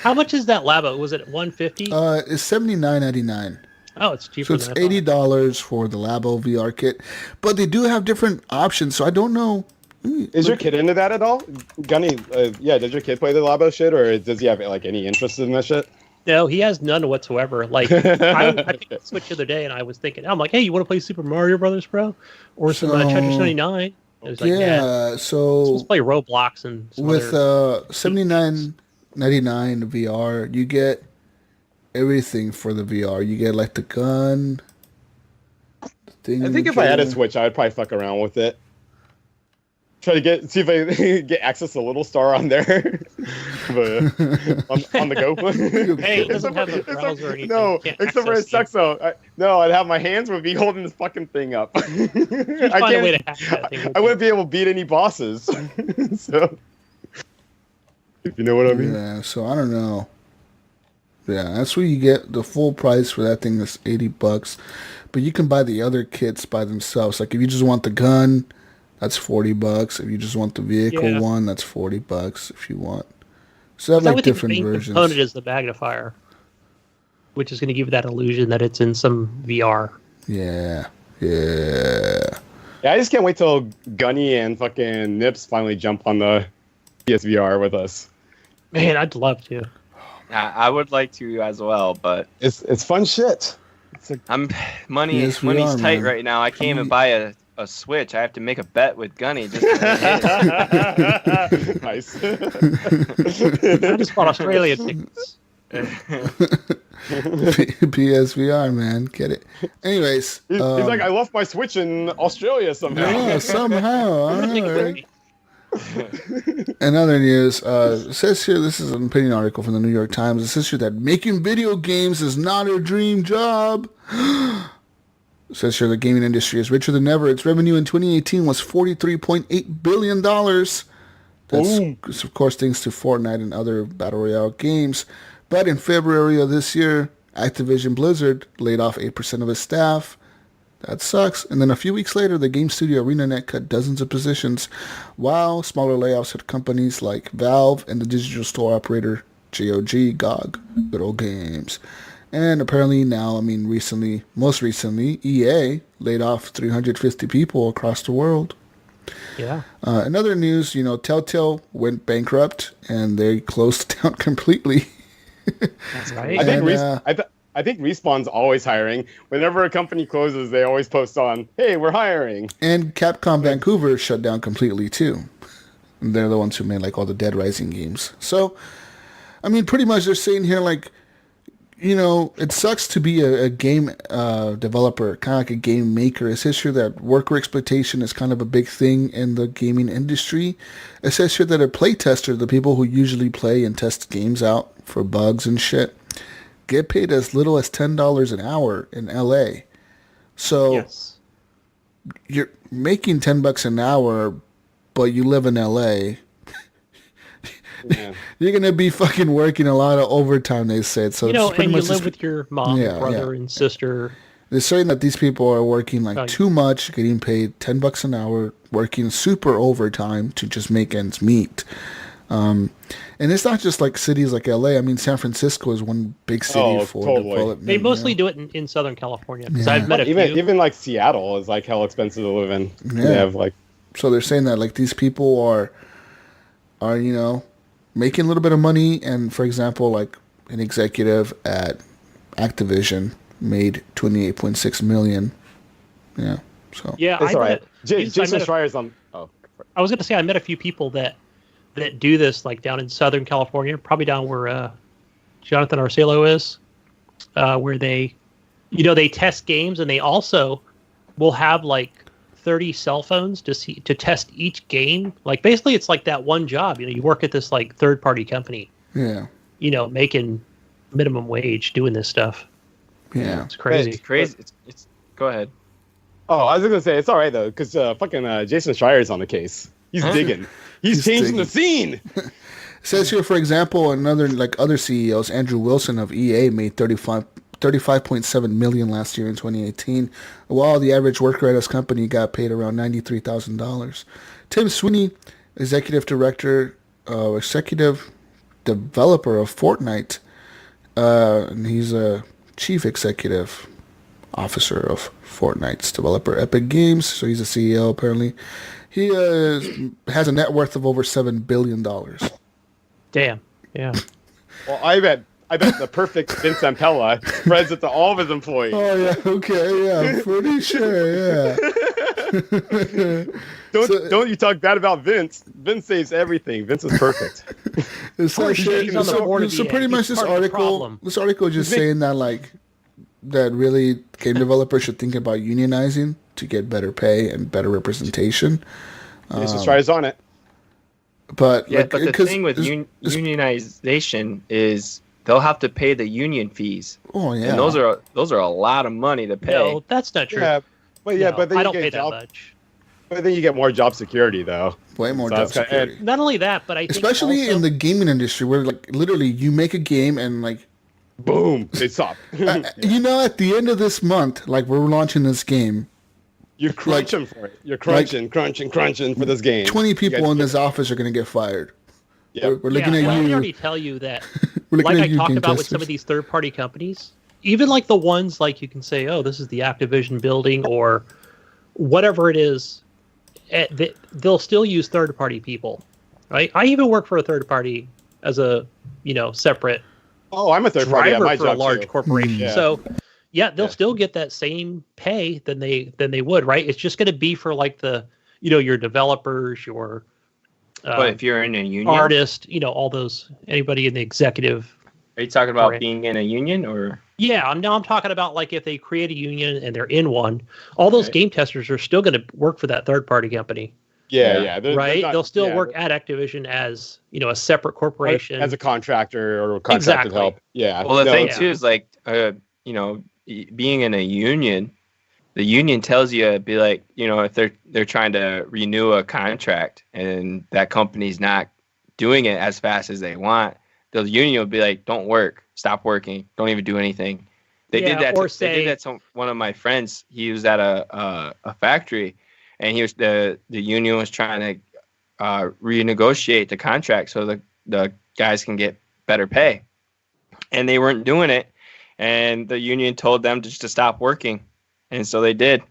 How much is that Labo? Was it $150? It's $79.99. Oh, it's cheaper So it's than I thought. $80 for the Labo VR kit, but they do have different options. So I don't know. Is your kid into that at all? Gunny, yeah, does your kid play the Labo shit, or does he have, like, any interest in that shit? No, he has none whatsoever. Like, I picked the Switch the other day, and I was thinking, I'm like, hey, you want to play Super Mario Brothers, bro? Or some Tetris 99? I was like, Yeah, so let's play Roblox and some with other... $79.99 VR, you get everything for the VR. You get like the gun. The thing I think if I had a Switch, I would probably fuck around with it. Try to see if I get access to Little Star on there, but on the go. Hey, it doesn't have the browser or anything. No, You can't except for it access sucks though. No, I'd have my hands would be holding this fucking thing up. I Find a way to hack that thing. I wouldn't be able to beat any bosses. So, if you know what I mean. Yeah, so I don't know. Yeah, that's where you get the full price for that thing is $80. But you can buy the other kits by themselves. Like if you just want the gun, that's $40. If you just want the vehicle one, that's $40 if you want. So they have like different the main versions. component is the magnifier, which is going to give you that illusion that it's in some VR. Yeah. Yeah, I just can't wait till Gunny and fucking Nips finally jump on the PSVR with us. Man, I'd love to. I would like to as well, but It's fun shit. money's PSVR, tight man. right now. I can't even buy a Switch. I have to make a bet with Gunny. Just to Nice. I just bought Australia tickets. PSVR, man. Get it. Anyways. He's like, I left my Switch in Australia somehow. Yeah, somehow. I don't know, right? In other news, it says here, this is an opinion article from the New York Times. It says here that making video games is not a dream job. It says here the gaming industry is richer than ever. Its revenue in 2018 was $43.8 billion. That's, of course, thanks to Fortnite and other Battle Royale games. But in February of this year, Activision Blizzard laid off 8% of its staff. That sucks. And then a few weeks later, the game studio ArenaNet cut dozens of positions, while smaller layoffs at companies like Valve and the digital store operator GOG, Good Old Games. And apparently now, most recently, EA laid off 350 people across the world. Yeah. In other news, Telltale went bankrupt and they closed down completely. That's right. I think Respawn's always hiring. Whenever a company closes, they always post on, "Hey, we're hiring." And Capcom Vancouver shut down completely too. And they're the ones who made like all the Dead Rising games. So, pretty much they're saying here like, it sucks to be a game developer, kind of like a game maker. It says here that worker exploitation is kind of a big thing in the gaming industry. It says here that a playtester, the people who usually play and test games out for bugs and shit, get paid as little as $10 an hour in LA. So Yes. you're making $10 an hour, but you live in LA. Yeah. You're gonna be fucking working a lot of overtime, they said. So it's pretty and you much live with your mom, brother, and sister. they're saying that these people are working like too much, getting paid $10 an hour, working super overtime to just make ends meet. And it's not just like cities like LA. San Francisco is one big city for totally. development. They mostly do it in Southern California. Because I've met a few. Even like Seattle is like hell expensive to live in. Yeah. They have like So they're saying that like these people are making a little bit of money, and for example, like an executive at Activision made $28.6 million. Yeah, so Yeah, It's all right. Jason Schreier's on. Oh, I was going to say I met a few people that do this, like down in Southern California, probably down where Jonathan Arcelo is, where they test games, and they also will have like 30 cell phones to test each game. Like basically, it's like that one job. You work at this like third party company. Yeah. Making minimum wage doing this stuff. Yeah, it's crazy. It's crazy. It's go ahead. Oh, I was gonna say it's all right though, because fucking Jason Schreier's on the case. He's digging. He's changing the scene. It says here, for example, other CEOs, Andrew Wilson of EA made $35.7 million last year in 2018, while the average worker at his company got paid around $93,000. Tim Sweeney, executive developer of Fortnite, and he's a chief executive officer of Fortnite's developer Epic Games, so he's a CEO apparently. He has a net worth of over $7 billion. Damn. Yeah. Well, I bet the perfect Vince Zampella spreads it to all of his employees. Oh yeah, okay, yeah, I'm pretty sure, yeah. Don't you talk bad about Vince? Vince saves everything. Vince is perfect. It's like, He's on the board of so EA. pretty much He's this part of the article problem. is just saying that that really game developers should think about unionizing to get better pay and better representation. Jason Schreier's on it. But But the thing with unionization is they'll have to pay the union fees. Oh yeah, And those are a lot of money to pay. No, that's not true. Yeah, but No, but then I you don't get pay that job, much. but then you get more job security though. way more So job that's kinda- security. Not only that, but I think Especially also, in the gaming industry, where literally you make a game and Boom, it's up. at the end of this month, we're launching this game. You're crunching for it. You're crunching for this game. 20 people You guys in get- this office are going to get fired. Yeah. We're looking I at can you. already tell you that, We're looking like at I you, talked game about with some testers. of these third-party companies, even like the ones like you can say, oh, this is the Activision building or whatever it is, they'll still use third-party people, right? I even work for a third party as a separate Oh, I'm a third party at driver my for a job large too. corporation. Yeah. So yeah, they'll Yeah. still get that same pay than they would, right? It's just going to be for like the your developers, your But if you're in a union, artist, all those, anybody in the executive. are you talking about Correct. being in a union or? Yeah, I'm talking about like if they create a union and they're in one, all those Right. game testers are still going to work for that third party company, Yeah. right? not- They'll still yeah, work at Activision as a separate corporation. as a contractor or contracted Exactly. help. Yeah. Well, the No, thing yeah. too is being in a union, the union tells you be like, if they're trying to renew a contract and that company's not doing it as fast as they want, the union will be like, don't work, stop working, don't even do anything. They Yeah, did that. or They did that to one of my friends. He was at a factory, and he was the union was trying to renegotiate the contract so the guys can get better pay, and they weren't doing it. And the union told them just to stop working, and so they did.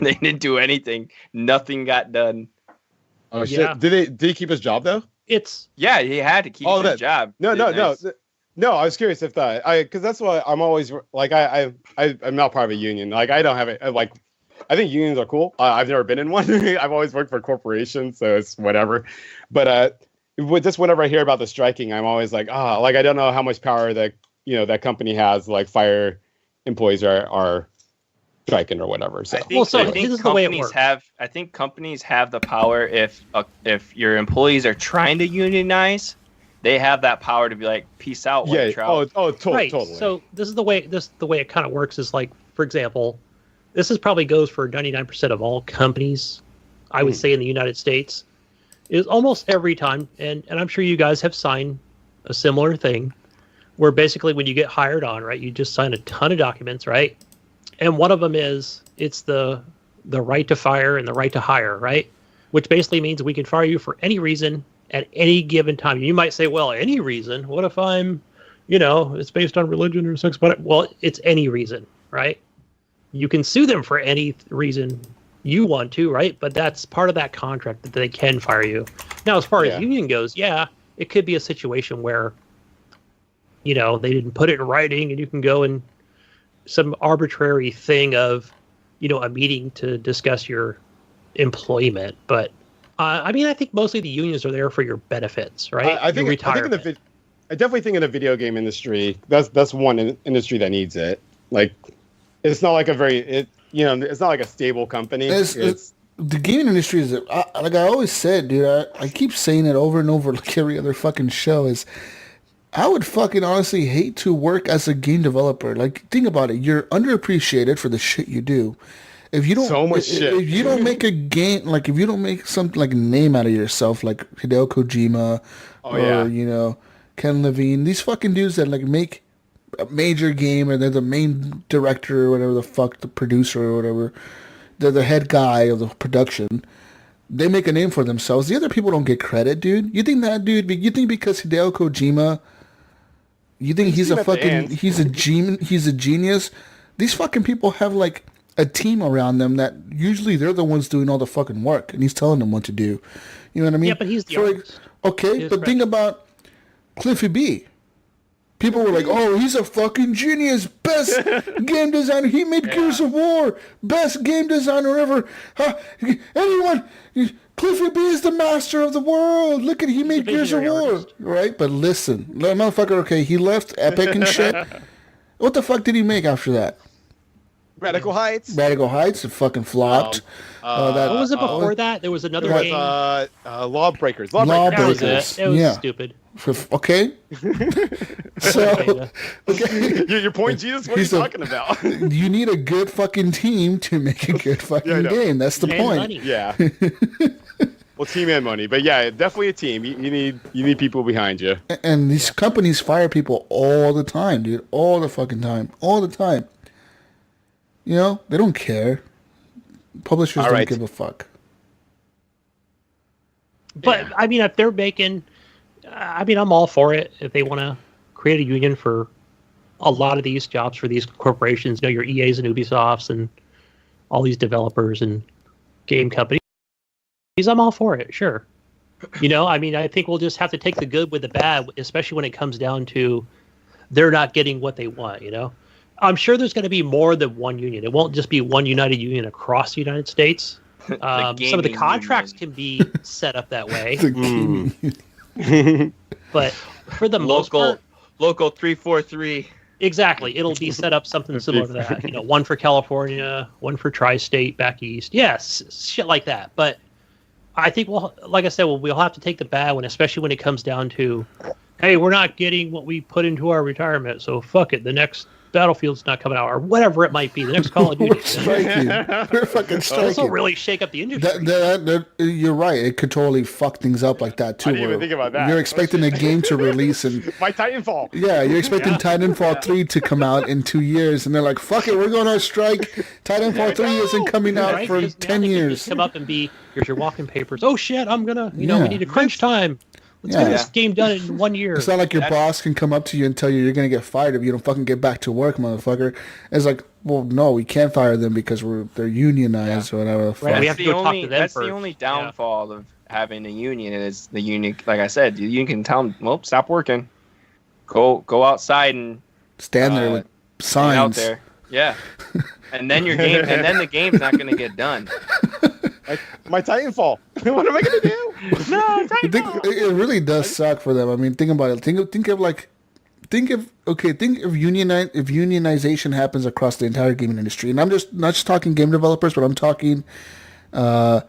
They didn't do anything. Nothing got done. Oh shit! Yeah. Did he keep his job though? It's Yeah, he had to keep his job. No. Nice. No, I was curious if because that's why I'm always like I'm not part of a union. Like I don't have it. Like I think unions are cool. I've never been in one. I've always worked for corporations, so it's whatever. But with this, whenever I hear about the striking, I'm always like, like I don't know how much power that that company has. Like fire employees are striking or whatever. So I think, Well, so I think this is the way it companies works. I think companies have the power if your employees are trying to unionize, they have that power to be like, peace out, white trout. right. Totally. So this is the way it kind of works is like, for example, this is probably goes for 99% of all companies, I would say in the United States, is almost every time, and I'm sure you guys have signed a similar thing, where basically when you get hired on, right, you just sign a ton of documents, right? And one of them is it's the right to fire and the right to hire, right? Which basically means we can fire you for any reason at any given time. You might say, well, any reason? What if I'm, it's based on religion or sex? But well, it's any reason, right? You can sue them for any reason you want to, right? But that's part of that contract that they can fire you. Now, as far as union goes, it could be a situation where, they didn't put it in writing and you can go and some arbitrary thing of, a meeting to discuss your employment. But I think mostly the unions are there for your benefits, right? I definitely think in the video game industry, that's one industry that needs it. Like, it's not like it's not like a stable company. It's the gaming industry is, like I always said, dude, I keep saying it over and over like every other fucking show, is I would fucking honestly hate to work as a game developer. Like, think about it. You're underappreciated for the shit you do. If you don't, so much shit. If you don't make a game, like if you don't make something like a name out of yourself, like Hideo Kojima Ken Levine, these fucking dudes that like make a major game, or they're the main director or whatever the fuck, the producer or whatever, they're the head guy of the production. They make a name for themselves. The other people don't get credit, dude. You think that dude? You think because Hideo Kojima, you think he's a genius? These fucking people have like a team around them that usually they're the ones doing all the fucking work, and he's telling them what to do. You know what I mean? Yeah, but he's the artist. Okay, but think about Cliffy B. People were like, "Oh, he's a fucking genius, best game designer. He made Gears of War, best game designer ever. Anyone, Cliffy B is the master of the world. Look at he made Gears of War, artist. Right?" But listen, motherfucker. Okay, he left Epic and shit. What the fuck did he make after that? Radical Heights. Radical Heights, it fucking flopped. What was it before that? There was another game. Lawbreakers. Lawbreakers. It was stupid. Okay. So, okay. Your point, Jesus, what are you talking about? You need a good fucking team to make a good fucking game. That's the point. Money. Yeah. Well, team and money, but yeah, definitely a team. You need people behind you. And these companies fire people all the time, dude. All the fucking time. All the time. They don't care. Publishers don't give a fuck. But if they're making, I'm all for it. If they want to create a union for a lot of these jobs for these corporations, your EAs and Ubisofts and all these developers and game companies, I'm all for it. Sure. I think we'll just have to take the good with the bad, especially when it comes down to they're not getting what they want. I'm sure there's going to be more than one union. It won't just be one united union across the United States. Some of the contracts can be set up that way. But for the most part, Local 343. Exactly. It'll be set up something similar to that. One for California, one for Tri-State back east. Yes, shit like that. But I think we'll have to take the bad one, especially when it comes down to, hey, we're not getting what we put into our retirement, so fuck it. The next Battlefield's not coming out, or whatever it might be. The next Call of Duty. We're striking. We're fucking striking. This will really shake up the industry. You're right. It could totally fuck things up like that too. I didn't even think about that. You're expecting a game to release and my Titanfall. Yeah, you're expecting Titanfall 3 to come out in 2 years, and they're like, "Fuck it, we're going on strike." Titanfall 3 isn't coming out for 10 years. Come up and be, here's your walking papers. Oh shit, I'm gonna. We need a crunch time. Let's get this game done in 1 year. It's not like your boss can come up to you and tell you you're going to get fired if you don't fucking get back to work, motherfucker. It's like, well, no, we can't fire them because they're unionized or whatever. Right. We have to go talk to them That's first. the only downfall of having a union is the union. Like I said, the union can tell them, well, stop working. Go outside and stand there with signs out there. Yeah. And then the game's not going to get done. My Titanfall. What am I gonna do? No, Titanfall. It really does suck for them. I mean, think about it. Think if unionization happens across the entire gaming industry, and I'm just not just talking game developers, but I'm talking like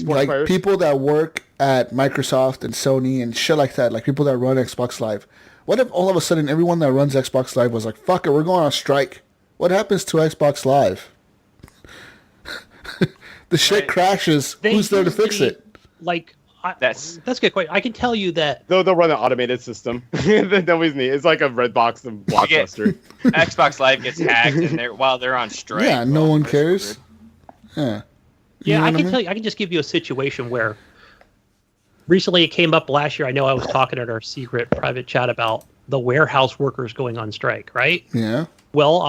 players. People that work at Microsoft and Sony and shit like that, like people that run Xbox Live. What if all of a sudden everyone that runs Xbox Live was like, "Fuck it, we're going on strike"? What happens to Xbox Live? The shit crashes. Who's there to fix it? That's a good question. I can tell you that They'll run an automated system. Nobody's need. It's like a red box and Blockbuster. Xbox Live gets hacked while they're on strike. Yeah, no one cares. Yeah. I can tell you. I can just give you a situation where recently it came up last year. I know I was talking at our secret private chat about the warehouse workers going on strike, right? Yeah. Well,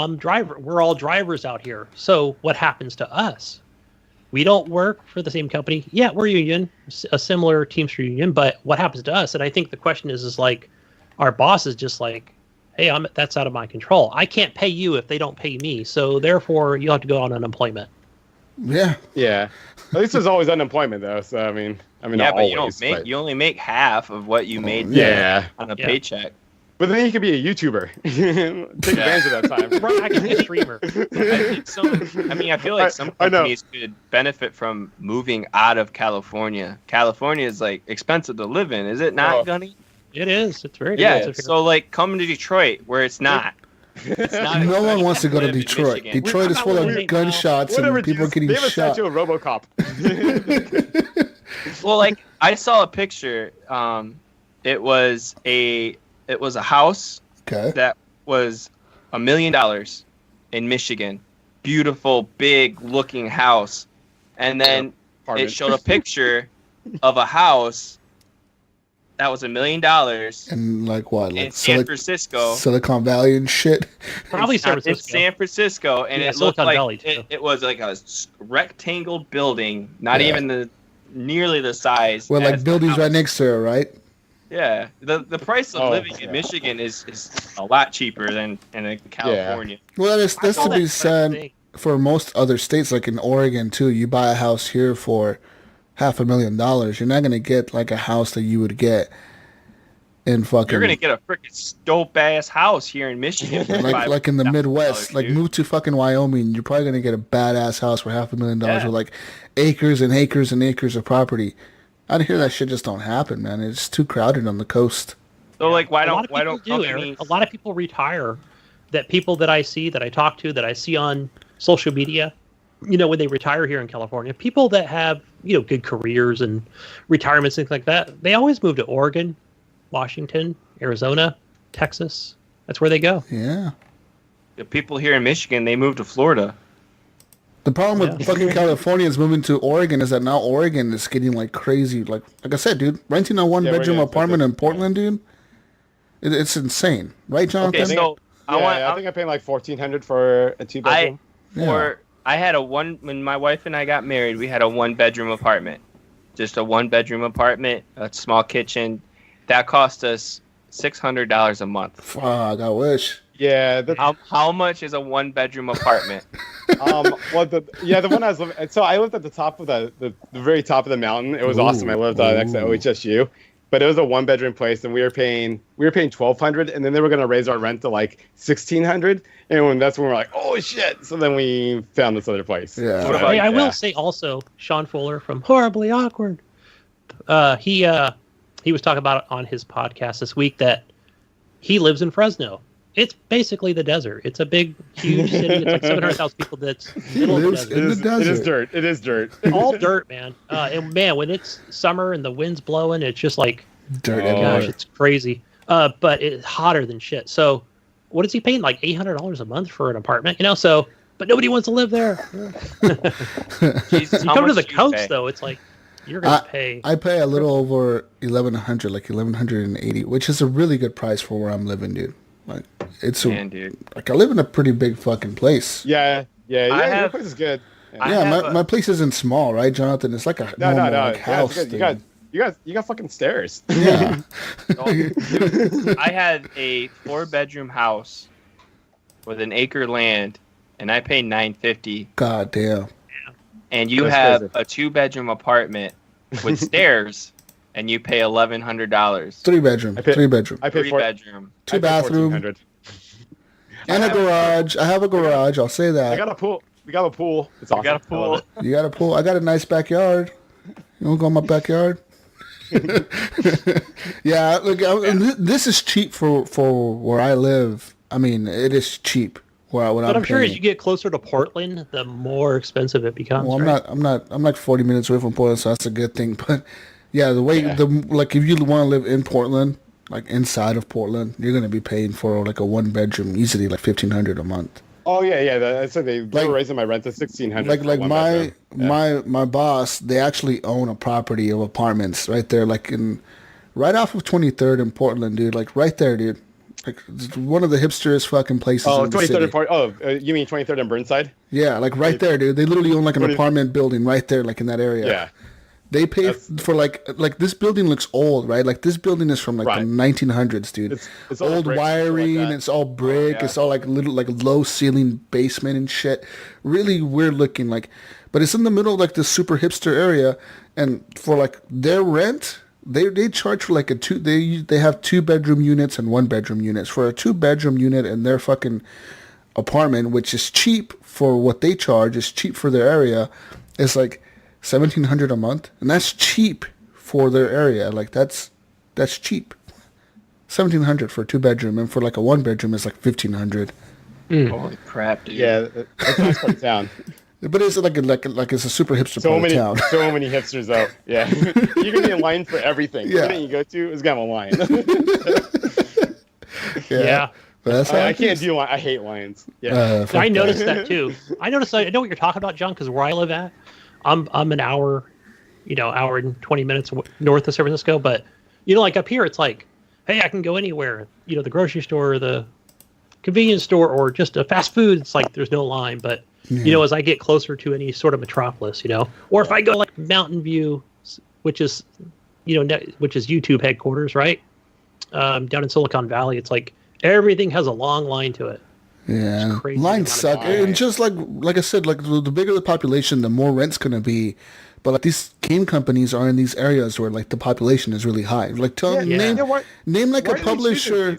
we're all drivers out here. So what happens to us? We don't work for the same company. Yeah, we're union, a similar Teamster union, but what happens to us? And I think the question is like, our boss is just like, hey, that's out of my control. I can't pay you if they don't pay me. So therefore, you'll have to go on unemployment. Yeah. Yeah. At least there's always unemployment though. So I mean, Yeah, not but always, you only make half of what you made Yeah. on a paycheck. But then you could be a YouTuber. Take advantage of that time. Right, I can be a streamer. I feel like some I know. companies could benefit from moving out of California. California is like expensive to live in, is it not, Oh. Gunny? It is. It's very Yeah. expensive here. So like, come to Detroit where it's not. It's not No one expensive wants to go to live in Detroit. Michigan. Detroit is full of Whatever, gunshots Whatever, and people Jesus, getting they have a shot. statue of RoboCop. Well, like I saw a picture. It was a house Okay. that was $1 million in Michigan. Beautiful, big looking house. And then it Apartment. showed a picture of a house that was $1 million And like what? Like in San Francisco. Silicon Valley and shit. Probably San It's Francisco. San Francisco, and Yeah, it looked Silicon like Valley, too. it was like a rectangle building, not Yeah. even nearly the size. Well, as like the buildings right house. next to it, right? Yeah, the price of Oh, living yeah. in Michigan is a lot cheaper than in California. Well, that's I to saw be that said thing. for most other states, like in Oregon too. You buy a house here for $500,000. You're not gonna get like a house that you would get in fucking You're gonna get a freaking dope ass house here in Michigan. for like in the $5,000, Midwest. Like dude. move to fucking Wyoming. You're probably gonna get a badass house for $500,000 Yeah. with like acres and acres and acres of property. Out here, that shit just don't happen, man. It's too crowded on the coast. So like, why A lot don't of people do, Eric. companies? A lot of people retire. That people that I see, that I talk to, that I see on social media, when they retire here in California, people that have good careers and retirements, things like that, they always move to Oregon, Washington, Arizona, Texas. That's where they go. Yeah. The people here in Michigan, they move to Florida. The problem with Yeah. fucking California is moving to Oregon is that now Oregon is getting like crazy. Like I said, dude, renting a one-bedroom Oregon's apartment in expensive. Portland, dude, it's insane, right, Jonathan? Okay, so I think I paid like $1,400 for a 2-bedroom. I had when my wife and I got married, we had a 1-bedroom apartment. Just a 1-bedroom apartment, a small kitchen. That cost us $600 a month. Fuck, I wish. Yeah, How much is a 1-bedroom apartment? the one I was living. So I lived at the top of the very top of the mountain. It was awesome. I lived next to OHSU, but it was a 1-bedroom place, and we were paying $1,200, and then they were gonna raise our rent to like $1,600, and that's when we were like, oh shit! So then we found this other place. Yeah. What about Hey, I you? will say also, Sean Fuller from Horribly Awkward. He was talking about it on his podcast this week that he lives in Fresno. It's basically the desert. It's a big, huge city. It's like 700,000 people. That's middle of the lives desert. in the desert. It is dirt. It is dirt. All dirt, man. And man, when it's summer and the wind's blowing, it's just like, Dirt Oh, everywhere. gosh, it's crazy. But it's hotter than shit. So what is he paying? Like $800 a month for an apartment, So, but nobody wants to live there. Jesus, You how come to much the do you coast pay? though, it's like you're gonna pay. I pay a little over 1,100, like 1,180, which is a really good price for where I'm living, dude. Like it's Man, dude. like I live in a pretty big fucking place. Yeah. Your have- place is good. I Yeah, have my place isn't small, right, Jonathan? It's like a No. normal like, Yeah, house. it's good. thing. You got fucking stairs. Yeah. I had a 4-bedroom house with an acre land, and I paid $950. God damn. And you That's have crazy. a 2-bedroom apartment with stairs, and you pay $1,100. 3-bedroom. I pay- 3-bedroom. I paid 3-bedroom. 2-bathroom. $1,400. And a garage. I have a garage. I'll say I that. got a pool. We got a pool. It's awesome. We got a I love pool. it. You got a pool. I got a nice backyard. You want to go in my backyard? Yeah, look, this is cheap for where I live. I mean, it is cheap where but I'm sure as paying. you get closer to Portland, the more expensive it becomes. Well, right? I'm like 40 minutes away from Portland, so that's a good thing. But yeah, like if you want to live in Portland, like inside of Portland, you're gonna be paying for like a 1-bedroom easily like $1,500 a month. Oh yeah. I said they Like- were raising my rent to $1,600. Like for one my bedroom. my boss, they actually own a property of apartments right there, like right off of 23rd in Portland, dude. Like right there, dude. Like it's one of the hipsterest fucking places Oh, in the 23rd city. and part. Oh, you mean 23rd and Burnside? Yeah, like right there, dude. They literally own like an 20 apartment building right there, like in that area. Yeah. They pay for like this building looks old, right? Like this building is from like the 1900s, dude. It's all old brick, wiring, like it's all brick, yeah. it's all like little like low ceiling basement and shit. Really weird looking, like, but it's in the middle of like this super hipster area, and for like their rent, they charge for like they have 2-bedroom units and 1-bedroom units. For a 2-bedroom unit in their fucking apartment, which is cheap for what they charge, is cheap for their area, it's like $1,700 a month, and that's cheap for their area. Like that's cheap. $1,700 for a 2-bedroom, and for like a 1-bedroom is like $1,500. Holy crap, dude. Yeah, that's a nice part of town. But it's like it's a super hipster part of town. So many hipsters out. Yeah, you're gonna be in line for everything. Yeah. Everything you go to is gonna have a line. Yeah. But that's how I it can't is. do line. I hate lines. Yeah. Fuck I that. noticed that too. I know what you're talking about, John, because where I live at, I'm an hour, hour and 20 minutes north of San Francisco. But like up here, it's like, hey, I can go anywhere. The grocery store, the convenience store, or just a fast food. It's like there's no line. But as I get closer to any sort of metropolis, or if I go like Mountain View, which is which is YouTube headquarters, right? Down in Silicon Valley, it's like everything has a long line to it. Yeah, crazy lines amount of suck, time. and just like I said, like the bigger the population, the more rent's gonna be. But like these game companies are in these areas where like the population is really high. Like name like a publisher,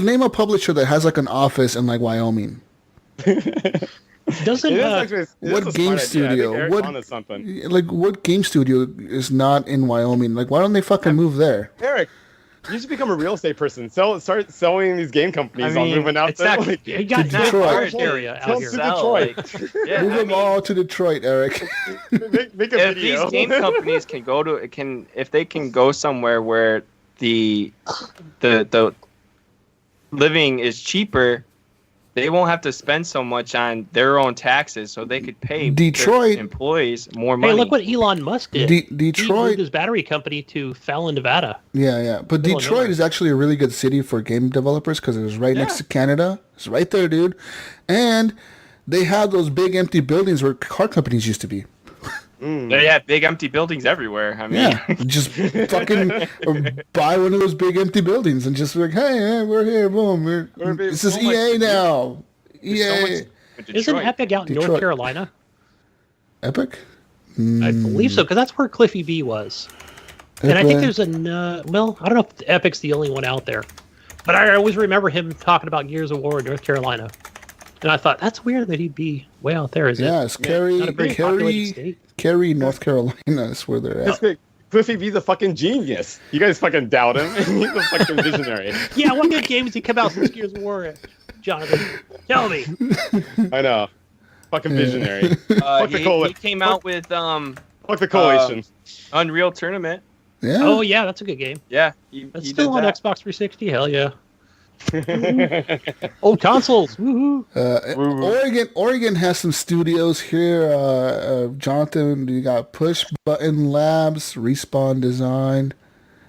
name a publisher that has like an office in like Wyoming. Doesn't What game studio? What game studio is not in Wyoming? Like, why don't they fucking move there? Eric, you should become a real estate person. Start selling these game companies on moving out there. you got Detroit. area Tell out here. Detroit. Move them all to Detroit, Eric. Make a If video. these game companies if they can go somewhere where the living is cheaper, they won't have to spend so much on their own taxes, so they could pay Detroit their employees more money. Hey, look what Elon Musk did. Detroit. He moved his battery company to Fallon, Nevada. Yeah. But Middle of Detroit nowhere. is actually a really good city for game developers because it's right next to Canada. It's right there, dude. And they have those big empty buildings where car companies used to be. They have big empty buildings everywhere. I mean, Yeah, just fucking buy one of those big empty buildings and just be like, hey, we're here, boom. This is EA now. EA. Isn't Epic out in North Detroit. Carolina? Epic? I believe so, because that's where Cliffy B was. And I think there's I don't know if Epic's the only one out there. But I always remember him talking about Gears of War in North Carolina. And I thought, that's weird that he'd be way out there. It's not a very populated state. Cary, North Carolina is where they're at. Cliffy B's a fucking genius. You guys fucking doubt him. He's a fucking visionary. Yeah, what good games he come out since Gears of War, Jonathan? Tell me. I know. Fucking visionary. He came out with Fuck the coalition. Unreal Tournament. Yeah. Oh, yeah, that's a good game. Yeah. It's still on Xbox 360. Hell yeah. Old consoles. Woohoo. Oregon has some studios here. Jonathan, you got Push Button Labs, Respawn Design.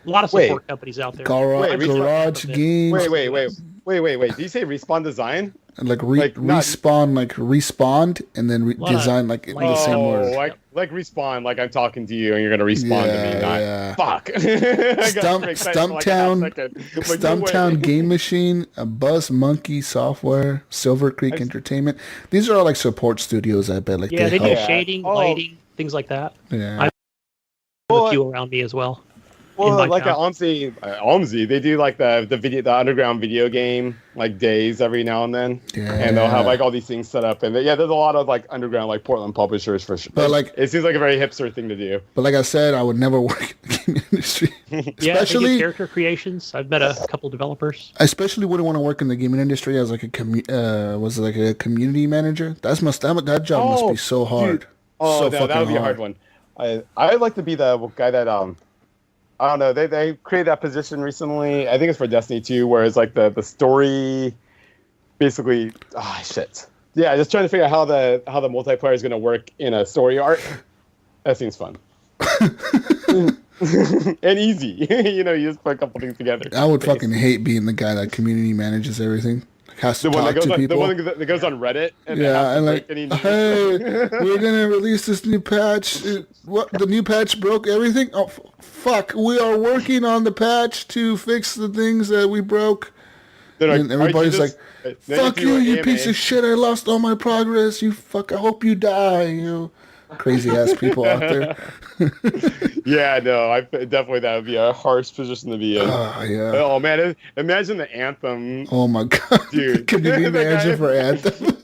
A lot of support companies out there. Garage Games. Wait. Did you say Respawn Design? Like respawn, like respawned, and then design like in the same order. Like respawn, like I'm talking to you and you're gonna respawn to me. Not fuck. Stumptown Game Machine, Buzz Monkey Software, Silver Creek Entertainment. These are all like support studios. I bet. Like they do shading, lighting, things like that. Yeah. I have a few around me as well. Well, like at OMSI, they do like the underground video game like days every now and then, and they'll have like all these things set up, and there's a lot of like underground like Portland publishers for sure. But like it seems like a very hipster thing to do. But like I said, I would never work in the game industry. Especially they do character creations. I've met a couple developers. I especially wouldn't want to work in the gaming industry as like a community manager. That job must be so hard. Dude. Oh, that would be a hard one. I'd like to be the guy that I don't know. They created that position recently. I think it's for Destiny 2, where it's like the story, basically. Ah, shit. Yeah, just trying to figure out how the multiplayer is going to work in a story arc. That seems fun and easy. You just put a couple things together. I would fucking hate being the guy that community manages everything. has to The one talk that goes to on, people. the one that goes on Reddit and Yeah, and like, any news. hey, we're gonna release this new patch. What, the new patch broke everything? Oh, fuck! We are working on the patch to fix the things that we broke. And everybody's like, "Fuck you, you piece of shit! I lost all my progress. You fuck! I hope you die." You know, crazy ass people out there. Yeah, no, definitely that would be a harsh position to be in. Yeah. Oh man, imagine the Anthem. Oh my god, Dude. community manager guy- for Anthem.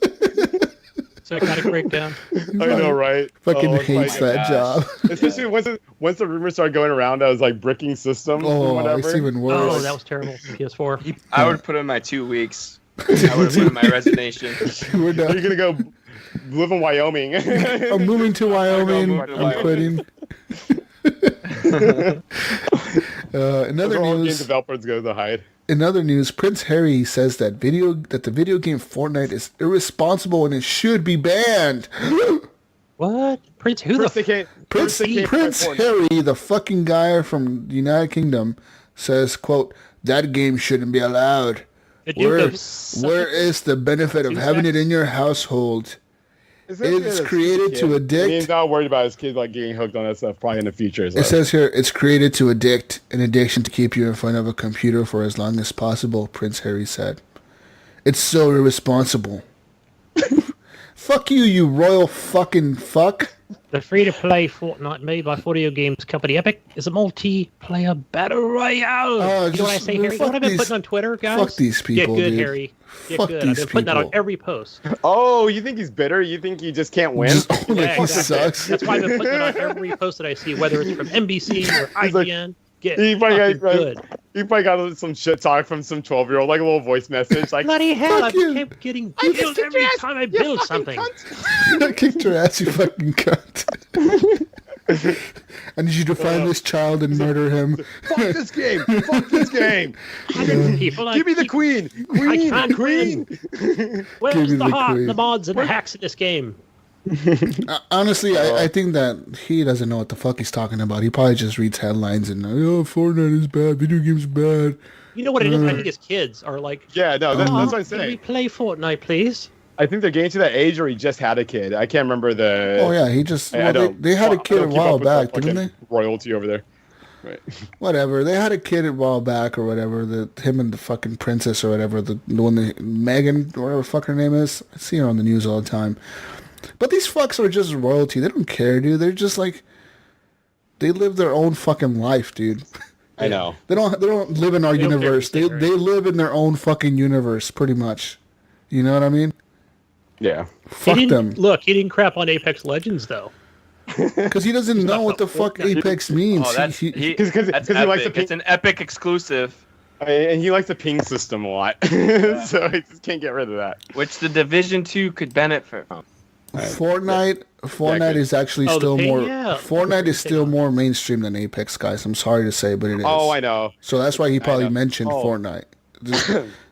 Psychotic breakdown. I know, right? Fucking it's hates like- that job. Especially once the rumors started going around, I was like bricking systems or Oh, whatever. it's even worse. Oh, that was terrible. PS4. I would put in my 2 weeks. I would put in my resignation. We're done. You're gonna go live in Wyoming. I'm moving to Wyoming. move to I'm Wyoming. quitting. That's where all game news. developers go to hide. In other news, Prince Harry says that the video game Fortnite is irresponsible and it should be banned. What? Prince? Who First the? they can't. Prince first they can't play Fortnite. Harry, the fucking guy from the United Kingdom, says, "quote That game shouldn't be allowed. The Duke Where of Sussex? is the benefit of having it in your household? It's created to addict." He's not worried about his kid like getting hooked on that stuff probably in the future. So. It says here, it's created to addict, an addiction to keep you in front of a computer for as long as possible, Prince Harry said. It's so irresponsible. Fuck you, you royal fucking fuck. The free-to-play Fortnite made by video games company Epic is a multiplayer battle royale. Oh, you know what I just- say, Harry? You know what I've been fuck putting on Twitter, guys? fuck these people, Get good, dude. Harry. Get Fuck good. I've these been putting that on people. every post. Oh, you think he's bitter? You think he just can't win? Just, like, Yeah, he exactly. sucks. That's why I've been putting it on every post that I see, whether it's from NBC or He's like- IGN. Get He probably fucking got, good. he probably got some shit talk from some 12-year-old, like a little voice message, like Bloody hell, I Fuck you. keep getting killed every time I build something. I kicked your ass, you fucking cunt. I need you to find this child and murder him. "Fuck this game! Fuck this game! Hundreds of people. I Give me the keep- queen! I Queen! can't Queen!" Where's Give me the the heart, queen. the mods, and the hacks in this game? Honestly, I think that he doesn't know what the fuck he's talking about. He probably just reads headlines and, oh, Fortnite is bad, video games bad. You know what it is? I think his kids are like, Yeah, no, that's what I'm can we saying. play Fortnite, please? I think they're getting to that age where he just had a kid. I can't remember the. Oh, yeah, he just, I well, don't- they had a I kid a don't keep while up with the back, didn't they? fucking royalty over there. Right. Whatever. They had a kid a while back or whatever. Him and the fucking princess or whatever. The one that Megan or whatever the fuck her name is. I see her on the news all the time. But these fucks are just royalty. They don't care, dude. They're just like, they live their own fucking life, dude. I know. They don't live in our They don't care universe. if you They say it, right? live in their own fucking universe, pretty much. You know what I mean? Yeah. Fuck he them. didn't, look, he didn't crap on Apex Legends, though. Because he doesn't know what the fuck Apex means. Oh, that's He- he, 'Cause that's he likes epic. the It's an epic exclusive, And he likes the ping system a lot. So he just can't get rid of that. which the Division 2 could benefit from. Fortnite good. is actually Oh, the still ping? more. Yeah. Fortnite is still more mainstream than Apex, guys. I'm sorry to say, but it is. Oh, I know. So that's why he probably know. mentioned Oh. Fortnite.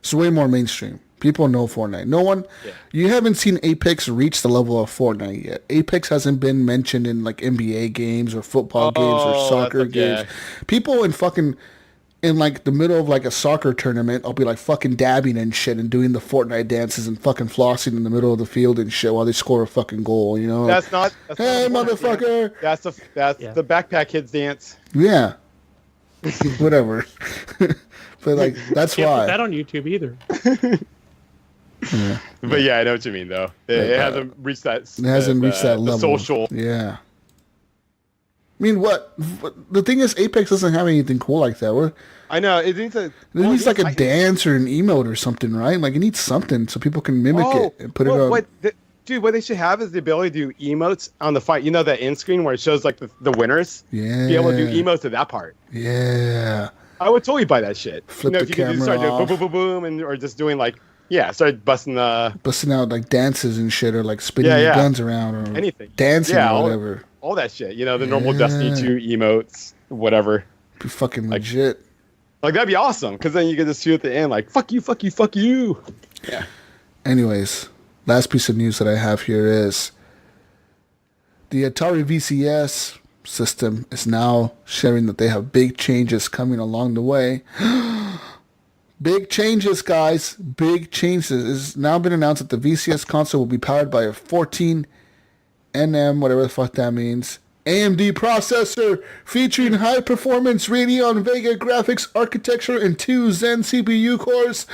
It's way more mainstream. People know Fortnite. No one, you haven't seen Apex reach the level of Fortnite yet. Apex hasn't been mentioned in like NBA games or football games or Oh, soccer that's okay. games. People in like the middle of like a soccer tournament, I'll be like fucking dabbing and shit and doing the Fortnite dances and fucking flossing in the middle of the field and shit while they score a fucking goal. You know? That's not. Hey, not the Fortnite motherfucker! dance. That's Yeah. the backpack kids dance. Yeah. Whatever. But like that's Can't why. put that on YouTube either. But yeah, I know what you mean though. It hasn't reached that. It hasn't reached that level. Social. Yeah. I mean, what? The thing is, Apex doesn't have anything cool like that. It I know. It needs a. needs like a dance or an emote or something, right? Like it needs something so people can mimic it and put it on. Dude, what they should have is the ability to do emotes on the fight. You know that end screen where it shows like the winners. Yeah. Be able to do emotes to that part. Yeah. I would totally buy that shit. Flip you know, the if you could just start camera doing boom, off. boom, boom, boom, and or just doing like start busting Busting out like dances and shit or like spinning Yeah, your yeah. guns around or anything. dancing Yeah, or whatever. All that shit. You know, the normal Yeah. Destiny 2 emotes, whatever. Be fucking legit. Like that'd be awesome because then you could just shoot at the end like fuck you, fuck you, fuck you. Yeah. Anyways, last piece of news that I have here is the Atari VCS system is now sharing that they have big changes coming along the way. Big changes, guys. Big changes. It's now been announced that the VCS console will be powered by a 14 NM, whatever the fuck that means, AMD processor featuring high-performance Radeon Vega graphics architecture and 2 Zen CPU cores.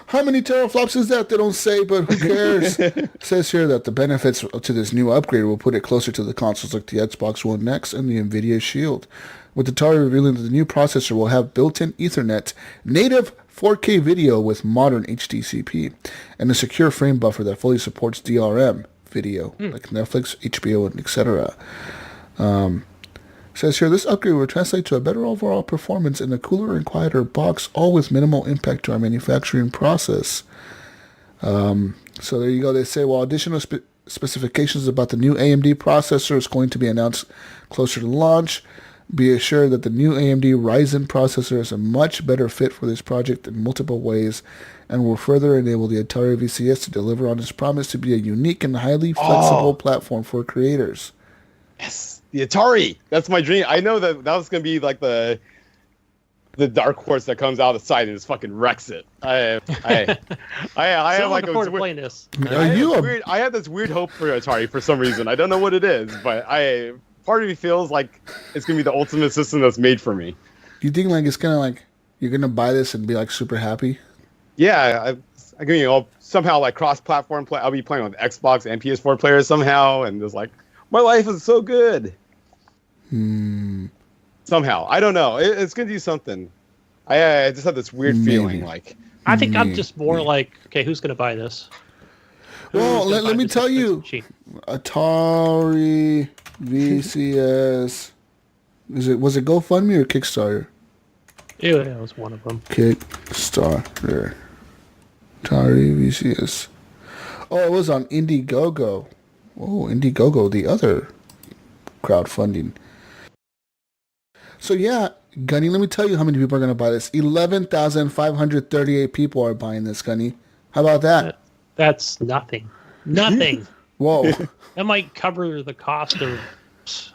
How many teraflops is that? They don't say, but who cares? It says here that the benefits to this new upgrade will put it closer to the consoles like the Xbox One X and the NVIDIA Shield. With Atari revealing that the new processor will have built-in Ethernet, native 4K video with modern HDCP, and a secure frame buffer that fully supports DRM video, like Netflix, HBO, and etc. Says here, this upgrade will translate to a better overall performance in a cooler and quieter box, all with minimal impact to our manufacturing process. So there you go. They say, well, additional specifications about the new AMD processor is going to be announced closer to launch. Be assured that the new AMD Ryzen processor is a much better fit for this project in multiple ways and will further enable the Atari VCS to deliver on its promise to be a unique and highly flexible platform for creators. Yes, the Atari. That's my dream. I know that was going to be like the dark horse that comes out of the side and just fucking wrecks it. I have like a playing this. I have this weird hope for Atari for some reason. I don't know what it is, but part of me feels like it's gonna be the ultimate system that's made for me. Do you think like it's gonna like you're gonna buy this and be like super happy? Yeah, I mean, I'll somehow like cross-platform play. I'll be playing with Xbox and PS4 players somehow, and just like my life is so good. Somehow, I don't know. It's gonna do something. I just have this weird feeling like. I think I'm just more like, okay, who's gonna buy this? Well, let me tell you, Atari VCS. Was it GoFundMe or Kickstarter? Yeah, it was one of them. Kickstarter. Atari VCS. Oh, it was on Indiegogo. Oh, Indiegogo, the other crowdfunding. So yeah, Gunny, let me tell you how many people are going to buy this. 11,538 people are buying this, Gunny. How about that? That's nothing. Nothing. Whoa. That might cover the cost of,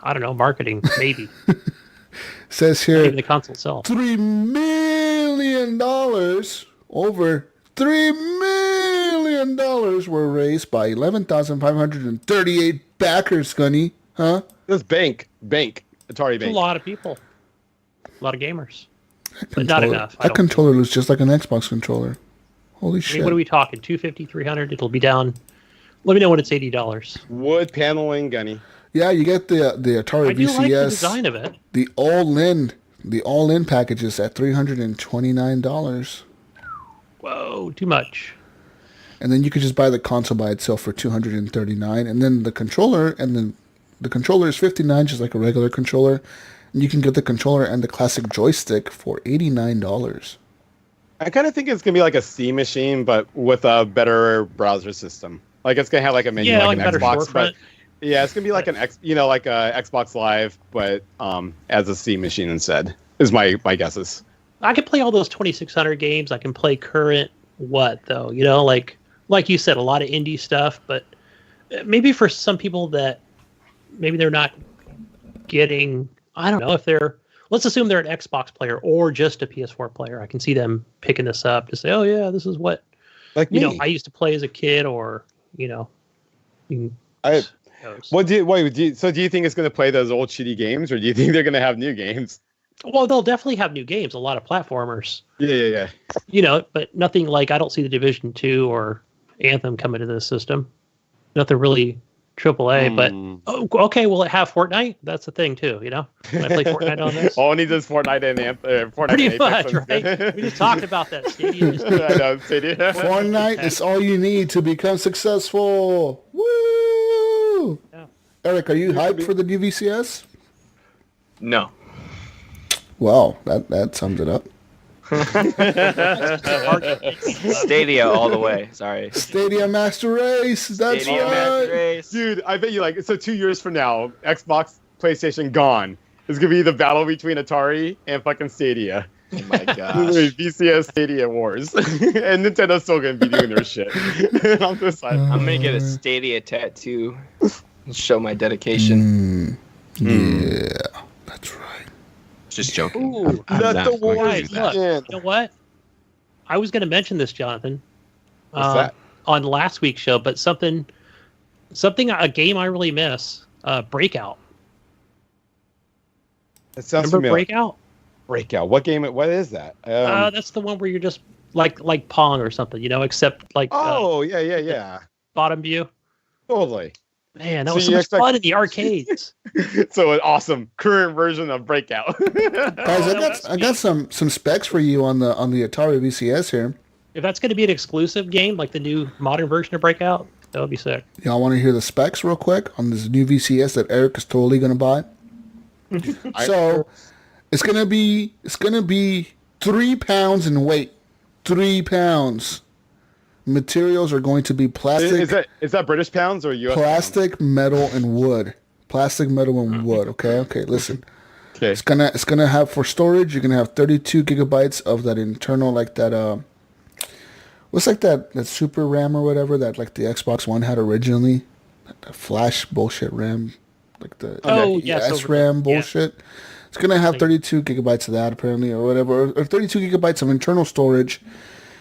I don't know, marketing, maybe. Says here, not even the console itself. $3 million, over $3 million were raised by 11,538 backers, Gunny. Huh? This Atari Bank. A lot of people. A lot of gamers. But not enough. That controller looks just like an Xbox controller. Holy shit. What are we talking? 250, 300? It'll be down. Let me know when it's $80. Wood paneling, Gunny. Yeah, you get the Atari VCS. I do like the design of it. The all-in package is at $329. Whoa, too much. And then you could just buy the console by itself for $239, and then the controller is $59, just like a regular controller. And you can get the controller and the classic joystick for $89. I kind of think it's gonna be like a Steam machine, but with a better browser system. Like it's gonna have like a menu like an Xbox, but yeah, it's gonna be like an like a Xbox Live, but as a Steam machine instead. Is my guesses. I can play all those 2600 games. I can play current though. Like you said, a lot of indie stuff, but maybe for some people that maybe they're not getting. I don't know if they're. Let's assume they're an Xbox player or just a PS4 player. I can see them picking this up to say, "Oh yeah, this is what I used to play as a kid," or So do you think it's going to play those old shitty games, or do you think they're going to have new games? Well, they'll definitely have new games. A lot of platformers. Yeah. But nothing like I don't see the Division 2 or Anthem coming to this system. Nothing really AAA, but okay, will it have Fortnite? That's the thing too, Can I play Fortnite on this? All it needs is Fortnite and Fortnite. Pretty much, right? We just talked about that. Stadia. I know, Stadia. Fortnite is all you need to become successful. Woo! Yeah. Eric, are you hyped for the DVCS? No. Well, that sums it up. Stadia all the way. Sorry. Stadia Master Race. That's Stadia right. Master Race. Dude, I bet you so 2 years from now, Xbox, PlayStation gone. It's gonna be the battle between Atari and fucking Stadia. Oh my gosh. VCS Stadia Wars. And Nintendo's still gonna be doing their shit. I'm just like, I'm gonna get a Stadia tattoo and show my dedication. Yeah, that's right. Just joking. Ooh, I'm let not the going to wars do that. Look, you know what? I was going to mention this, Jonathan, What's that? on last week's show, but something, a game I really miss, Breakout. It sounds Remember familiar. Breakout? Breakout. What game? What is that? That's the one where you're just like Pong or something, except like yeah. bottom view. Totally. Man, that So was so you much expect- fun in the arcades. So an awesome current version of Breakout. Guys, I got some specs for you on the Atari VCS here. If that's going to be an exclusive game, like the new modern version of Breakout, that would be sick. Y'all want to hear the specs real quick on this new VCS that Eric is totally gonna buy? So it's gonna be 3 pounds in weight. 3 pounds. Materials are going to be plastic. Is that British pounds or US Plastic, metal, and wood. Plastic, metal, and wood. Okay, listen. Okay. It's gonna have, for storage, you're gonna have 32 gigabytes of that internal, like that what's like that super RAM or whatever that like the Xbox One had originally, that flash bullshit RAM, like the SRAM bullshit. It's gonna have 32 gigabytes of that apparently, or whatever, or 32 gigabytes of internal storage.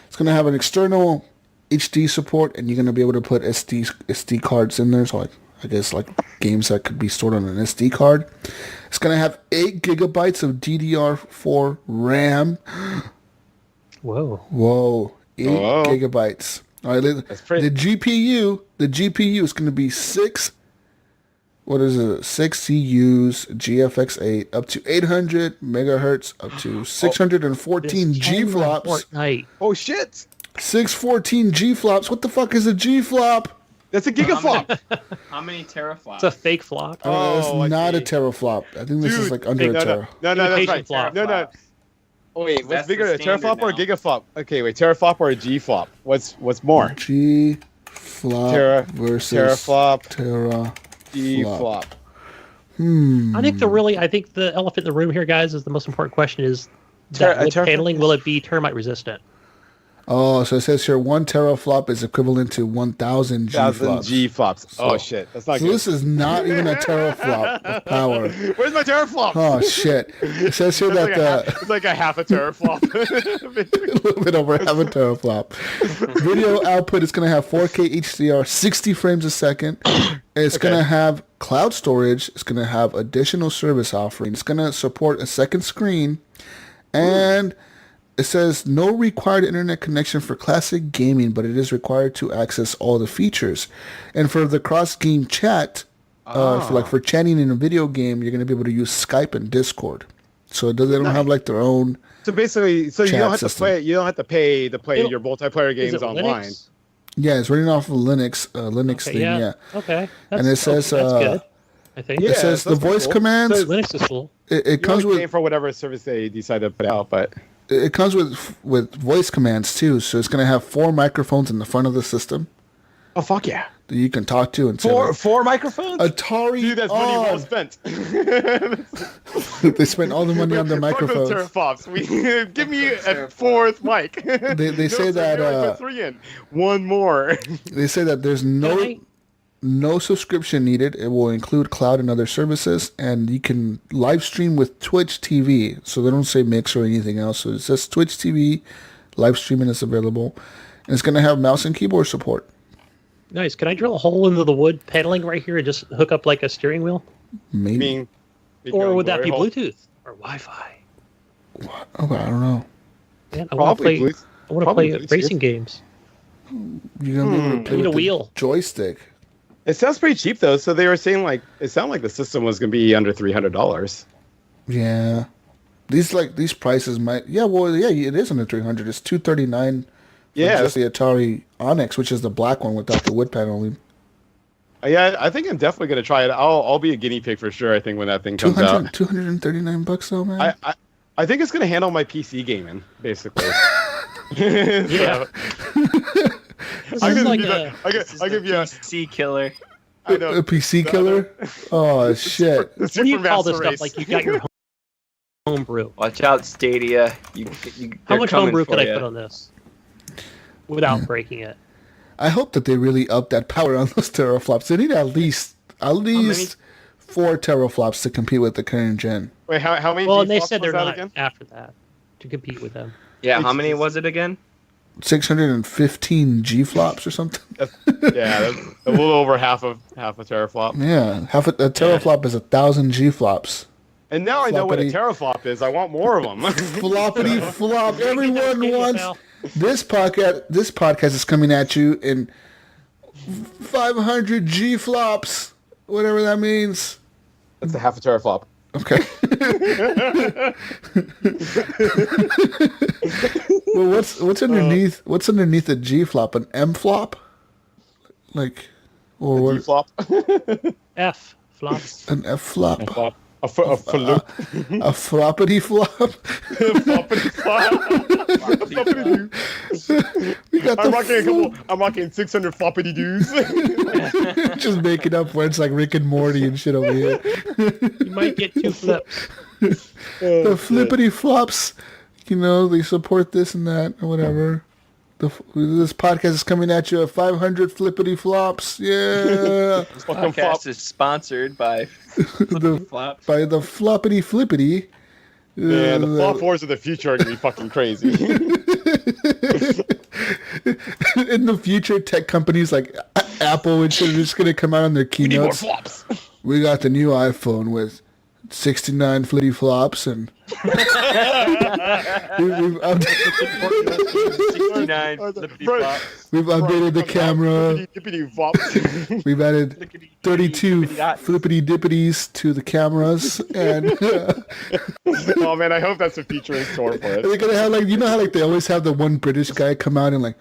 It's gonna have an external HD support, and you're gonna be able to put SD cards in there. So like, I guess like games that could be stored on an SD card. It's gonna have 8 gigabytes of DDR4 RAM. Whoa, 8 gigabytes. All right, the GPU is gonna be 6 CUs GFX8 up to 800 megahertz up to 614 G flops. Oh shit! 614 G flops. What the fuck is a G flop? That's a gigaflop. How many teraflops? It's a fake flop. It's not a teraflop. I think this is like under a tera. No, that's Imitation right. flop. No. Oh, wait, what's That's bigger, the a teraflop or a standard gigaflop? Okay, wait, teraflop or a G flop? What's more? G flop versus teraflop, tera G flop. flop. I think the elephant in the room here, guys, is the most important question is that wood paneling, will it be termite resistant? Oh, so it says here 1 teraflop is equivalent to 1,000 G flops. G flops. Oh shit, that's not So good. this is not even a teraflop of power. Where's my teraflop? Oh shit! It says here that It's like a half a teraflop. a little bit over half a teraflop. Video output is going to have 4K HDR, 60 frames a second. It's going to have cloud storage. It's going to have additional service offering. It's going to support a second screen, and it says no required internet connection for classic gaming, but it is required to access all the features. And for the cross-game chat, for chatting in a video game, you're going to be able to use Skype and Discord. So they don't have like their own. So basically, you don't have system. to play. You don't have to pay to play your multiplayer Is games it online. Linux? Yeah, it's running off of Linux thing. Yeah. Okay. And it says that's good. I think. it says the that's pretty voice cool. commands. So Linux is cool. It comes with for whatever service they decide to put out, but it comes with voice commands too. So it's going to have 4 microphones in the front of the system oh fuck yeah, that you can talk to and say four microphones. Atari. Dude, that's money well spent. They spent all the money on the microphones. Fuck those teraflops. Give me a 4th mic. They say that put 3 in. 1 more. they say that there's no subscription needed. It will include cloud and other services, and you can live stream with Twitch TV. So they don't say Mix or anything else. So it says Twitch TV, live streaming is available, and it's going to have mouse and keyboard support. Nice. Can I drill a hole into the wood paneling right here and just hook up like a steering wheel? Maybe. Or would that be Bluetooth or Wi-Fi? Oh, I don't know. Man, I want to play. I want to play racing games. You're gonna be able to play Need a with wheel. the joystick. It sounds pretty cheap though. So they were saying it sounded like the system was going to be under $300. Yeah, these prices might. Yeah, well, yeah, it is under 300. It's 239. Yeah, just the Atari Onyx, which is the black one without the wood paneling. Yeah, I think I'm definitely going to try it. I'll be a guinea pig for sure. I think when that thing comes out, $239 though, man. I think it's going to handle my PC gaming basically. Yeah. I'll give you a PC killer. I know. A PC killer? Oh shit! What do you call this stuff? Like you got your homebrew. Watch out, Stadia. How much homebrew could I put on this without breaking it? I hope that they really up that power on those teraflops. They need at least 4 teraflops to compete with the current gen. Wait, how many? Well, and they G-flops said they're was that not again? after that to compete with them. Yeah, how many was it again? 615 G flops or something. That's a little over half a teraflop. Yeah, a teraflop is 1,000 G flops. And now I know what a Floppity. teraflop is. I want more of them. Floppity flop. Everyone wants this podcast. This podcast is coming at you in 500 G flops, whatever that means. That's a half a teraflop. Okay. Well, what's underneath? What's underneath a G flop? An M flop? Like, or what? D-flop. F flops. An F flop? A floppity A floppity flop? flop. We got I'm rocking 600 floppity doos. just making up words like Rick and Morty and shit over here. You might get 2 flips. The flippity flops, you know, they support this and that or whatever. This podcast is coming at you at 500 flippity flops. Yeah. Podcast is sponsored by Floppity Flops. By the floppity flippity. Man, the flop wars of the future are gonna be fucking crazy. In the future, tech companies like Apple and shit are just gonna come out on their We need more keynotes. flops. We got the new iPhone with 69 flitty flops and we've updated the camera. Flippity flops. We've added 32 flippity dippities to the cameras, and Oh man, I hope that's a future in store for us. they're gonna have like, you know how like they always have the one British guy come out and like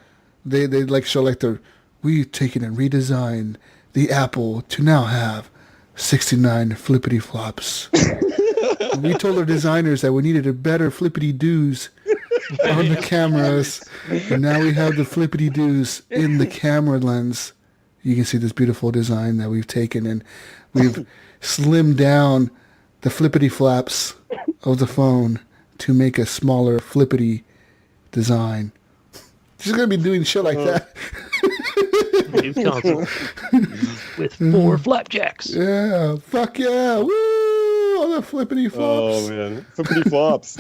they like show like we've taken and redesigned the Apple to now have 69 flippity flops. We told our designers that we needed a better flippity doos on the cameras, and now we have the flippity doos in the camera lens. You can see this beautiful design that we've taken, and we've slimmed down the flippity flaps of the phone to make a smaller flippity design. She's gonna be doing shit like that. New console with 4 flapjacks. Yeah, fuck yeah, woo! All the flippity flops. Oh man, flippity flops.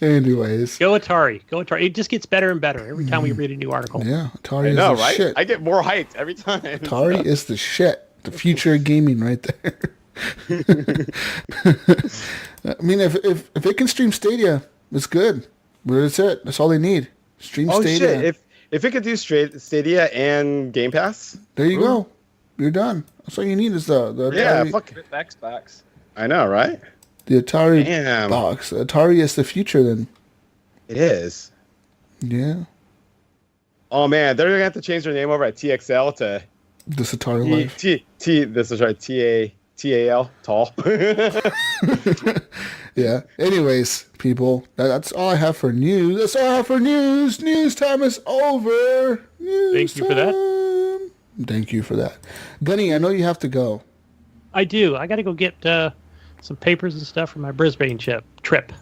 Anyways, Go Atari. Go Atari. It just gets better and better every time we read a new article. yeah, Atari I is know, the right? shit. I get more hyped every time. Atari is the shit. The future of gaming right there. I mean, if it can stream Stadia, it's good. But that's it. That's all they need. Stream Oh Stadia. shit! If it could do straight Stadia and Game Pass, There you go. You're done. That's all you need is the yeah, Atari, fuck. Xbox. I know, right? the Atari Damn. box. Atari is the future then. It is. Yeah. Oh man, they're gonna have to change their name over at TXL to This Atari life. This is right. TAL. Tall. Yeah. Anyways, people, that's all I have for news. That's all I have for news. News time is over. News Thank you for that. time. Thank you for that. Gunny, I know you have to go. I do. I got to go get some papers and stuff for my Brisbane trip,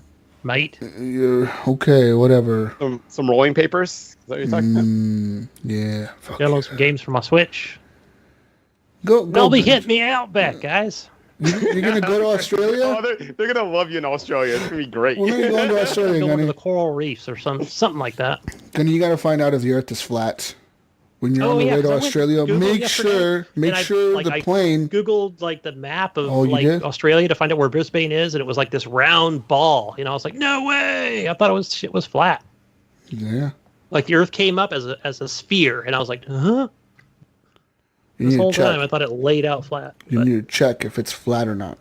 mate. You're okay, whatever. some rolling papers. Is that what you're talking about? Yeah. Fuck. Download some games for my Switch. Go. They'll be hitting me out back, guys. You're gonna go to Australia? Oh, they're gonna love you in Australia. It's gonna be great. Well, then you're going to Australia, Going to Gunny. the coral reefs or something like that. Gunny, you gotta find out if the Earth is flat. When you're on the way 'cause to I went Australia, Google make yesterday, sure and the I plane. Googled like the map of Oh, you did? Australia to find out where Brisbane is, and it was like this round ball. I was like, no way! I thought shit was flat. Yeah. Like the Earth came up as a sphere, and I was like, huh? You This need whole to check. time I thought it laid out flat. You But need to check if it's flat or not.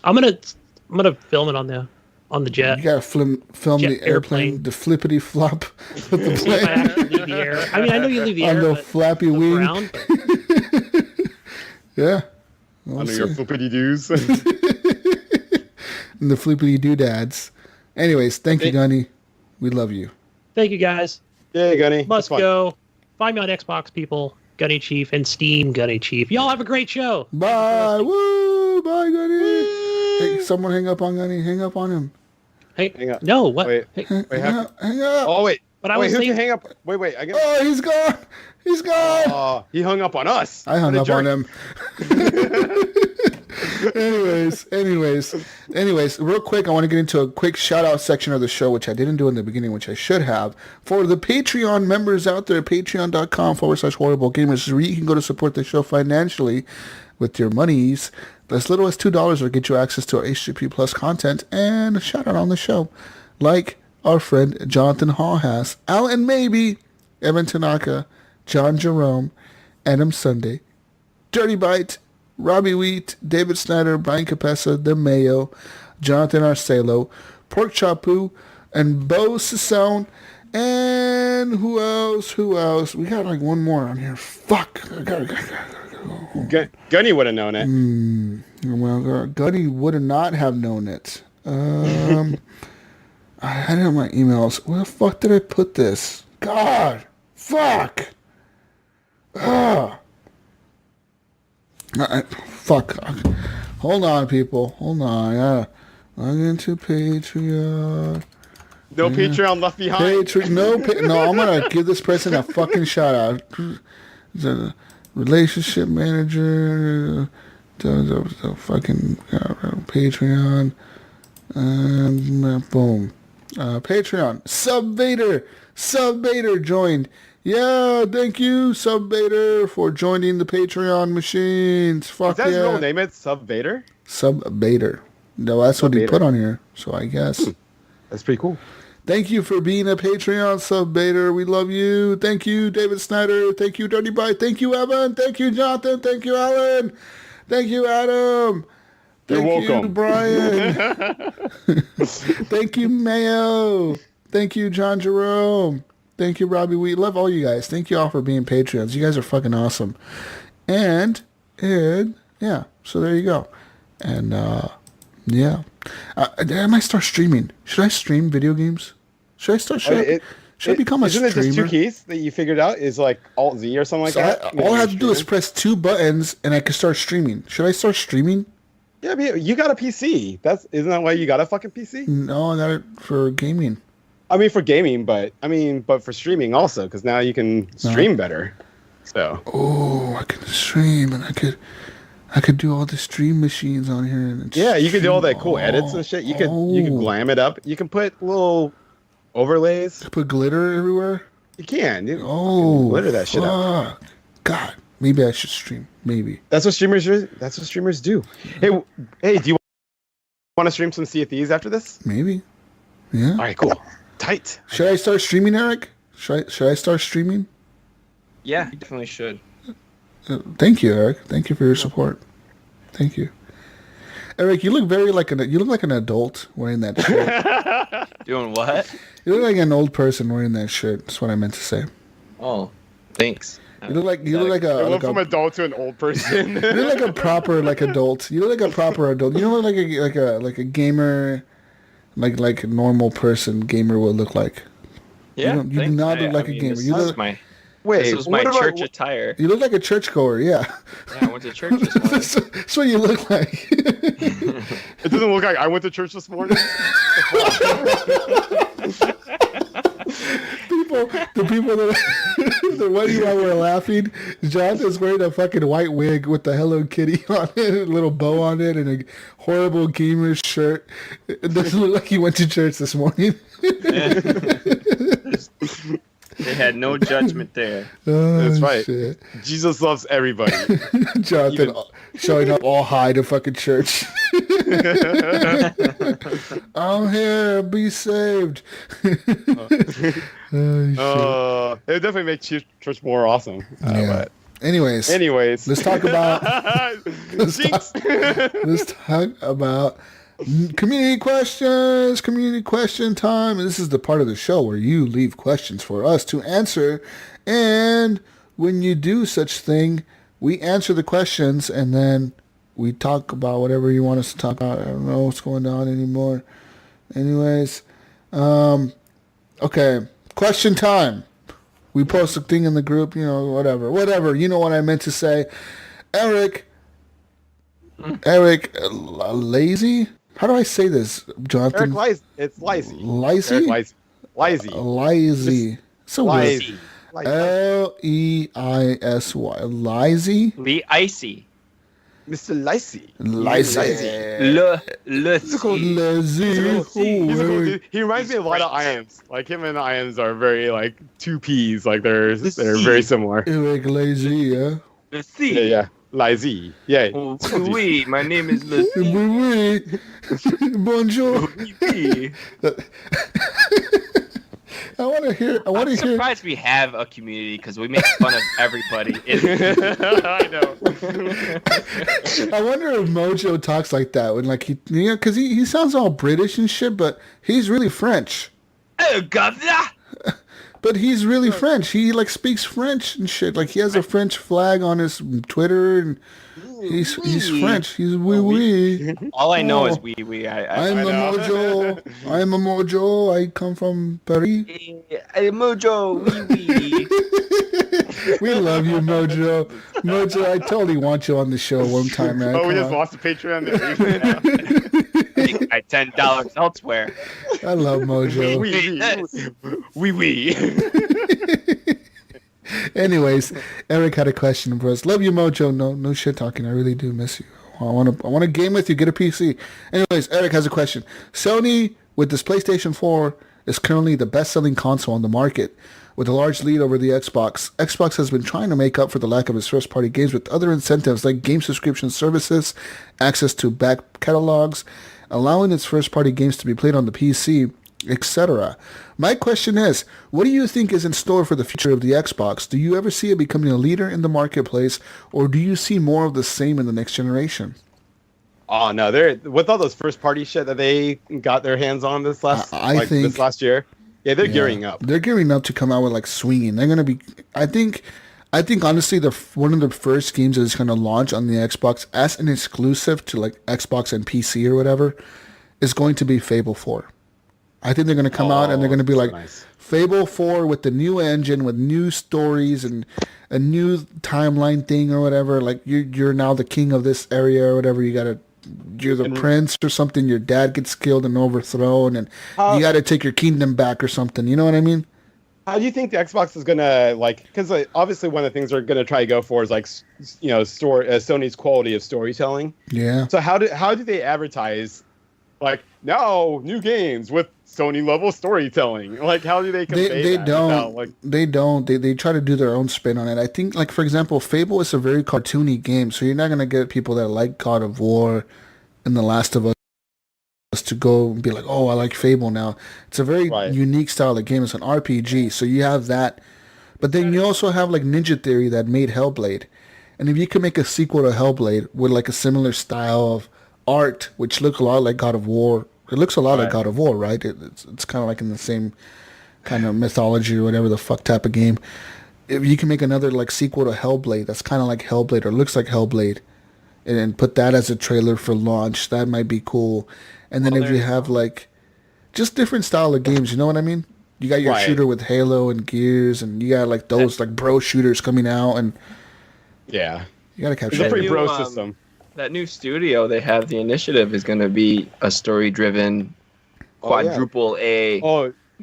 I'm gonna film it on the jet. You gotta film Jet the airplane, airplane. the flippity flop of the See if I plane actually leave the air. I mean, I know you leave the on air, the but flappy the wing. ground, but Yeah. Under your flippity doos. And the flippity doodads. Anyways, thank you, Gunny. We love you. thank you guys. Yeah, Gunny. Must That's fun. go. Find me on Xbox, people. Gunny Chief and Steam Gunny Chief. Y'all have a great show. Bye. Woo. Bye, Gunny. Hey, someone hang up on Gunny. Hang up on him. Hey, Hang up. no, what? Wait. Hey, Wait, Hang up. Hang up. Oh wait. But I wait, was who saying- can hang up? Wait. I can. Oh, he's gone. He's gone. He hung up on us. I hung What a up on jerk. him. anyways, real quick, I want to get into a quick shout out section of the show, which I didn't do in the beginning, which I should have. For the Patreon members out there, patreon.com/horriblegamers, where you can go to support the show financially with your monies. As little as $2 will get you access to our HGP Plus content and a shout out on the show. Like our friend Jonathan Hall has, Alan Maybe, Evan Tanaka, John Jerome, Adam Sunday, Dirty Bite, Robbie Wheat, David Snyder, Brian Capessa, The Mayo, Jonathan Arcelo, Pork Chapu, and Bo Sassoon, and who else? We got like one more on here. Fuck. Gunny would have known it. Well, Gunny would not have known it. I had it on my emails. Where the fuck did I put this? God. Fuck. Fuck. Hold on, people. Hold on. Log into Patreon. No Patreon left behind. No, I'm going to give this person a fucking shout out. The relationship manager. The fucking Patreon. And boom. Patreon. Sub Vader joined. Yeah, thank you, Sub Vader, for joining the Patreon machines. Fuck yeah. Is that his real name? It's Sub Vader? Sub Vader. No, that's what he put on here, so I guess. That's pretty cool. Thank you for being a Patreon Sub Vader. We love you. Thank you, David Snyder. Thank you, Dirty Bite. Thank you, Evan. Thank you, Jonathan. Thank you, Alan. Thank you, Adam. You're Thank welcome. you, Brian. Thank you, Mayo. Thank you, John Jerome. Thank you, Robbie. We love all you guys. Thank you all for being Patreons. You guys are fucking awesome. And yeah, so there you go. And, yeah. I might start streaming. Should I stream video games? Should I start should I become a streamer? Isn't it just two keys that you figured out? Is like Alt-Z or something like that? All I have to do is press two buttons and I can start streaming. Should I start streaming? Yeah, but you got a PC. Isn't that why you got a fucking PC? No, I got it for gaming. I mean, for gaming, but for streaming also, because now you can stream better. So. Oh, I can stream, and I could do all the stream machines on here. And yeah, you could do all that cool edits and shit. You could glam it up. You can put little overlays. Put glitter everywhere. You can. Glitter that shit up. God, maybe I should stream. Maybe. That's what streamers do. That's what streamers do. Hey, do you want to stream some Sea of Thieves after this? Maybe. Yeah. All right, cool. Tight. Should I start streaming, Eric? Should I start streaming? Yeah, you definitely should. Thank you, Eric. Thank you for your support. Thank you, Eric. You look like an adult wearing that shirt. Doing what? You look like an old person wearing that shirt. That's what I meant to say. Oh, thanks. You look like a. I went from adult to an old person. You look like a proper adult. You look like a proper adult. You don't look like a gamer. Like a normal person gamer would look like. Yeah, you do not look like a gamer. This was my church attire. You look like a churchgoer, yeah. Yeah, I went to church this morning. That's what you look like. It doesn't look like I went to church this morning. The people that why you were laughing, Jonathan's wearing a fucking white wig with the Hello Kitty on it, a little bow on it, and a horrible gamer shirt. It doesn't look like he went to church this morning. They had no judgment there. That's right. Shit. Jesus loves everybody. Jonathan showing up all high to fucking church. I'm here, be saved. It would definitely make church more awesome. Yeah. Anyways, let's talk about let's talk about community questions, community question time. And this is the part of the show where you leave questions for us to answer. And when you do such thing, we answer the questions and then we talk about whatever you want us to talk about. I don't know what's going on anymore. Anyways, okay, question time. We post a thing in the group, whatever. You know what I meant to say. Eric, lazy? How do I say this, Jonathan? Eric, it's Lazy. Lazy? Lazy. Lazy. So Lazy. Leisy. Lazy? Mr. Lacey. He's a cool dude. He reminds me a lot of Iams. Like him and Iams are very like two P's. Like they're very similar. Eric Lazy, yeah. Yeah. Lazy. Yeah. Oh, oui, my name is Lazy. Oui. Bonjour. I want to hear. I'm surprised we have a community because we make fun of everybody. I know. I wonder if Mojo talks like that when, like, because he sounds all British and shit, but he's really French. Oh, governor! But he's really French. He like speaks French and shit. Like he has a French flag on his Twitter, and he's French. He's oui. All I know is oui. I'm a Mojo. I'm a Mojo. I come from Paris. Mojo, oui. We love you, Mojo. Mojo, I totally want you on the show one time, man. Oh, we just lost the Patreon. At $10 elsewhere. I love Mojo. Oui. Anyways, Eric had a question for us. Love you, Mojo. No shit talking. I really do miss you. I want to game with you. Get a PC. Anyways, Eric has a question. Sony, with this PlayStation 4, is currently the best-selling console on the market, with a large lead over the Xbox. Xbox has been trying to make up for the lack of its first-party games with other incentives like game subscription services, access to back catalogs, allowing its first-party games to be played on the PC, etc. My question is, what do you think is in store for the future of the Xbox? Do you ever see it becoming a leader in the marketplace, or do you see more of the same in the next generation? Oh no, they're with all those first-party shit that they got their hands on this last year. Yeah, they're gearing up. They're gearing up to come out with like swinging. They're gonna be. I think honestly, one of the first games that is gonna launch on the Xbox as an exclusive to like Xbox and PC or whatever is going to be Fable 4. I think they're gonna come out and they're gonna be like Fable 4 with the new engine, with new stories and a new timeline thing or whatever. Like you're now the king of this area or whatever. You're the prince or something. Your dad gets killed and overthrown, and you got to take your kingdom back or something. You know what I mean? How do you think the Xbox is gonna like? Because obviously one of the things they're gonna try to go for is like Sony's quality of storytelling. Yeah. So how do they advertise like now new games with Sony level storytelling? Like how do they convey that? They don't. They try to do their own spin on it. I think, like, for example, Fable is a very cartoony game, so you're not going to get people that like God of War and The Last of Us to go and be like, oh, I like Fable now. It's a very unique style of game. It's an RPG, so you have that. But then you also have like Ninja Theory that made Hellblade. And if you could make a sequel to Hellblade with like a similar style of art, which looks a lot like God of War, it looks a lot like God of War, right? It's kind of like in the same kind of mythology or whatever the fuck type of game. If you can make another like sequel to Hellblade that's kind of like Hellblade or looks like Hellblade, and put that as a trailer for launch, that might be cool. And then if you have like just different style of games, you know what I mean? You got your shooter with Halo and Gears, and you got like those like bro shooters coming out, and you got to capture. It's a pretty bro system. That new studio they have, the Initiative, is going to be a story-driven quadruple A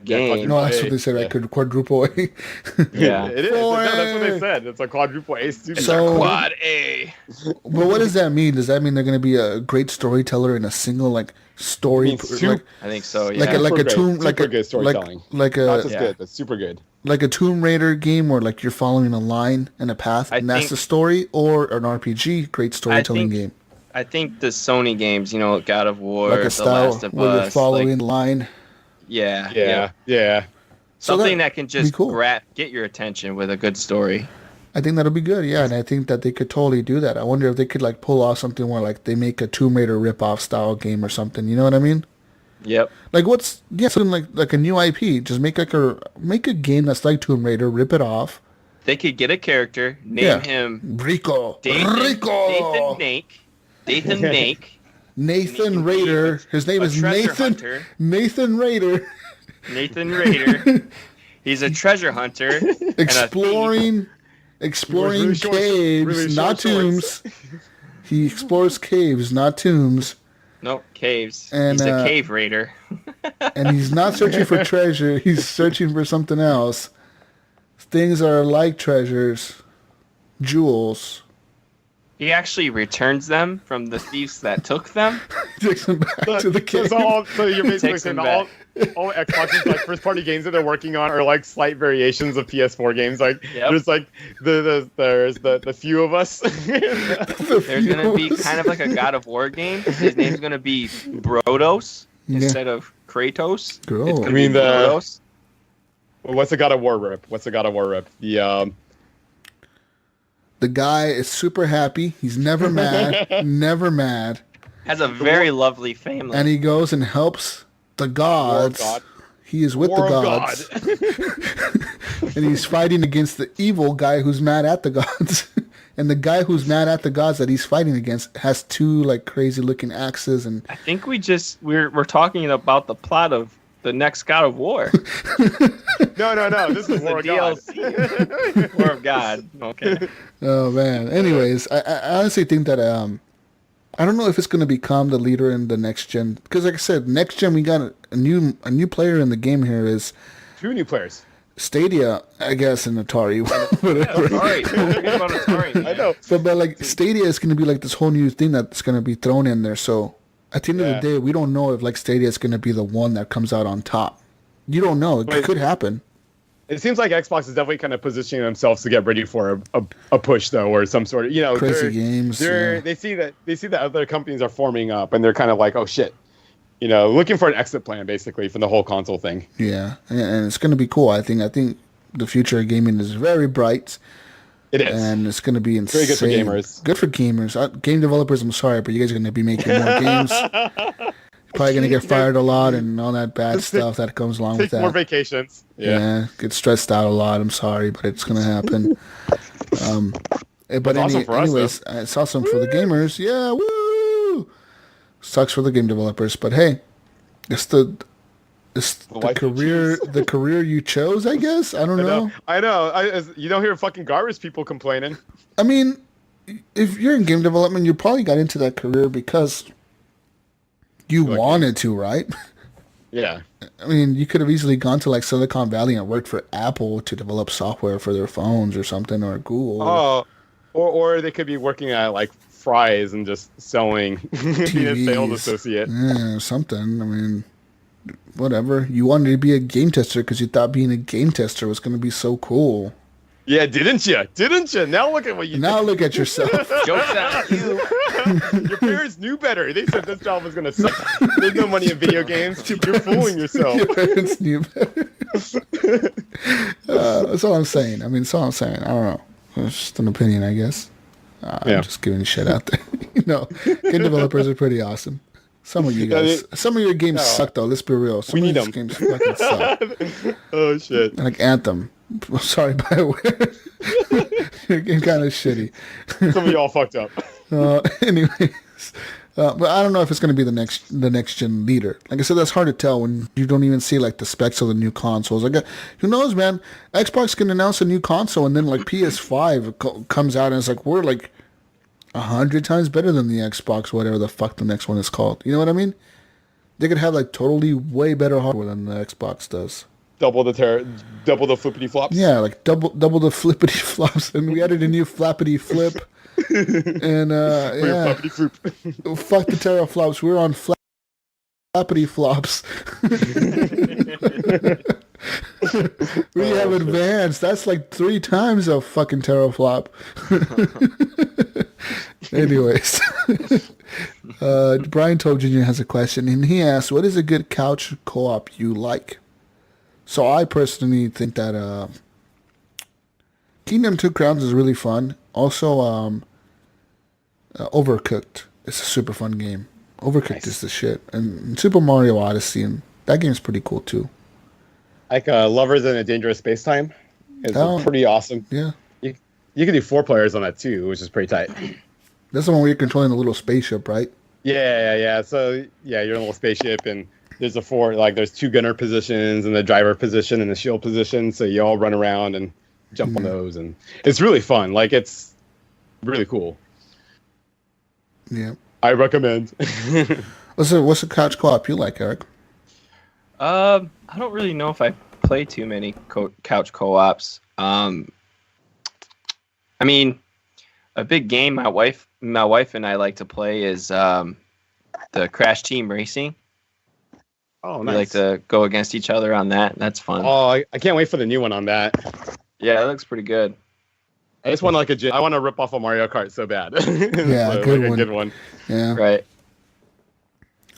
game. No, that's what they said. I could quadruple A. Yeah, it is. That's what they said. It's a quadruple A studio. So, quad A. But what does that mean? Does that mean they're going to be a great storyteller in a single like story? I think so. Yeah. Super good storytelling. Like a not just good, but super good. Like a Tomb Raider game where like you're following a line and a path, and that's the story, or an RPG, great storytelling game. I think the Sony games, God of War, like a The style Last of where Us, you're following the line. Yeah. Something that can just get your attention with a good story. I think that'll be good, yeah, and I think that they could totally do that. I wonder if they could like pull off something where like they make a Tomb Raider rip-off style game or something. You know what I mean? Yep. Like something like a new IP. Just make a game that's like Tomb Raider, rip it off. They could get a character, name him Rico. Nathan Nake. Nathan Raider. His name is Nathan. Hunter. Nathan Raider. Nathan Raider. He's a treasure hunter. Exploring caves, not tombs. He explores caves, not tombs. Nope, caves. And, he's a cave raider. And he's not searching for treasure. He's searching for something else. Things are like treasures. Jewels. He actually returns them from the thieves that took them. Takes them back to the game. So you're basically Takes saying them all Xbox's like first party games that they're working on are like slight variations of PS4 games. Like there's like there's the few of us. There's gonna be kind of like a God of War game. His name's gonna be Brodos instead of Kratos. Girl. It's gonna I mean be Brodos. What's the God of War rip? The guy is super happy. He's never mad. Never mad. Has a very lovely family. And he goes and helps the gods. God. He is with War the of gods. And he's fighting against the evil guy who's mad at the gods. And the guy who's mad at the gods that he's fighting against has two like crazy looking axes. And I think we're talking about the plot of the next God of War. No. This is War of God. DLC. War of God. Okay. oh man. Anyways, I honestly think that I don't know if it's going to become the leader in the next gen because, like I said, next gen we got a new player in the game here is 2 new players. Stadia, I guess, and Atari. Whatever. Atari. I know. But like Stadia is going to be like this whole new thing that's going to be thrown in there. So at the end of the day, we don't know if like Stadia is going to be the one that comes out on top. You don't know. It could happen. It seems like Xbox is definitely kind of positioning themselves to get ready for a push though, or some sort of crazy games. They see that other companies are forming up, and they're kind of like, oh shit, looking for an exit plan basically for the whole console thing. Yeah, and it's going to be cool. I think the future of gaming is very bright. It is, and it's going to be insane. Very good for gamers. Good for gamers. Game developers, I'm sorry, but you guys are going to be making more games. Probably going to get fired a lot and all that bad stuff that comes along with that. Take more vacations. Yeah, get stressed out a lot. I'm sorry, but it's going to happen. But anyways, it's awesome for the gamers. Yeah, woo! Sucks for the game developers, but hey, it's the career you chose, I guess. I don't know. I know. You don't hear fucking garbage people complaining. I mean, if you're in game development, you probably got into that career because you wanted to, right? Yeah. I mean, you could have easily gone to like Silicon Valley and worked for Apple to develop software for their phones or something, or Google. Oh, or they could be working at like Fry's and just selling, being a sales associate. Yeah, something. I mean, whatever. You wanted to be a game tester because you thought being a game tester was going to be so cool. Yeah, didn't you? Now look at what you did. Now look at yourself. Joke's on you. Your parents knew better. They said this job was going to suck. There's no money in video games. You're fooling yourself. Your parents knew better. That's all I'm saying. I don't know. It's just an opinion, I guess. I'm just giving shit out there. Game developers are pretty awesome. Some of you guys, some of your games suck though. Let's be real. Some we need of games fucking suck. Oh shit! Like Anthem. Sorry, BioWare. Your game kind of shitty. Some of y'all fucked up. Anyways, but I don't know if it's going to be the next gen leader. Like I said, that's hard to tell when you don't even see like the specs of the new consoles. Like, who knows, man? Xbox can announce a new console and then like PS5 comes out and it's like we're like 100 times better than the Xbox, whatever the fuck the next one is called. You know what I mean? They could have like totally way better hardware than the Xbox does. Double the flippity flops. Yeah, like double the flippity flops, and we added a new flappity flip. And Flappity flip. Fuck the teraflops. We're on flappity flops. We have advanced. That's like 3 times a fucking teraflop. Anyways, Brian Tobe Jr. has a question, and he asks, "What is a good couch co-op you like?" So I personally think that Kingdom 2 Crowns is really fun. Also, Overcooked is a super fun game. Overcooked is the shit. And Super Mario Odyssey, and that game's pretty cool too. Like Lovers in a Dangerous Space Time is pretty awesome. Yeah. You can do 4 players on that too, which is pretty tight. That's the one where you're controlling the little spaceship, right? Yeah. So you're in a little spaceship and there's there's 2 gunner positions and the driver position and the shield position. So you all run around and jump on those, and it's really fun. Like, it's really cool. Yeah. I recommend. What's the couch co-op you like, Eric? I don't really know if I play too many couch co-ops. I mean, A big game my wife and I like to play is the Crash Team Racing. Oh, We nice. like to go against each other on that. That's fun. Oh, I can't wait for the new one on that. Yeah, it looks pretty good. I just want I want to rip off a Mario Kart so bad. Yeah, So, good like, one. a good one. Yeah. Right.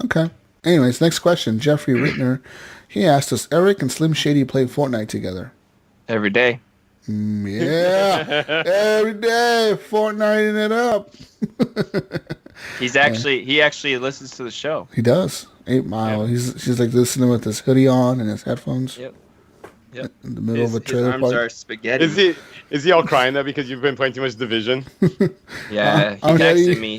Okay. Anyways, next question. Jeffrey Rittner, he asked us, Eric and Slim Shady play Fortnite together. Every day. Yeah. Every day, Fortniting it up. He actually listens to the show. He does. 8 Mile. He's like listening with his hoodie on and his headphones. Yep. In the middle of a His trailer arms park. are spaghetti. Is he all crying though because you've been playing too much Division? Yeah, he I'm ready. texted me.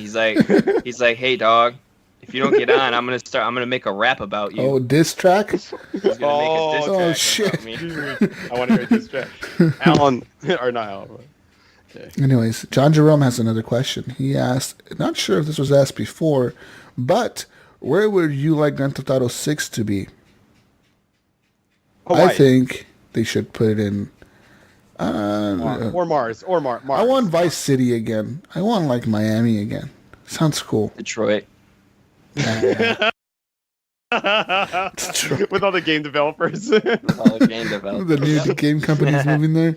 He's like, hey dog, if you don't get on, I'm gonna make a rap about you. Oh, diss track? He's gonna make a diss Oh, track shit. about me. I want to hear this track. Alan, or not Alan. Anyways, John Jerome has another question. He asked, not sure if this was asked before, but where would you like Grand Theft Auto 6 to be? Hawaii. I think they should put it in... or Mars. I want Vice City again. I want like Miami again. Sounds cool. Detroit. With all the game developers. All the game developers. The new game company's moving there.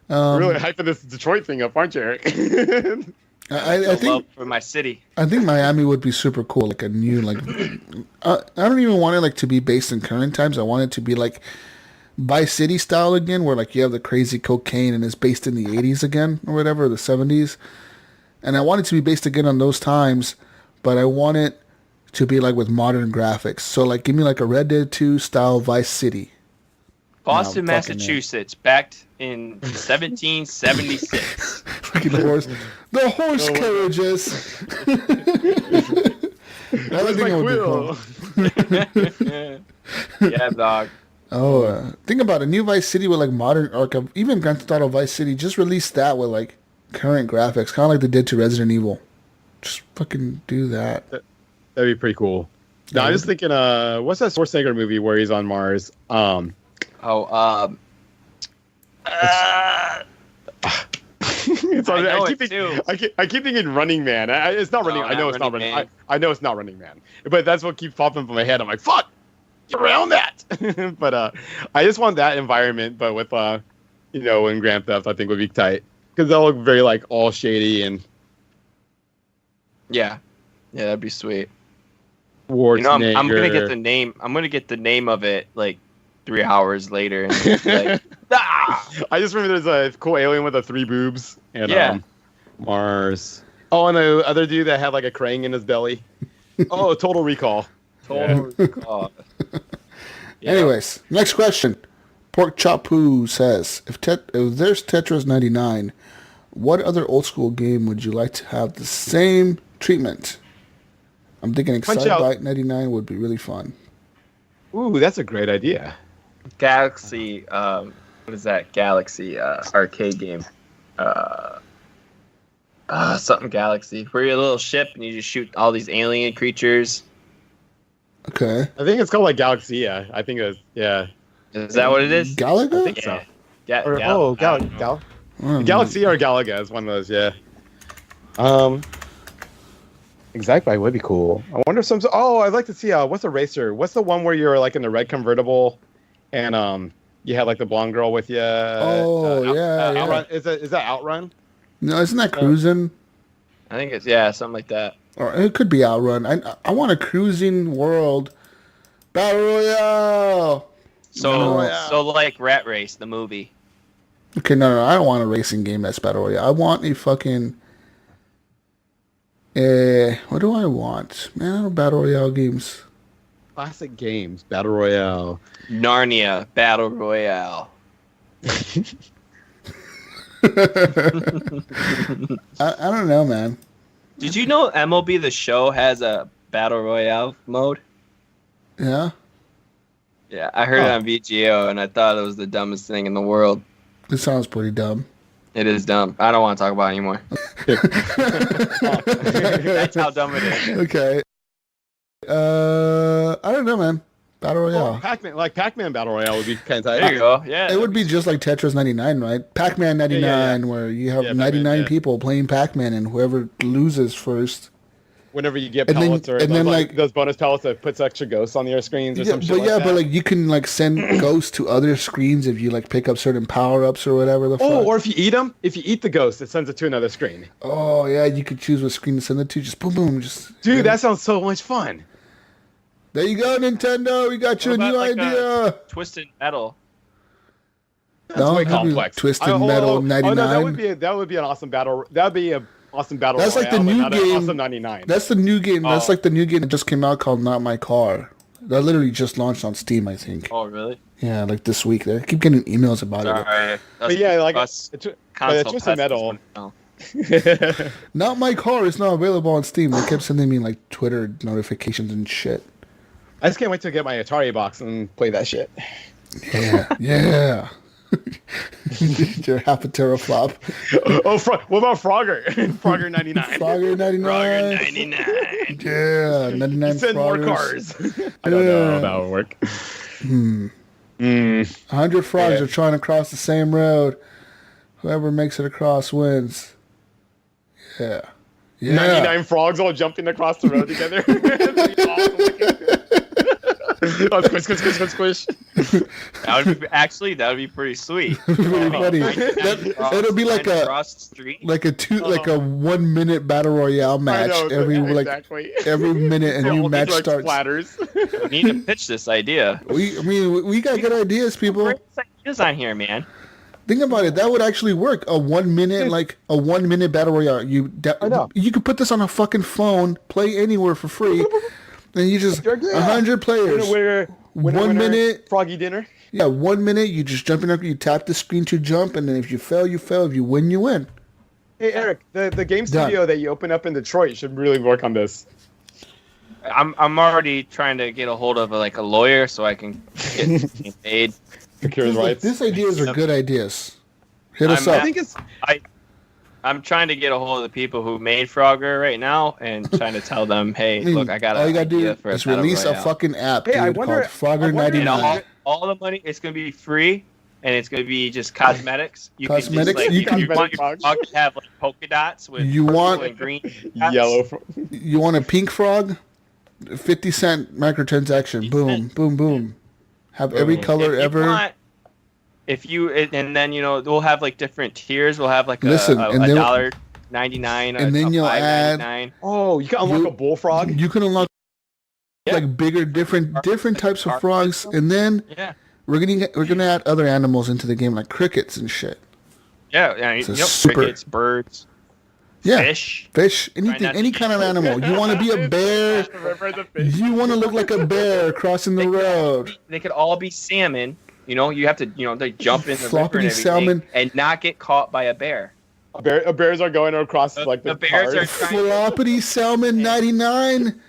Really hyping this Detroit thing up, aren't you, Eric? I think Love for my city. I think Miami would be super cool, like a new like. I don't even want it like to be based in current times. I want it to be like Vice City style again, where like you have the crazy cocaine and it's based in the 80s again or whatever, the 70s. And I want it to be based again on those times, but I want it to be like with modern graphics. So like, give me like a Red Dead 2 style Vice City. Boston, No, fucking Massachusetts, backed in 1776. Fucking horse carriages. Where's my quill? Yeah, dog. Think about a new Vice City with like modern, or like even Grand Theft Auto Vice City. Just release that with like current graphics, kind of like they did to Resident Evil. Just fucking do that. That'd be pretty cool. No, I'm just thinking, what's that Schwarzenegger movie where he's on Mars? It's on, I keep thinking Running Man. It's not Running. I know it's not Running. I know it's not Running Man. But that's what keeps popping from my head. I'm like, fuck, get around that. But I just want that environment, but with in Grand Theft, I think would be tight because they'll look very like all shady and yeah, that'd be sweet. Schwarzenegger. I'm gonna get the name. I'm gonna get the name of it like 3 hours later. And just be like, ah! I just remember there's a cool alien with 3 boobs and Mars. Oh, and the other dude that had like a crane in his belly. Oh, Total Recall. Total recall. Yeah. Anyways, next question. Pork Chop Poo says, if there's Tetris 99, what other old school game would you like to have the same treatment? I'm thinking Excitebike 99 would be really fun. Ooh, that's a great idea. Galaxy. What is that? Galaxy arcade game. Something Galaxy. Where you're a little ship and you just shoot all these alien creatures. Okay. I think it's called like Galaxia. I think it's Is that what it is? Galaga? I think so. Galaxy. Galaxia or Galaga is one of those. Yeah. Excitebike would be cool. I wonder if some. Oh, I'd like to see. What's a racer? What's the one where you're like in the red convertible, and you had like the blonde girl with you? Yeah. Outrun. Is that Outrun? No, isn't that Cruising? I think it's something like that. Or it could be Outrun. I want a cruising world battle royale. So like Rat Race, the movie. Okay, no, I don't want a racing game that's battle royale. I want a fucking. What do I want? Man, I don't know battle royale games. Classic games, battle royale. Narnia Battle Royale. I don't know, man. Did you know MLB The Show has a Battle Royale mode? Yeah? Yeah, I heard it on VGO, and I thought it was the dumbest thing in the world. It sounds pretty dumb. It is dumb. I don't want to talk about it anymore. That's how dumb it is. Okay. I don't know, man. Battle Royale. Pac-Man Battle Royale would be kind of tight. There you go. Yeah. It would be just like Tetris 99, right? Pac-Man 99, where you have 99 people playing Pac-Man, and whoever loses first. Whenever you get pellets those bonus pellets that puts extra ghosts on your screens or some shit like that. But like you can like send ghosts to other screens if you like pick up certain power-ups or whatever the fuck. Or if you eat them, if you eat the ghost, it sends it to another screen. Oh yeah, you could choose what screen to send it to. Just boom, boom, Dude, that sounds so much fun. There you go, Nintendo. We got you a new idea. Twisted Metal. That's way complex. Twisted Metal 99. No, that would be an awesome battle. That would be a awesome battle. That's like the new game. Awesome 99. That's the new game. That's like the new game that just came out called Not My Car. That literally just launched on Steam, I think. Oh, really? Yeah, like this week. I keep getting emails about it. But yeah, like Twisted Metal. Not My Car is not available on Steam. They kept sending me like Twitter notifications and shit. I just can't wait to get my Atari box and play that shit. Yeah. Your half a teraflop. What about Frogger? Frogger 99. Frogger 99. Frogger 99. Yeah, 99 Send more Froggers. Cars. I don't know how that would work. 100 frogs are trying to cross the same road. Whoever makes it across wins. Yeah. 99 frogs all jumping across the road together. Oh, squish. That would be pretty sweet. Pretty funny. It'll be like a 1 minute battle royale match. Every minute a new match starts. We need to pitch this idea. We got good ideas, people. Great ideas on here, man. Think about it. That would actually work. A 1 minute, like a 1 minute battle royale. You could put this on a fucking phone, play anywhere for free. And you just 100 players. Winner, 1 minute froggy dinner. Yeah, 1 minute. You just jump in up. You tap the screen to jump, and then if you fail, you fail. If you win, you win. Hey Eric, the game studio that you open up in Detroit should really work on this. I'm already trying to get a hold of a lawyer so I can get this paid. Secure rights. These ideas are good ideas. Hit us up. I'm trying to get a hold of the people who made Frogger right now and trying to tell them, hey, look, I got an idea for a is release a fucking app, dude, called Frogger 99. All the money, it's going to be free, and it's going to be just cosmetics. You cosmetics? Can just, you want your frog to have polka dots with and green dots. Yellow. You want a pink frog? 50-cent microtransaction. Boom, boom, boom. Have every color ever. And then we'll have different tiers. We'll have a $1.99, and then you'll add. Oh, you can unlock a bullfrog. You can unlock bigger, different types of frogs, and then we're gonna add other animals into the game like crickets and shit. Yeah, crickets, birds. Yeah, fish, anything, any kind of animal. You want to be a bear? You want to look like a bear crossing the road? They could all be salmon. You have to, they jump in the river and salmon and not get caught by a bear. Bears are going across the bears cars. are Floppity Salmon 99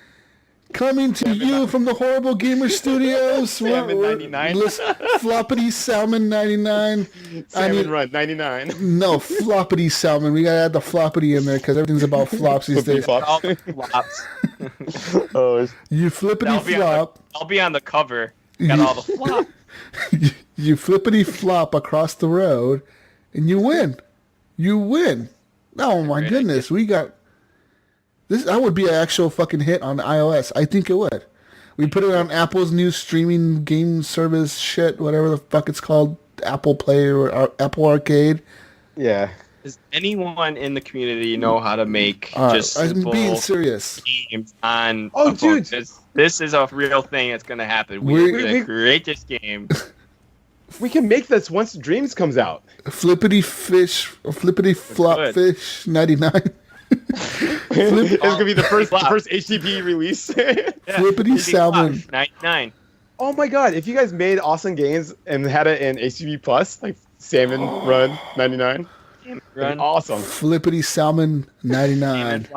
coming to you from the Horrible Gamer Studios. Salmon 99. Floppity Salmon 99. Salmon Run 99. No, Floppity Salmon. We gotta add the floppity in there because everything's about flops these days. Flops. You flippity flop. I'll be on the cover. Got all the flop. You flippity flop across the road, and you win. You win. Oh my goodness, we got this. That would be an actual fucking hit on iOS. I think it would. We put it on Apple's new streaming game service shit, whatever the fuck it's called, Apple Play or Apple Arcade. Yeah. Does anyone in the community know how to make just simple I'm being serious. games on? Oh, dude. This is a real thing that's going to happen. We're going to create this game. We can make this once Dreams comes out. Flippity Flop Fish 99. It's going to be the first HGP release. Flippity Salmon 99. Oh my god, if you guys made awesome games and had it in HGP Plus, like Salmon Run 99. Awesome. Flippity Salmon 99.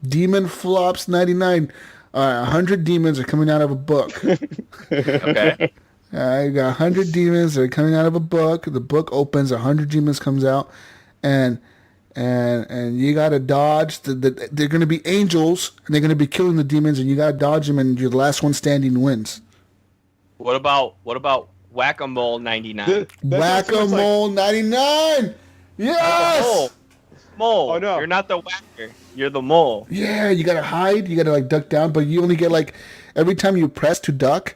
Demon Flops 99. 100 demons are coming out of a book. Okay. You got 100 demons that are coming out of a book. The book opens, 100 demons comes out, and you got to dodge. They're going to be angels, and they're going to be killing the demons, and you got to dodge them, and your last one standing wins. What about Whack-A-Mole 99? Whack-A-Mole 99. Yes. Mole. Oh, no. You're not the whacker. You're the mole. Yeah, you gotta hide. You gotta like duck down, but you only get like every time you press to duck,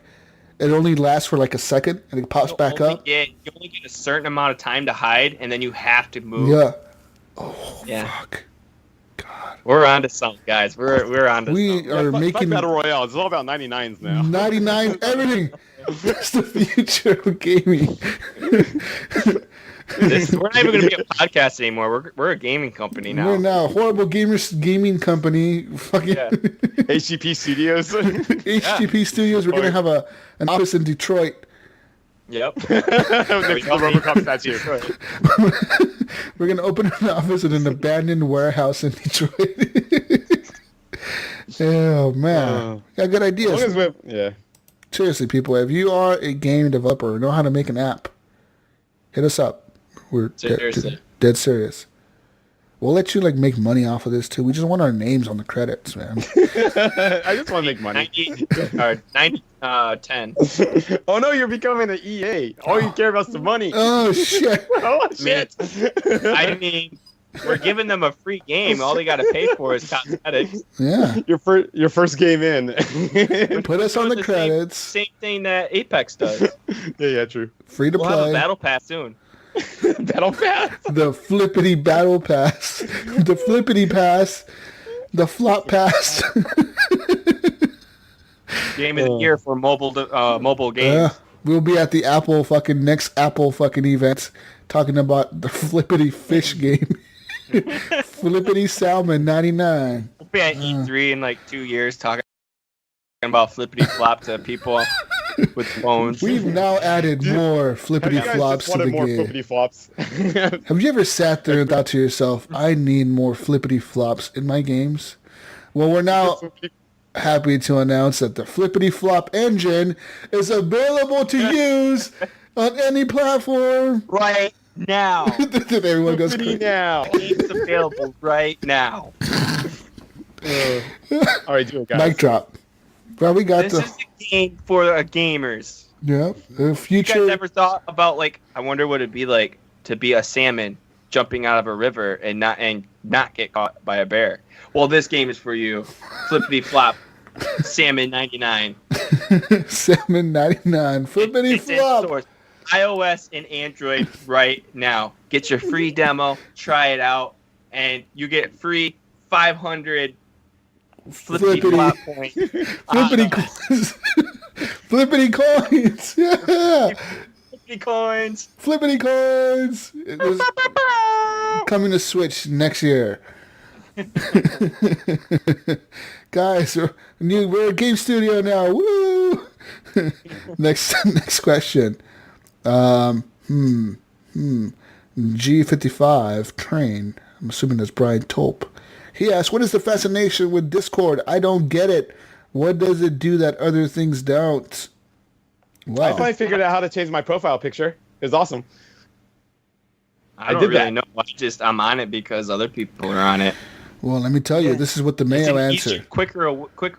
it only lasts for like a second and it pops back up. You only get a certain amount of time to hide, and then you have to move. Yeah. Oh fuck. God. We're on to something, guys. We're on to something. We are making Battle Royale. It's all about 99s now. 99 everything. That's the future of gaming. We're not even going to be a podcast anymore. We're a gaming company now. We're now Horrible Gamers Gaming Company. Fucking HGP Studios. HGP Studios. We're gonna have an office in Detroit. Yep. Next to the RoboCop statue. We're gonna open an office in an abandoned warehouse in Detroit. Oh man, got good ideas. Yeah. Seriously, people, if you are a game developer or know how to make an app, hit us up. We're dead serious. We'll let you like make money off of this too. We just want our names on the credits, man. I just want to make money. 90, 10. Oh no, you're becoming an EA. All you care about is the money. Oh shit. Oh shit. I mean, we're giving them a free game. All they got to pay for is cosmetics. Yeah. Your first game in. Put us on the credits. Same thing that Apex does. Yeah, true. Free to We'll play. have a battle pass soon. Battle Pass. The Flippity Battle Pass. The Flippity Pass. The Flop Pass. Game of the year for mobile games. We'll be at the next Apple event talking about the Flippity Fish game. Flippity Salmon 99. We'll be at E3 in like 2 years talking about Flippity Flop to people with phones. We've now added more Flippity Flops to the more game. Flippity Flops. Have you ever sat there and thought to yourself, I need more Flippity Flops in my games? Well, we're now happy to announce that the Flippity Flop engine is available to use on any platform. Right now. Everyone goes Flippity crazy. now. Game's available right now. All right, do it, guys. Mic drop. Well, we got This is a game for gamers. the You future. guys ever thought about I wonder what it'd be like to be a salmon jumping out of a river and not get caught by a bear? Well, this game is for you. Flippity Flop Salmon 99. Salmon 99. Flippity It's in Flop. stores, iOS and Android right now. Get your free demo, try it out, and you get free 500 Flippity Flop points. Flippity coins. Flippity coins. Yeah. Flippity coins. Flippity coins. It was coming to Switch next year. Guys, we're a game studio now. Woo! Next question. G55 train. I'm assuming that's Brian Tolp. He asks, what is the fascination with Discord? I don't get it. What does it do that other things don't? Wow. I finally figured out how to change my profile picture. It was awesome. I don't did really that. know. I'm on it because other people are on it. Well, let me tell you, this is what the It's mail an answer. easier, quicker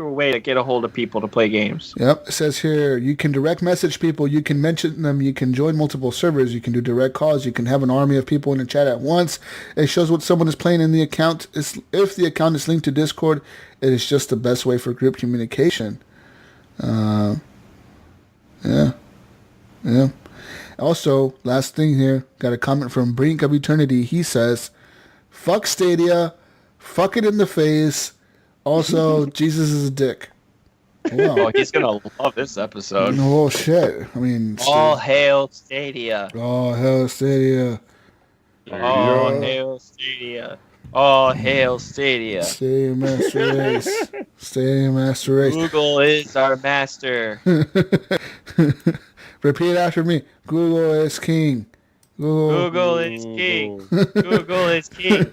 way to get a hold of people to play games. Yep, it says here, you can direct message people, you can mention them, you can join multiple servers, you can do direct calls, you can have an army of people in the chat at once. It shows what someone is playing in the account. If the account is linked to Discord, it is just the best way for group communication. Yeah. Also, last thing here, got a comment from Brink of Eternity. He says, fuck Stadia, fuck it in the face. Also, Jesus is a dick. Wow. Oh, he's gonna love this episode. Oh shit! I mean, All hail Stadia. oh hell, Stadia, All hail Stadia. All hail Stadia. Stadia Master Race, Stadia Master Race. Google is our master. Repeat after me. Google is king. Google is king. Google is king.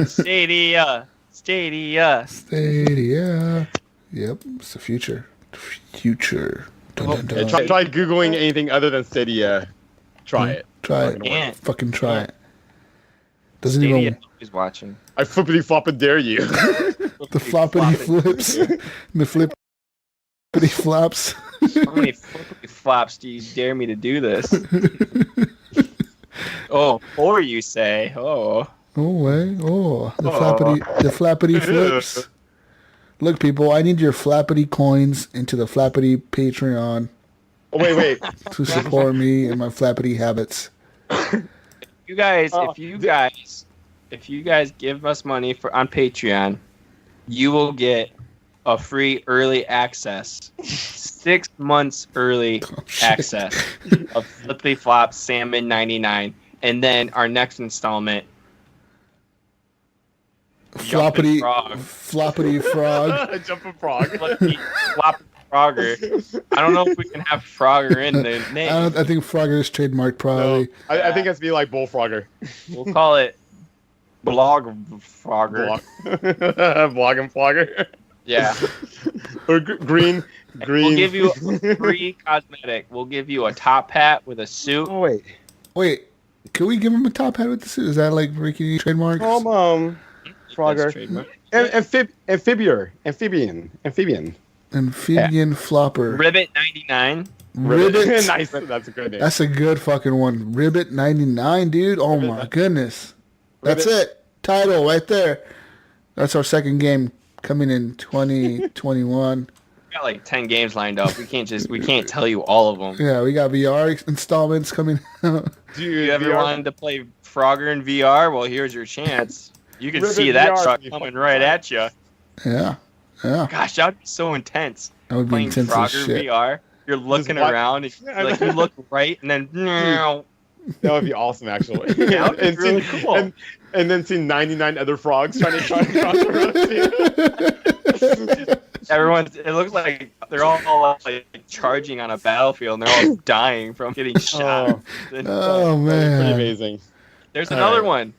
Stadia. Stadia. Stadia. Yep, it's the future. Future. Dun, dun, dun. Yeah, try Googling anything other than Stadia. Try it. Try it. Yeah. Fucking try it. Doesn't Stadia even is watching. I flippity flop and dare you. the floppity flips, the flippity flops. How many flippity flops do you dare me to do this? Oh, or you say, oh. Oh, way. Oh, the flappity flips. Look, people, I need your flappity coins into the flappity Patreon Oh, wait. to support me and my flappity habits. You guys, if you guys give us money on Patreon, you will get a free early access, 6 months early access of Flippity Flop Salmon 99, and then our next installment, Floppity Jumping frog. Jumping frog. Floppy Frogger. I don't know if we can have Frogger in the name. I think Frogger is trademarked, probably. I think it's be like Bullfrogger. We'll call it Blog Frogger. Blog and Flogger. Yeah. Or green. We'll give you a free cosmetic. We'll give you a top hat with a suit. Oh, wait. Wait, can we give him a top hat with the suit? Is that like Ricky trademark? Frogger. Amphibian. Amphibian flopper. Ribbit 99. Ribbit. Nice. That's a good name. That's a good fucking one. Ribbit 99, dude. Oh Ribbit. my goodness. That's it. Title right there. That's our second game coming in 2021. We got like 10 games lined up. We can't tell you all of them. Yeah, we got VR installments coming out. Do you ever wanted to play Frogger in VR? Well, here's your chance. You can see that VR truck coming right at you. Yeah. Gosh, that would be so intense. That would be Playing intense as Frogger shit. VR. You're looking around, and you look right, and then That would be awesome, actually. That would be really cool. And then see 99 other frogs trying to cross the road. It looks like they're all like charging on a battlefield, and they're all dying from getting shot. Oh, Pretty man. amazing. There's another one,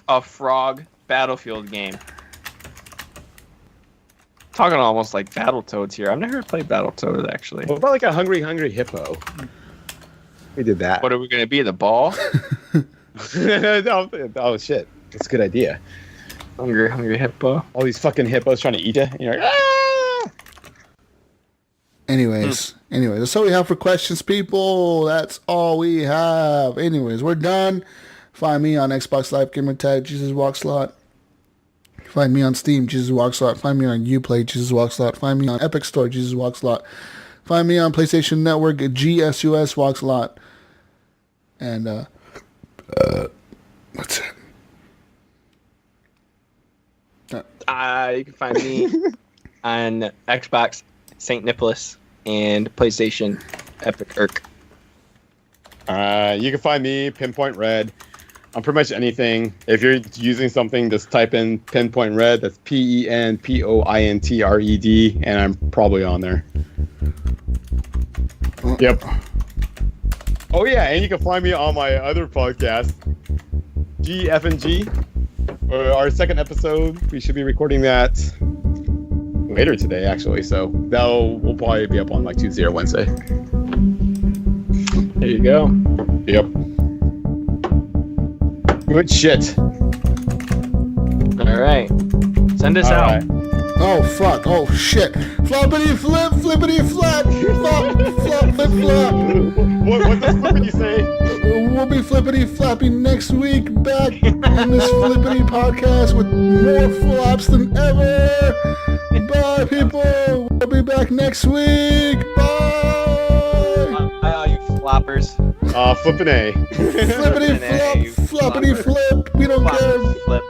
a frog battlefield game. Talking almost like Battletoads here. I've never played Battletoads, actually. What about like a hungry hippo? We did that. What are we going to be, the ball? Oh, shit. That's a good idea. Hungry hippo. All these fucking hippos trying to eat you. And you're like, ah! Anyways, that's all we have for questions, people. That's all we have. Anyways, we're done. Find me on Xbox Live Gamer Tag, Jesus Walkslot. Find me on Steam, Jesus Walkslot. Find me on Uplay, Jesus Walkslot. Find me on Epic Store, Jesus Walkslot. Find me on PlayStation Network, GSUS Walkslot. And, what's it? You can find me on Xbox St. Nicholas and PlayStation Epic Irk. You can find me, PenPointRed, on pretty much anything. If you're using something, just type in PenPointRed. That's PenPointRed, and I'm probably on there. Yep. Oh yeah, and you can find me on my other podcast, GFNG. Our second episode. We should be recording that later today, actually. So we'll probably be up on like Tuesday or Wednesday. There you go. Yep. Good shit. All right. Send us out. Right. Oh, fuck. Oh, shit. Floppity flip, flippity flap. Flop, flop, flip, flop. What does Flippity say? We'll be flippity floppy next week. Back in this flippity podcast with more flops than ever. Bye, people. We'll be back next week. Bye. Bye, all you floppers. Flippin' A. Flippity flop, floppity flip. We don't care. Flip.